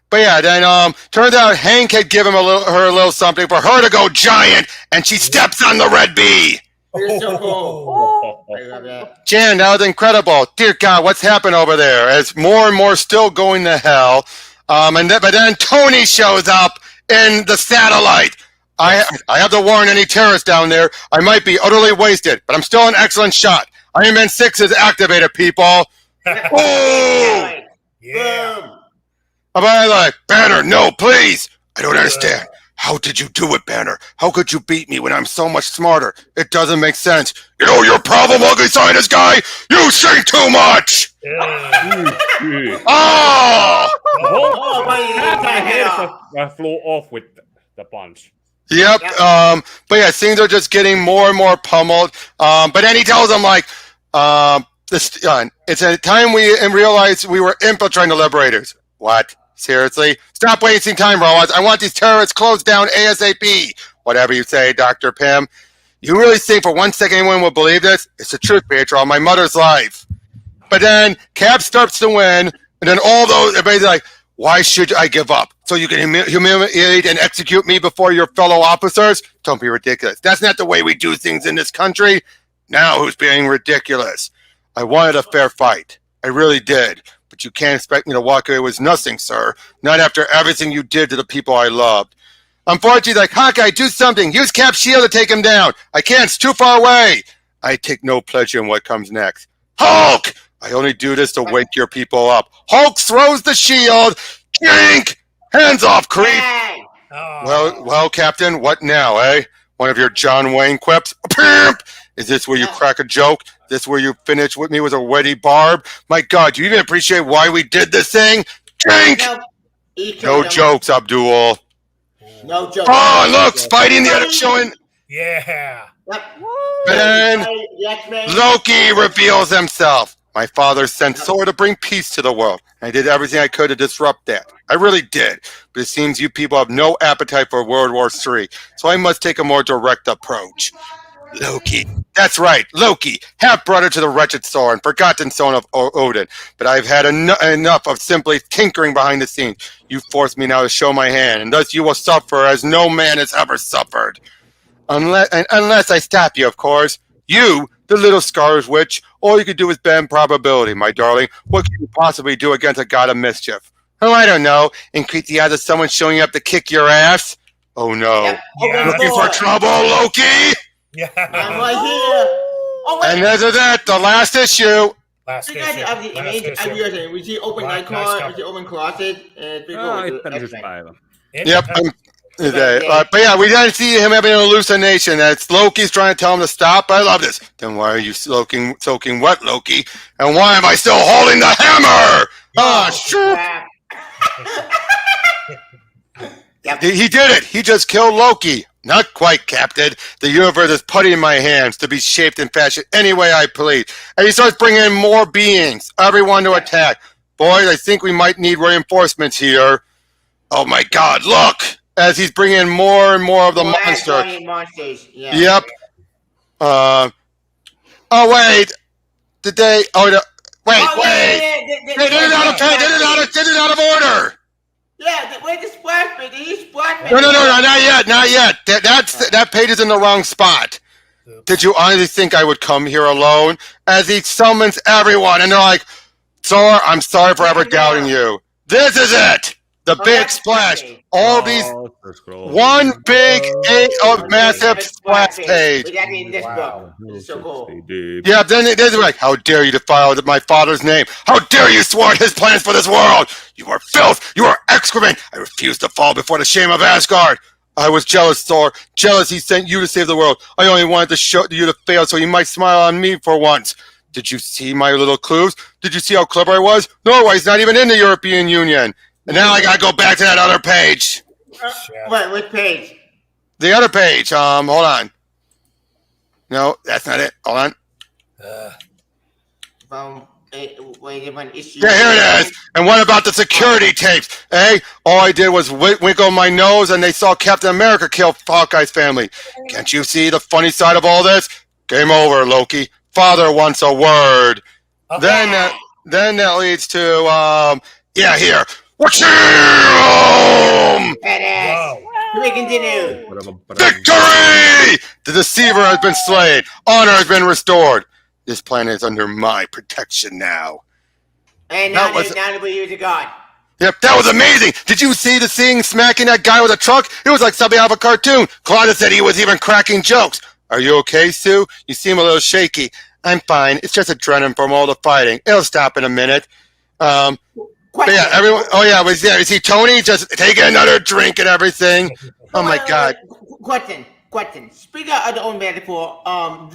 But yeah, then turns out Hank had given her a little something for her to go giant, and she steps on the Red Bee. It's so cool. I love that. Jan, that was incredible. Dear God, what's happened over there? As more and more still going to hell. But then Tony shows up in the satellite. I have to warn any terrorists down there. I might be utterly wasted, but I'm still an excellent shot. Iron Man 6 is activated, people. Oh! Yeah. I'm like, Banner, no, please. I don't understand. How did you do it, Banner? How could you beat me when I'm so much smarter? It doesn't make sense. You know your problem, ugly scientist guy? You sing too much! I flew off with the punch. Yep. But yeah, things are just getting more and more pummeled. But then he tells them, like, it's a time we realized we were infiltrating the Liberators. What? Seriously? Stop wasting time, robots. I want these terrorists closed down ASAP. Whatever you say, Dr. Pym. You really think for 1 second anyone will believe this? It's the truth, Pietro, on my mother's life. But then Cap starts to win, and then all those, everybody's like, why should I give up? So you can humiliate and execute me before your fellow officers? Don't be ridiculous. That's not the way we do things in this country. Now who's being ridiculous? I wanted a fair fight. I really did. But you can't expect me to walk away with nothing, sir. Not after everything you did to the people I loved. Unfortunately, like, Hawkeye, do something. Use Cap's shield to take him down. I can't. It's too far away. I take no pleasure in what comes next. Hulk! I only do this to wake your people up. Hulk throws the shield. Yank! Hands off, creep! Well, Captain, what now, eh? One of your John Wayne quips? Pimp! Is this where you crack a joke? This where you finish with me with a witty barb? My God, do you even appreciate why we did this thing? Drink! No jokes, Abdul. No jokes. Oh, look, Spidey and the other showing. Yeah. And Loki reveals himself. My father sent Thor to bring peace to the world. I did everything I could to disrupt that. I really did. But it seems you people have no appetite for World War III, so I must take a more direct approach. Loki. That's right, Loki, half-brother to the wretched Thor and forgotten son of Odin. But I've had enough of simply tinkering behind the scenes. You forced me now to show my hand, and thus you will suffer as no man has ever suffered. Unless I stop you, of course. You, the little Scarlet Witch, all you could do is bend probability, my darling. What can you possibly do against a god of mischief? Oh, I don't know. Increase the odds of someone showing up to kick your ass? Oh, no. Yeah. Looking for trouble, Loki? Yeah. I'm right here. Oh, wait. And there's that, the last issue. Last We see open night card, we see open closet, and Itsenäisyyspäivä. Yep. But yeah, we didn't see him having an hallucination. That's Loki's trying to tell him to stop. I love this. Then why are you soaking wet, Loki? And why am I still holding the hammer? Shoot. He did it. He just killed Loki. Not quite, Captain. The universe is putting in my hands to be shaped and fashioned any way I please. And he starts bringing in more beings, everyone to attack. Boys, I think we might need reinforcements here. Oh my God, look! As he's bringing in more and more of the monsters. Yeah. Yep. Oh, wait. Did they... Wait. They did it out of order. Yeah, where's the splash page? Did he splash page? No, not yet. That page is in the wrong spot. Did you honestly think I would come here alone? As he summons everyone, and they're like, Thor, I'm sorry for ever doubting you. This is it! The big splash. All these... One big, massive splash page. Wow. This is so cool. Yeah, then they're like, how dare you defile my father's name? How dare you thwart his plans for this world? You are filth. You are excrement. I refuse to fall before the shame of Asgard. I was jealous, Thor. Jealous he sent you to save the world. I only wanted to show you to fail so you might smile on me for once. Did you see my little clues? Did you see how clever I was? Norway's he's not even in the European Union. And now I gotta go back to that other page. Which page? The other page. Hold on. No, that's not it. Hold on. Issue. Yeah, here it is. And what about the security tapes? All I did was wiggle my nose and they saw Captain America kill Hawkeye's family. Can't you see the funny side of all this? Game over, Loki. Father wants a word. Okay. Then that leads to, here. We continue. Victory! The deceiver has been slain. Honor has been restored. This planet is under my protection now. And now we use a god. Yep, that was amazing. Did you see the scene smacking that guy with a truck? It was like something out of a cartoon. Claudia said he was even cracking jokes. Are you okay, Sue? You seem a little shaky. I'm fine. It's just adrenaline from all the fighting. It'll stop in a minute. But yeah, everyone. Oh yeah, was there? Is he Tony just taking another drink and everything? Oh my God. Question. Speaking of the old metaphor,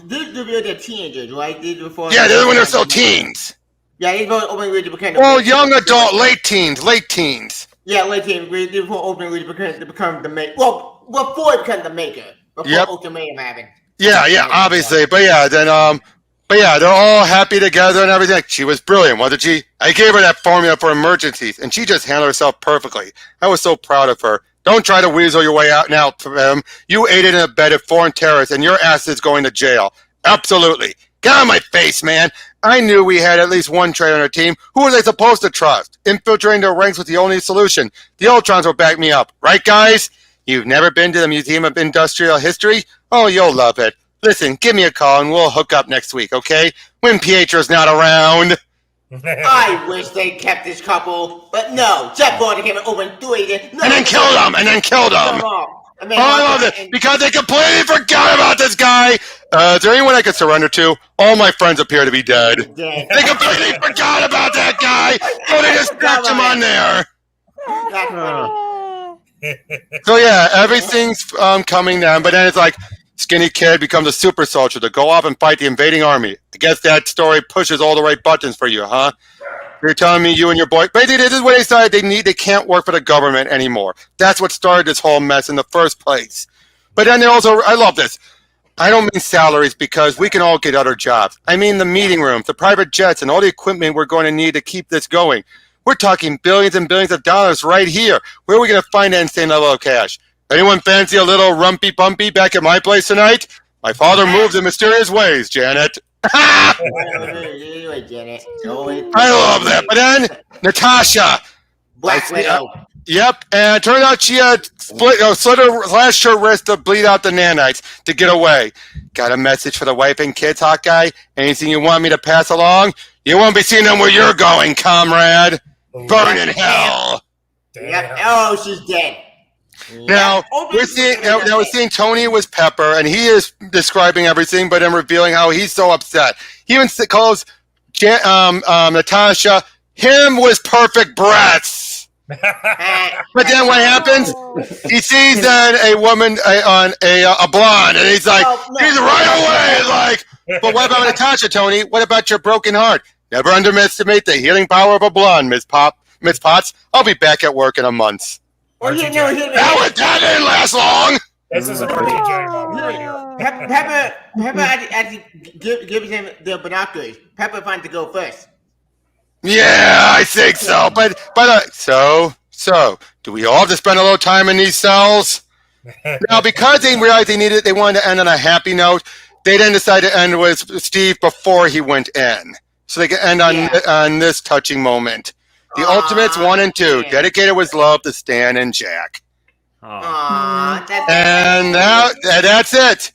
they're teenagers, right? Yeah, they're when they're still teens. Yeah, these were open really become. Well, young adult, late teens. Yeah, late teens. Before open really become the maker. Well, before it became the maker. Before Ultimatum happened. Yeah, obviously. But yeah, then But yeah, they're all happy together and everything. She was brilliant, wasn't she? I gave her that formula for emergencies, and she just handled herself perfectly. I was so proud of her. Don't try to weasel your way out now from him. You aided and abetted foreign terrorists, and your ass is going to jail. Absolutely. Get out of my face, man. I knew we had at least one traitor on our team. Who was I supposed to trust? Infiltrating their ranks was the only solution. The Ultrons will back me up. Right, guys? You've never been to the Museum of Industrial History? Oh, you'll love it. Listen, give me a call and we'll hook up next week, okay? When Pietro's not around. I wish they kept this couple, but no. Jeff Gordon came over and threw it. And then killed him, I love it, because they completely forgot about this guy. Is there anyone I could surrender to? All my friends appear to be dead. They completely forgot about that guy, so they just stuck him on there. That's funny. So yeah, everything's coming down, but then it's like, skinny kid becomes a super soldier to go off and fight the invading army. I guess that story pushes all the right buttons for you, huh? You're telling me you and your boy... Basically, this is what they decided they can't work for the government anymore. That's what started this whole mess in the first place. But then they also... I love this. I don't mean salaries because we can all get other jobs. I mean the meeting rooms, the private jets, and all the equipment we're going to need to keep this going. We're talking billions and billions of dollars right here. Where are we going to find that insane level of cash? Anyone fancy a little rumpy bumpy back at my place tonight? My father moves in mysterious ways, Janet. I love that. But then, Natasha. Black Widow. Yep, and it turned out she had slashed her wrist to bleed out the nanites to get away. Got a message for the wife and kids, Hawkeye? Anything you want me to pass along? You won't be seeing them where you're going, comrade. Burn in hell. Yep. Oh, she's dead. Now we're seeing Tony was Pepper, and he is describing everything, but then revealing how he's so upset. He even calls Natasha him with perfect breasts. But then what happens? He sees a woman on a blonde, and he's like, he's right away. Like, but what about Natasha, Tony? What about your broken heart? Never underestimate the healing power of a blonde, Miss Potts. I'll be back at work in a month. That didn't last long. This is a RTJ moment right here. Pepper actually gives him the binoculars. Pepper finds to go first. Yeah, I think so. But so do we all have to spend a little time in these cells? Now, because they realized they wanted to end on a happy note, they then decided to end with Steve before he went in, so they could end on this touching moment. The Ultimates 1 and 2, dedicated with love to Stan and Jack. And now that's it.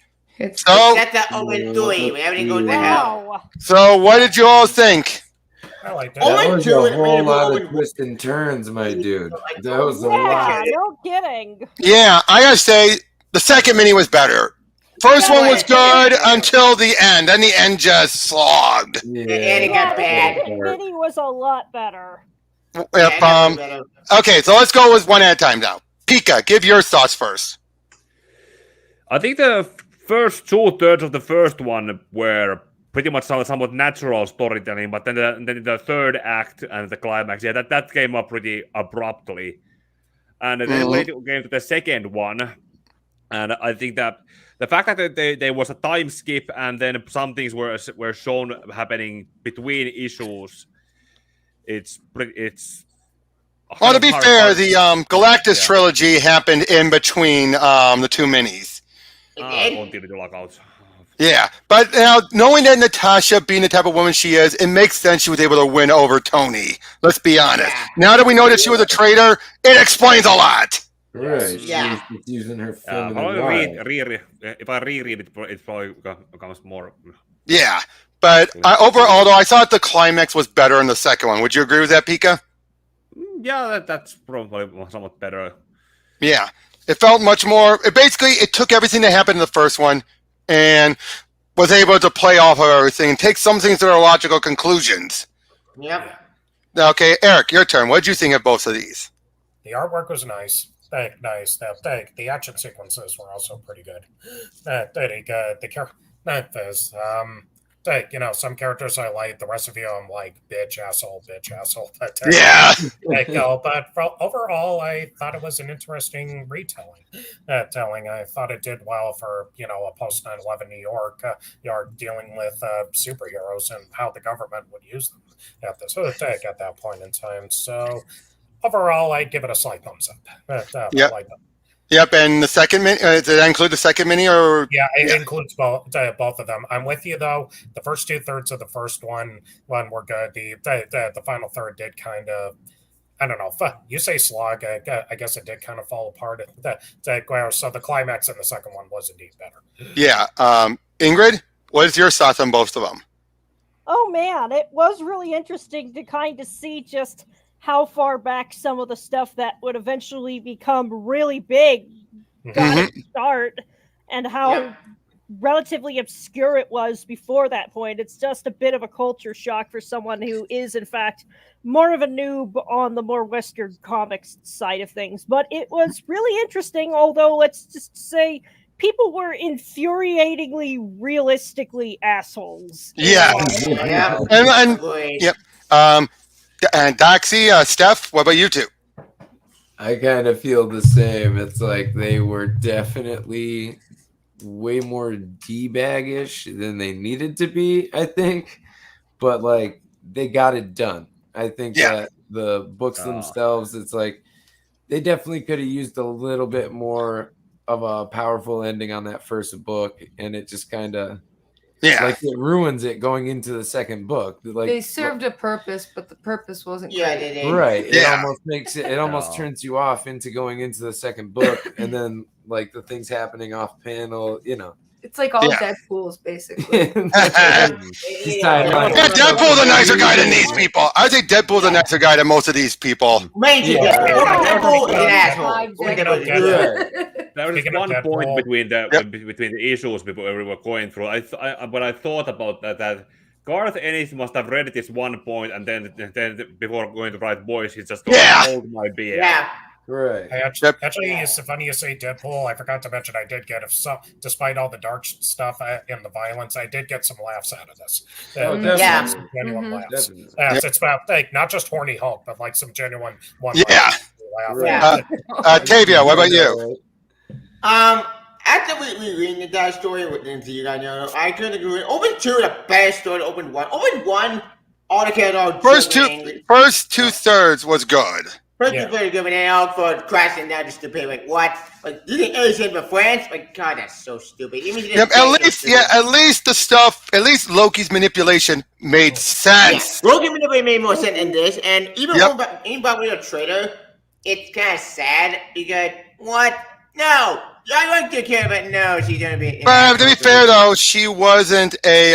So that's the open three. Everything goes to hell. So what did you all think? I like that. That was a whole lot of twists and turns, my dude. That was a lot. No kidding. Yeah, I gotta say the second mini was better. First one was good until the end. Then the end just slogged. Yeah, and it got bad. The mini was a lot better. Okay, so let's go with one at a time now. Pika, give your thoughts first. I think the first 2/3 of the first one were pretty much somewhat natural storytelling, but then the third act and the climax, that came up pretty abruptly. And then when it came to the second one, and I think that the fact that there was a time skip and then some things were shown happening between issues, Well, to be fair, the Galactus trilogy happened in between the two minis. Yeah, but now knowing that Natasha, being the type of woman she is, it makes sense she was able to win over Tony. Let's be honest. Yeah. Now that we know that she was a traitor, it explains a lot. Right. Yeah. She was using her if I reread it, it probably becomes more. Yeah, but overall, though, I thought the climax was better in the second one. Would you agree with that, Pika? Yeah, that's probably somewhat better. Yeah, it felt much more. It took everything that happened in the first one and was able to play off of everything and take some things to their logical conclusions. Yep. Okay, Eric, your turn. What did you think of both of these? The artwork was nice. Nice. The action sequences were also pretty good. like, some characters I like, the rest of you I'm like, bitch, asshole. But, Yeah. but overall, I thought it was an interesting retelling. I thought it did well for, a post 9/11 New York. You're dealing with superheroes and how the government would use them at that point in time. So overall, I'd give it a slight thumbs up. Yep. I like it. Yep, and the second mini, did that include the second mini or? Yeah, it includes both of them. I'm with you though. The first 2/3 of the first one were good. The final third did kind of, I don't know. You say slog. I guess it did kind of fall apart. So the climax in the second one was indeed better. Yeah, Ingrid, what is your thoughts on both of them? Oh man, it was really interesting to kind of see just how far back some of the stuff that would eventually become really big got its start, and how relatively obscure it was before that point. It's just a bit of a culture shock for someone who is, in fact, more of a noob on the more Western comics side of things. But it was really interesting, although let's just say people were infuriatingly realistically assholes. Yeah. And yep. And Doxy, Steph, what about you two? I kind of feel the same. It's like they were definitely way more D-baggish than they needed to be, I think. But like they got it done. I think that the books themselves, it's like they definitely could have used a little bit more of a powerful ending on that first book, and it just kind of like it ruins it going into the second book. Like they served a purpose, but the purpose wasn't great. Right. It almost makes it almost turns you off into going into the second book, and then like the things happening off panel, It's like all Deadpools, basically. Deadpool's a nicer guy than these people. I would say Deadpool's a nicer guy than most of these people. Deadpool is an asshole. There was one point between the issues we were going through. When I thought about that Garth Ennis must have read this one point, and then before going to write boys, he just hold my beer. Yeah. Right. Actually, it's funny you say Deadpool. I forgot to mention I did get despite all the dark stuff and the violence, I did get some laughs out of this. Some genuine laughs. It's about not just horny Hulk, but like some genuine one. Tavia, what about you? After we reading that story with you guys know, I couldn't agree with Open 2 the best story than Open 1. Open 1, all the characters first 2/3 was good. First is very good, but then all for crashing down just stupid. Like what? Like you think anything for France? Like God, that's so stupid. At least the stuff, at least Loki's manipulation made sense. Yeah. Loki's manipulation made more sense in this, and even with a traitor, it's kind of sad because what? No, I like to care, but no, she's gonna be. To be fair though, she wasn't a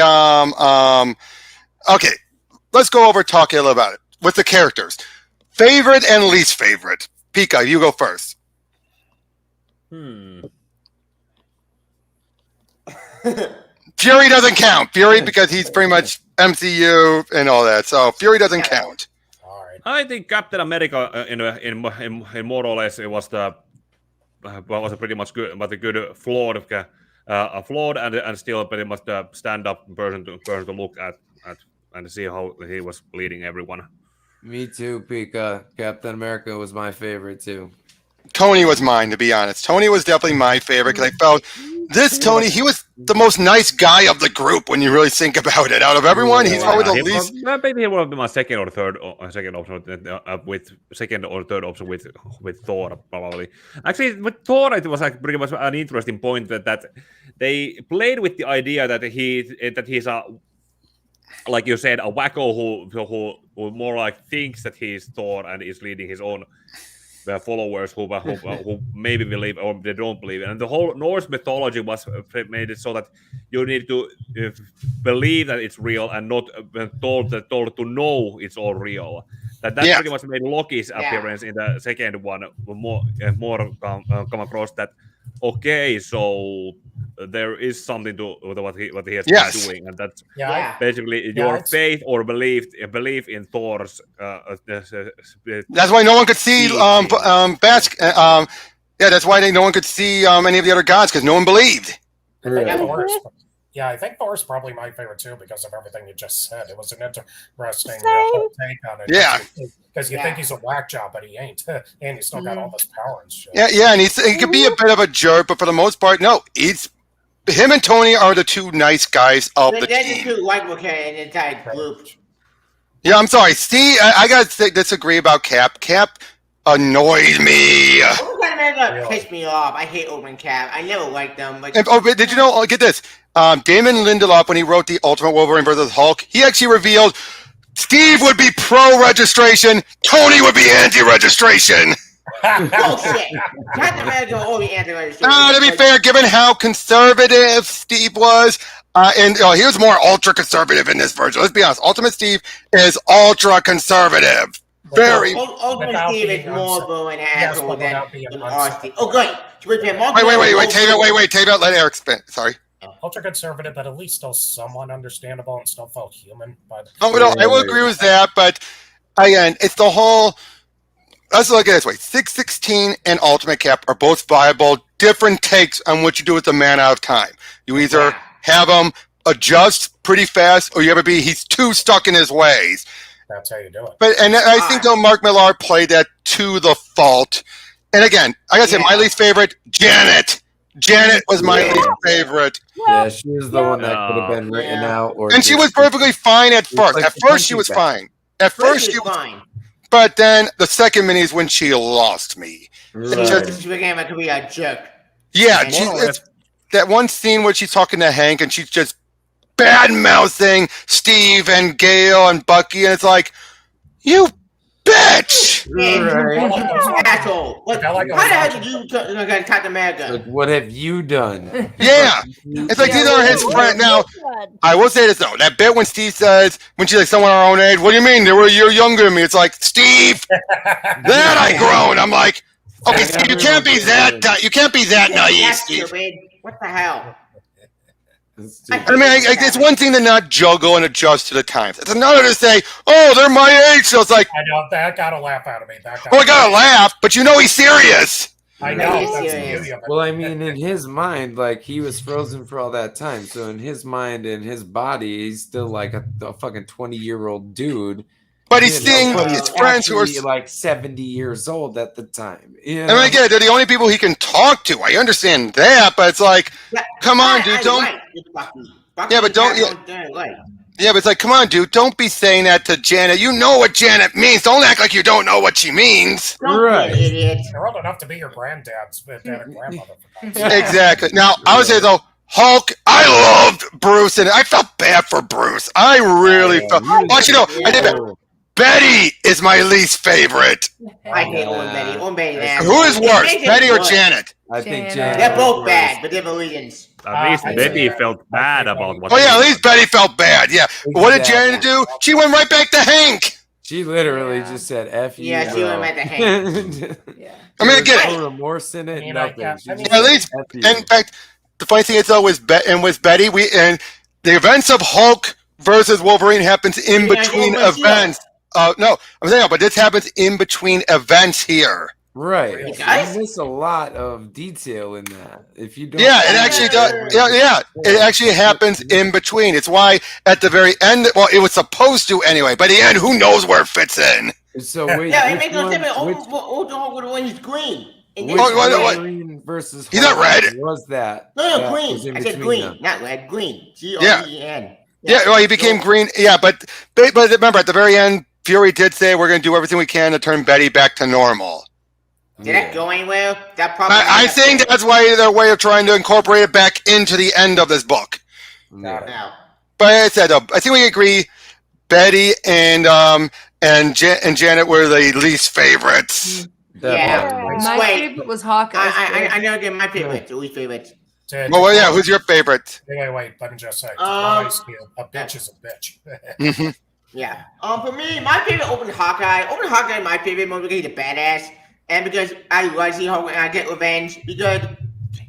Okay, let's go over talking a little about it with the characters. Favorite and least favorite. Pika, you go first. Fury doesn't count. Fury because he's pretty much MCU and all that. So Fury doesn't count. All right. I think Captain America in more or less it was was a pretty much good, but a good flawed and still pretty much the stand-up person to look at and see how he was leading everyone. Me too, Pika. Captain America was my favorite too. Tony was mine, to be honest. Tony was definitely my favorite because I felt Tony, he was the most nice guy of the group when you really think about it. Out of everyone, he's probably the least. Maybe he will be my second or third option with Thor probably. Actually, with Thor, it was like pretty much an interesting point that they played with the idea that he's a, like you said, a wacko who more like thinks that he's Thor and is leading his own followers who maybe believe or they don't believe it. And the whole Norse mythology was made it so that you need to believe that it's real and not told to know it's all real. That pretty much made Loki's appearance in the second one more come across that. Okay, so there is something to what he has been doing, and that's basically your faith or belief in Thor's. That's why no one could see that's why no one could see any of the other gods because no one believed. Yeah, I think Thor's probably my favorite too because of everything you just said. It was an interesting Same. whole take on it. Yeah. Because you think he's a whack job, but he ain't. And he's still got all this power and shit. Yeah, and he could be a bit of a jerk, but for the most part, no. Him and Tony are the two nice guys of the They're team. the two likable characters in the entire group. Yeah, I'm sorry. Steve, I got to disagree about Cap. Cap annoyed me. Overtime pissed me off. I hate Open Cap. I never liked them. But Did you know? Oh, get this. Damon Lindelof, when he wrote the Ultimate Wolverine vs. Hulk, he actually revealed Steve would be pro-registration, Tony would be anti-registration. Bullshit. Captain America will be anti-registration. To be fair, given how conservative Steve was, and he was more ultra-conservative in this version. Let's be honest. Ultimate Steve is ultra-conservative. Very. Ultimate Steve is more of an asshole than Austin. Oh, good. Wait, Tavia, let Eric spin. Sorry. Ultra conservative, but at least still somewhat understandable and still felt human. I will agree with that, but again, it's the whole. Let's look at it this way: 616 and Ultimate Cap are both viable, different takes on what you do with the man out of time. You either have him adjust pretty fast, or you ever be he's too stuck in his ways. That's how you do it. But I think though Mark Millar played that to the fault. And again, I gotta say, my least favorite, Janet. Janet was my least favorite. Yeah, she was the one that could have been written out. And she was perfectly fine at first. At first, she was fine. At first, she was fine. But then the second mini is when she lost me. She became a jerk. Yeah, it's that one scene where she's talking to Hank and she's just bad-mouthing Steve and Gail and Bucky, and it's like, you bitch! Asshole. How the hell did you Captain America? Like, what have you done? Yeah. It's like these are his friends. Now, I will say this, though. That bit when Steve says, when she's like, someone our own age, what do you mean? You're younger than me. It's like, Steve, that I grown. I'm like, okay, Steve, you can't be that naive, Steve. What the hell? I mean, it's one thing to not juggle and adjust to the times. It's another to say, "Oh, they're my age." So it's like, I know that got a laugh out of me. I gotta laugh, but you know he's serious. I know. That's the beauty of it. Well, I mean, in his mind, like he was frozen for all that time. So in his mind and his body, he's still like a fucking 20-year-old dude. But he's seeing his friends who are like 70 years old at the time. You know? I mean, again, they're the only people he can talk to. I understand that, but it's like, come on, dude, don't. Yeah, but don't. Yeah, but it's like, come on, dude, don't be saying that to Janet. You know what Janet means. Don't act like you don't know what she means. Right, idiot. You're old enough to be your granddad's dad and grandmother. Exactly. Now, I would say though, Hulk, I loved Bruce, and I felt bad for Bruce. I really felt. Actually, no, I did bad. Betty is my least favorite. I hate Owen Betty. Owen Betty. Who is worse, Betty or Janet? I think Janet. They're both bad, but different reasons. At least Betty felt bad about what. Oh yeah, at least Betty felt bad. Yeah. Exactly. What did Janet do? She went right back to Hank. She literally just said "F you." Yeah, she went back to Hank. I mean, again, no remorse in it. Nothing. At least, in fact, the funny thing is though, with Betty, the events of Hulk versus Wolverine happens in between events. No, I'm saying, but this happens in between events here. Right. You miss a lot of detail in that. If you don't. Yeah, it actually does. Yeah, it actually happens in between. It's why at the very end, well, it was supposed to anyway. By the end, who knows where it fits in? So wait. Yeah, it makes no difference. Old Hulk would win. He's green. Wolverine versus he's not red. Was that? No, green. I said green, not red. Green. G-R-E-N. Yeah, well, he became green. Yeah, but remember at the very end, Fury did say we're going to do everything we can to turn Betty back to normal. Did that go anywhere? That probably. I think that's why their way of trying to incorporate it back into the end of this book. No. But as I said, I think we agree. Betty and Janet were the least favorites. Yeah, my favorite was Hawkeye. I know they're my favorite. The least favorite. Well, yeah. Who's your favorite? Wait. Let me just say. A bitch is a bitch. Mm-hmm. Yeah. For me, my favorite Open Hawkeye. Open Hawkeye, my favorite movie because he's a badass, and because I like see Hulk and I get revenge because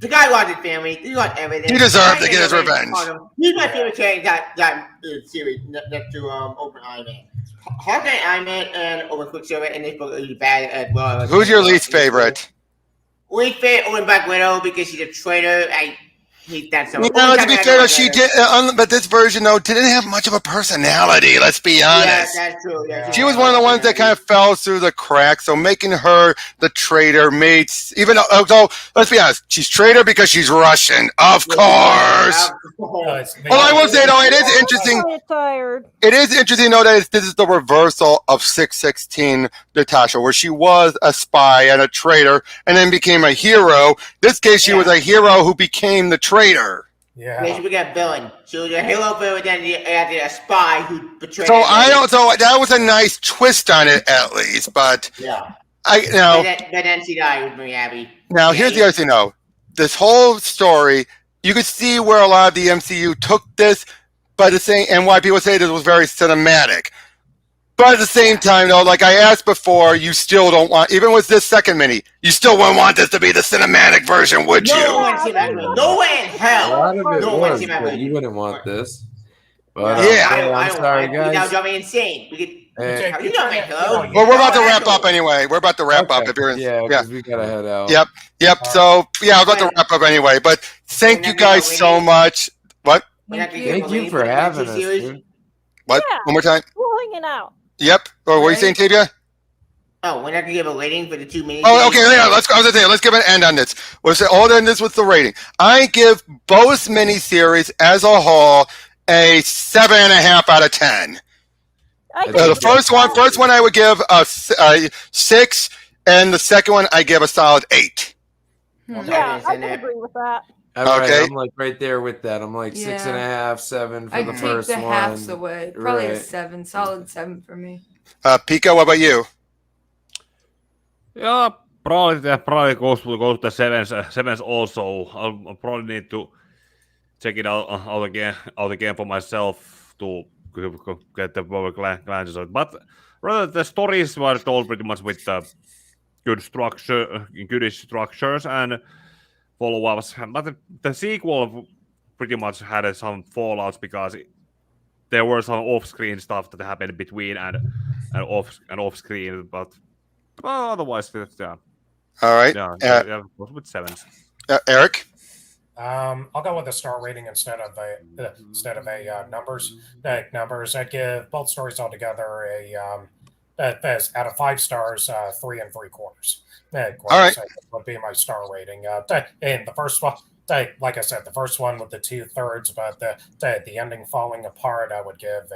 the guy lost his family. He lost everything. He deserved to get his revenge. He's my favorite character that series next to Open Iron Man. Hawkeye, Iron Man, and Open Quicksilver, and they both are bad as well. Who's your least favorite? Least favorite Open Black Widow because she's a traitor. I hate that so You much. know, to be fair, she did, but this version though didn't have much of a personality. Let's be honest. Yeah, that's true. She was one of the ones that kind of fell through the cracks. So making her the traitor made even so. Let's be honest. She's traitor because she's Russian, of course. Well, I will say though, it is interesting. It is interesting though that this is the reversal of 616 Natasha, where she was a spy and a traitor, and then became a hero. This case, she was a hero who became the traitor. Yeah, she became a villain. She was a hero villain, then a spy who betrayed. So I don't. So that was a nice twist on it, at least. But yeah, but then she died with me, Abby. Now here's the other thing, though. This whole story, you could see where a lot of the MCU took this, but the same, and why people say this was very cinematic. But at the same time, though, like I asked before, you still don't want, even with this second mini, you still wouldn't want this to be the cinematic version, would you? No one see my movie. No way in hell. A lot of it No one was, see my but movie. you wouldn't want this. But, I I'm sorry, That guys. would drive me insane. You know me, Well, we're about to wrap up anyway. We're about to wrap up. If you're in, because we gotta head out. Yep. So yeah, I was about to wrap up anyway. But thank you guys so much. What? Thank you for having us, dude. What? Yeah, One more time. we're hanging out. Yep. Or what are you saying, Tavia? Oh, we're not gonna give a rating for the 2 minutes. Oh, okay. Yeah, let's give an end on this. We'll say all end this with the rating. I give both miniseries as a whole a 7.5 out of 10. The first one I would give a 6, and the second one I give a solid 8. Yeah, I can agree with that. Okay. I'm like right there with that. I'm like 6.5, 7 for the first one. I'd take the halves away. Probably a Right. 7. Solid 7 for me. Pika, what about you? Yeah, probably goes to the sevens also. I'll probably need to check it out again for myself to get the proper glances on it. But rather, the stories were told pretty much with the goodish structures and follow-ups. But the sequel pretty much had some fallouts because there were some off-screen stuff that happened between and off-screen. But otherwise, yeah. All right. Yeah, with 7s. Eric. I'll go with a star rating instead of a numbers. Numbers. I'd give both stories altogether out of 5 stars, 3 3/4. All right. Would be my star rating. And the first one, like I said, the first one with the 2/3, but the ending falling apart, I would give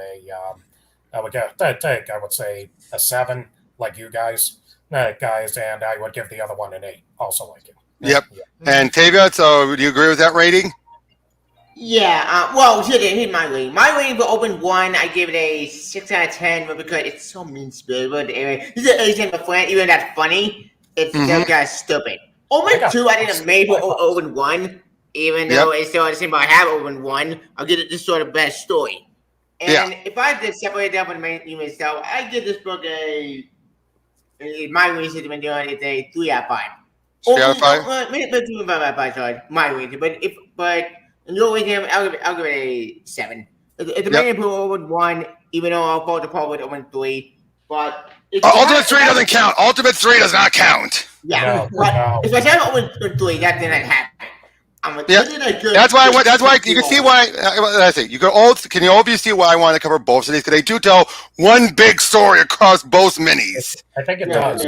I would say a 7, like you guys, and I would give the other one an 8, also like you. Yep. And Tavia, so do you agree with that rating? Yeah, well, here's my rating. My rating for Open 1, I give it a 6 out of 10, but because it's so mean-spirited. But anyway, this is Asian friend, even though that's funny, it's still kind of stupid. Open 2, I think, made for Open 1, even though it's still the same, but I have Open 1, I'll give it this sort of best story. And if I had to separate that from the main theme itself, I give this book my rating has been doing it's a 3 out of 5. 3 out of 5? Maybe 2 out of 5, sorry, my rating. But in your rating, I'll give it a 7. It's a main for Open 1, even though I'll fall apart with Open 3. But Ultimate 3 doesn't count. Ultimate 3 does not count. Yeah, but if I have Open 3, that didn't happen. That's why you can see why. I think you can all of you see why I want to cover both of these because they do tell one big story across both minis. I think it does.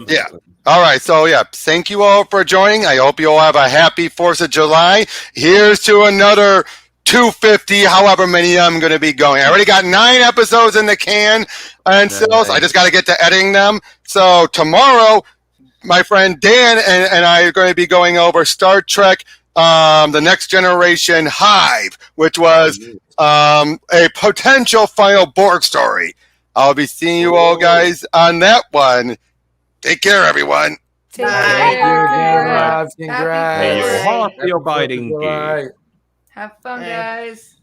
Yeah. All right. So thank you all for joining. I hope you all have a happy 4th of July. Here's to another 250, however many I'm going to be going. I already got 9 episodes in the can, and so I just got to get to editing them. So tomorrow, my friend Dan and I are going to be going over Star Trek, The Next Generation Hive, which was a potential final Borg story. I'll be seeing you all guys on that one. Take care, everyone. Take care. Congrats. Happy guiding. Have fun, guys.